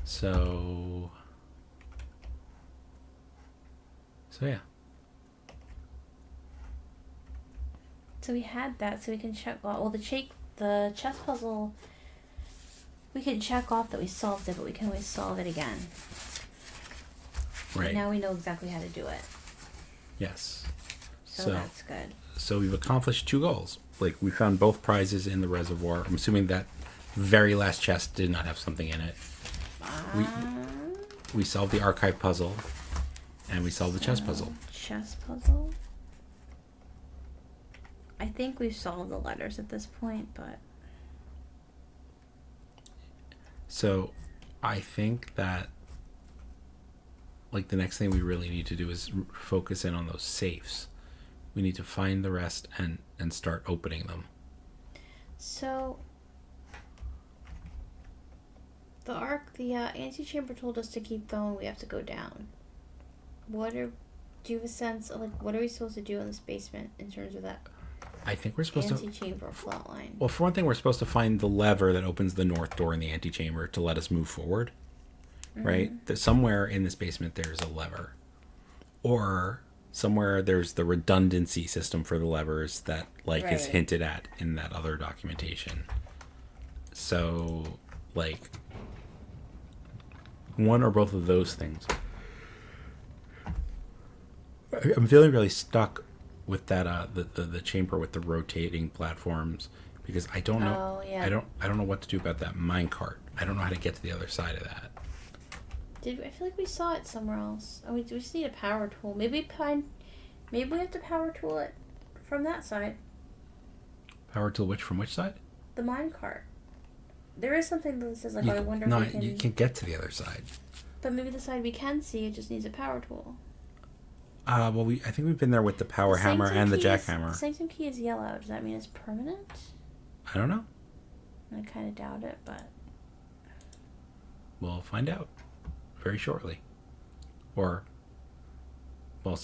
So yeah. So we had that, so we can check off. Well, the chess puzzle, we can check off that we solved it, but we can always solve it again. Right. And now we know exactly how to do it. Yes. So that's good. So we've accomplished 2 goals. Like, we found both prizes in the reservoir. I'm assuming that very last chest did not have something in it. We solved the archive puzzle, and we solved the chess puzzle. Chess puzzle? I think we've solved the letters at this point, but... So, I think that, like, the next thing we really need to do is focus in on those safes. We need to find the rest and start opening them. So, the antechamber told us to keep going. We have to go down. Do you have a sense of, like, what are we supposed to do in this basement in terms of that? I think we're supposed to... Antechamber flatline. Well, for one thing, we're supposed to find the lever that opens the north door in the antechamber to let us move forward. Mm-hmm. Right? Somewhere in this basement, there's a lever. Or somewhere there's the redundancy system for the levers that, like, is hinted at in that other documentation. So, like... One or both of those things. I'm feeling really stuck with that the chamber with the rotating platforms because I don't know. Oh, yeah. I don't know what to do about that minecart. I don't know how to get to the other side of that. I feel like we saw it somewhere else. Oh, we just need a power tool. Maybe we have to power tool it from that side. Power tool from which side? The minecart. There is something that says like, I wonder if we can. No, you can get to the other side. But maybe the side we can see, it just needs a power tool. Well, I think we've been there with the power hammer and the jackhammer. The sanctum key is yellow. Does that mean it's permanent? I don't know. I kind of doubt it, but we'll find out very shortly. Or, well,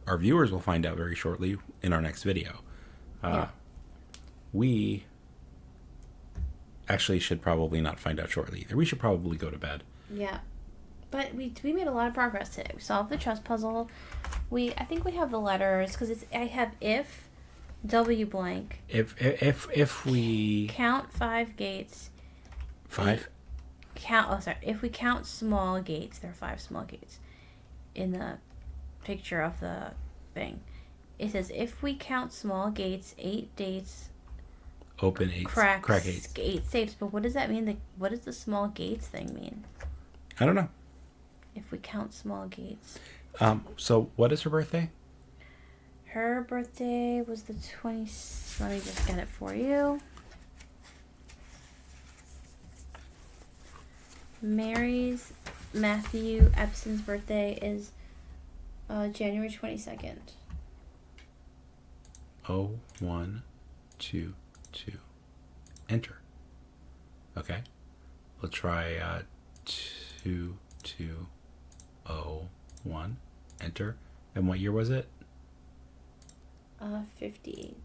our viewers will find out very shortly in our next video. Yeah. We actually should probably not find out shortly either. We should probably go to bed. Yeah. But we made a lot of progress today. We solved the chess puzzle. I think we have the letters because I have if W blank. If we count 5 gates. 5? If we count small gates, there are 5 small gates in the picture of the thing. It says if we count small gates, 8 gates. Open 8. Crack 8. 8 safes. But what does that mean? What does the small gates thing mean? I don't know. If we count small gates. So what is her birthday? Her birthday was the 20th. Let me just get it for you. Mary's Matthew Epson's birthday is January 22nd. 1, 2, 2. Enter. Okay. We'll try 2, 2, 0, 1. Enter. And what year was it? 58.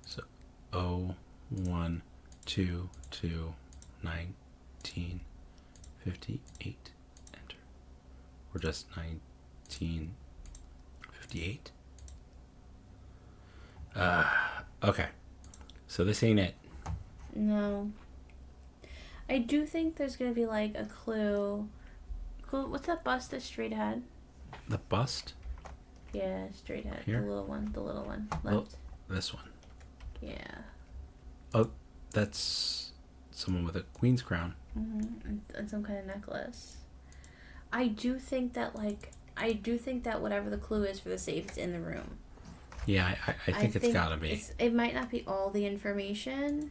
So 1, 2, 2, 1958. Enter. We're just 1958. Okay. So this ain't it. No. I do think there's going to be like a clue. What's that bust that's straight ahead? The bust? Yeah, straight ahead. Here? The little one. Left. Oh, this one. Yeah. Oh, that's someone with a queen's crown. Mm-hmm. And some kind of necklace. I do think that whatever the clue is for the safe is in the room. Yeah, I think it's gotta be. It might not be all the information.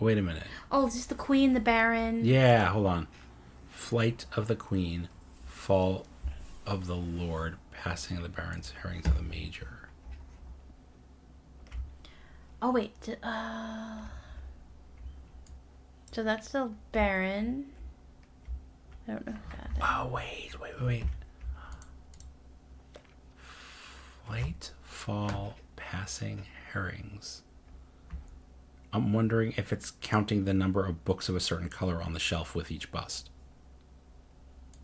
Wait a minute. Oh, is this the queen, the baron? Yeah, hold on. Flight of the queen, fall of the lord, passing of the baron's herrings of the major. Oh, wait. So that's the baron. I don't know who that is. Oh, wait. Flight, fall, passing, herrings. I'm wondering if it's counting the number of books of a certain color on the shelf with each bust.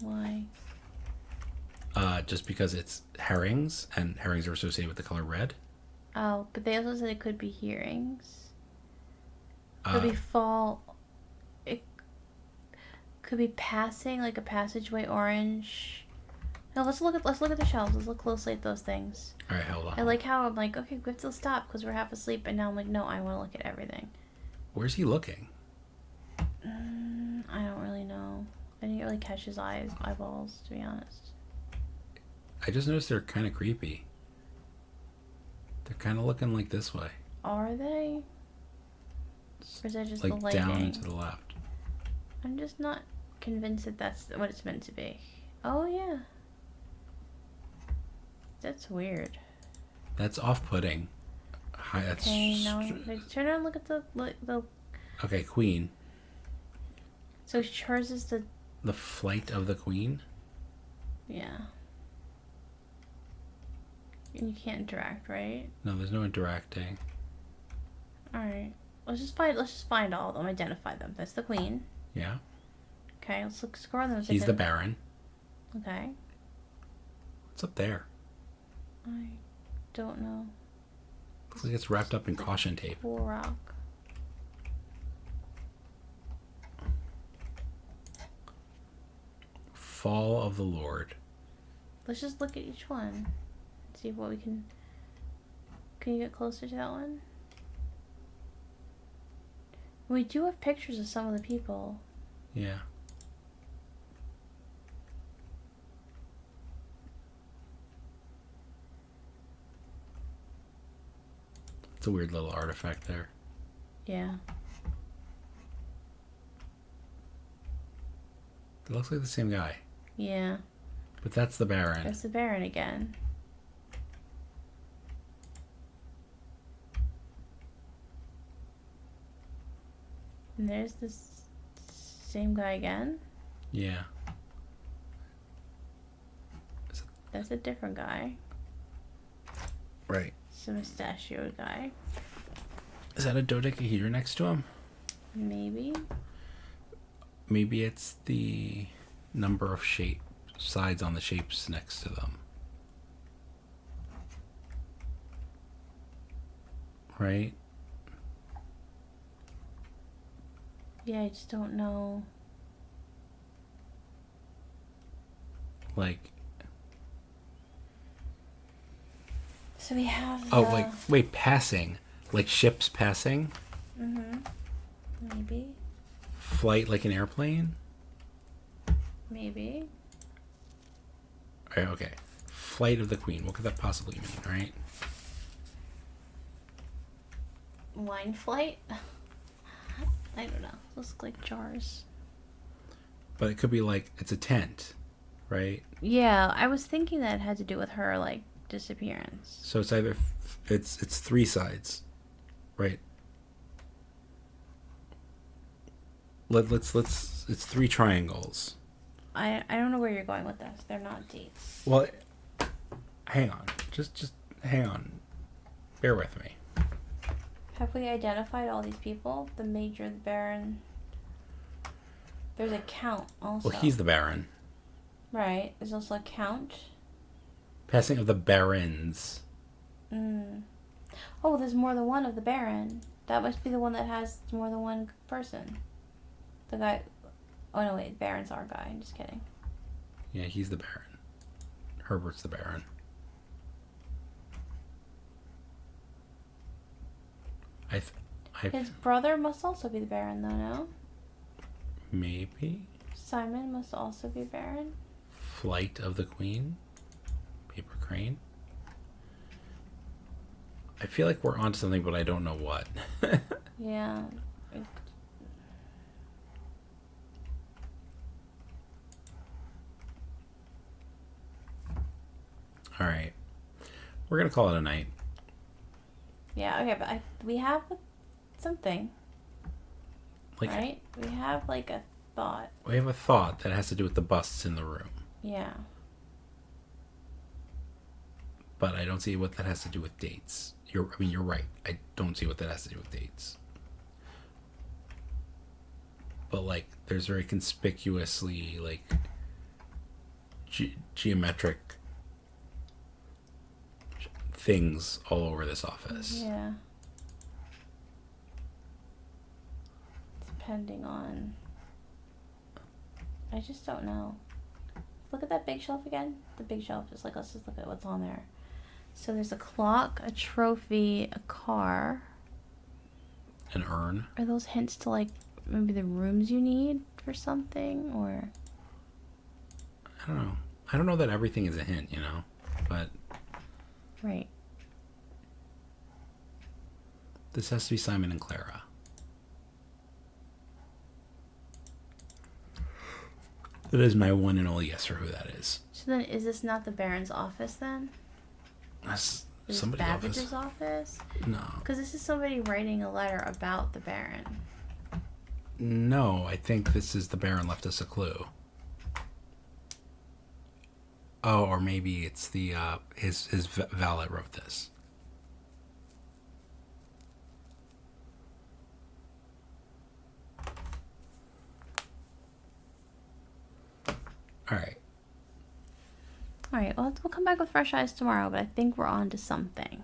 Why? Just because it's herrings, and herrings are associated with the color red. Oh, but they also said it could be hearings. Could be fall. It could be passing, like a passageway orange. No, let's look at the shelves. Let's look closely at those things. All right, hold on. I like how I'm like, okay, we have to stop because we're half asleep, and now I'm like, no, I want to look at everything. Where's he looking? I don't really know. I didn't really catch his eyeballs, to be honest. I just noticed they're kind of creepy. They're kind of looking like this way. Are they? Or is that just like the lighting? down and to the left? I'm just not convinced that that's what it's meant to be. Oh, yeah. That's weird. That's off-putting. Okay, now turn around and look at the... Okay, queen. So hers is the... The flight of the queen? Yeah. And you can't interact, right? No, there's no interacting. Alright. Let's just find all of them, identify them. That's the queen. Yeah. Okay, let's score on them. He's the baron. Okay. What's up there? I don't know. Looks like it's wrapped up in caution tape. Cool rock. Fall of the Lord. Let's just look at each one. See what we can... Can you get closer to that one? We do have pictures of some of the people. Yeah. It's a weird little artifact there. Yeah. It looks like the same guy. Yeah. But that's the Baron. That's the Baron again. And there's this same guy again. Yeah. That's a different guy. Right. It's a mustachioed guy. Is that a dodecahedron next to him? Maybe. Maybe it's the number of sides on the shapes next to them. Right? Yeah, I just don't know. Like... So we have Oh, like, wait, passing. Like ships passing? Mm-hmm. Maybe. Flight like an airplane? Maybe. Okay. Flight of the Queen. What could that possibly mean, right? Wine flight? I don't know. Those look like jars. But it could be like, it's a tent, right? Yeah, I was thinking that it had to do with her, like, disappearance. So it's either, it's three sides, right? Let's it's three triangles. I don't know where you're going with this. They're not dates. Well, hang on. Just hang on. Bear with me. Have we identified all these people? The Major, the Baron. There's a Count also. Well, he's the Baron. Right. There's also a Count. Passing of the Barons. Oh, there's more than one of the Baron. That must be the one that has more than one person. The guy... Oh, no, wait. Baron's our guy. I'm just kidding. Yeah, he's the Baron. Herbert's the Baron. His brother must also be the Baron, though, no? Maybe. Simon must also be Baron. Flight of the Queen. Paper Crane. I feel like we're onto something, but I don't know what. Yeah. All right. We're going to call it a night. Yeah, okay, but we have something. Like, right? We have, like, a thought. We have a thought that has to do with the busts in the room. Yeah. But I don't see what that has to do with dates. You're right. I don't see what that has to do with dates. But, like, there's very conspicuously, like, geometric things all over this office. Yeah. Depending on... I just don't know. Look at that big shelf again. The big shelf, just like, let's just look at what's on there. So there's a clock, a trophy, a car. An urn. Are those hints to, like, maybe the rooms you need for something, or... I don't know. I don't know that everything is a hint, you know? But... Right. This has to be Simon and Clara. That is my one and only guess for who that is. So then, is this not the Baron's office, then? That's Is somebody's Babbage's office. office? No. Because this is somebody writing a letter about the Baron. No, I think this is the Baron left us a clue. Oh, or maybe it's the his valet wrote this. All right. All right. Well, we'll come back with fresh eyes tomorrow, but I think we're on to something.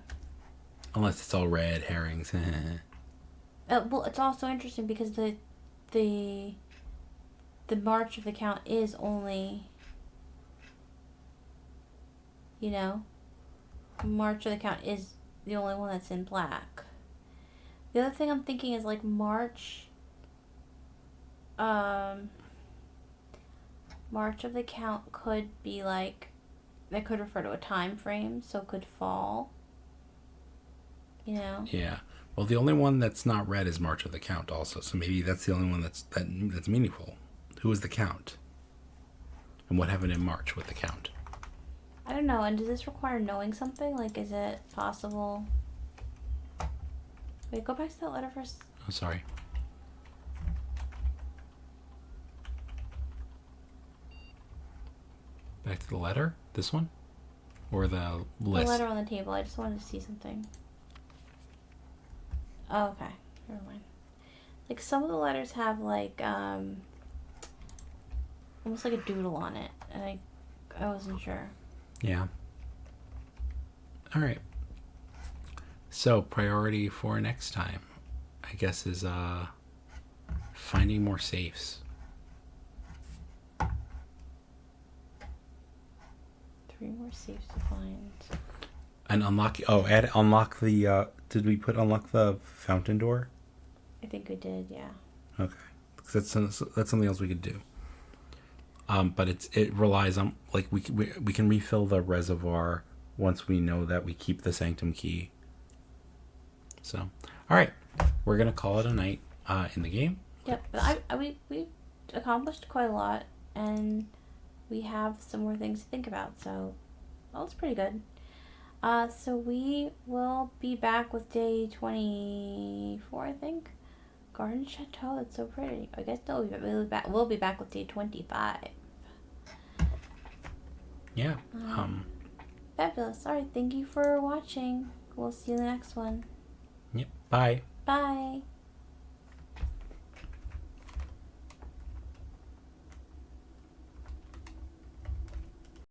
Unless it's all red herrings. Well, it's also interesting because the march of the count is only, March of the count is the only one that's in black. The other thing I'm thinking is like March of the count could be like, that could refer to a time frame, so it could fall. Yeah. Well, the only one that's not red is March of the Count also, so maybe that's the only one that's meaningful. Who is the Count? And what happened in March with the Count? I don't know, and does this require knowing something? Like, is it possible... Wait, go back to that letter first. Oh, sorry. Back to the letter? This one? Or the list? The letter on the table. I just wanted to see something. Oh, okay. Never mind. Like, some of the letters have, like, almost like a doodle on it. And I wasn't sure. Yeah. All right. So, priority for next time, I guess, is finding more safes. 3 more safes to find. And unlock the did we put unlock the fountain door? I think we did, yeah. Okay. That's something else we could do. But it relies on, like, we can refill the reservoir once we know that we keep the sanctum key. So, all right, we're gonna call it a night in the game. Yep, but we accomplished quite a lot, and we have some more things to think about. So, well, it's pretty good. So we will be back with day 24, I think. Garden Chateau, that's so pretty. I guess no, we'll be back with day 25. Yeah. Fabulous. All right, thank you for watching. We'll see you in the next one. Yep. Bye. Bye.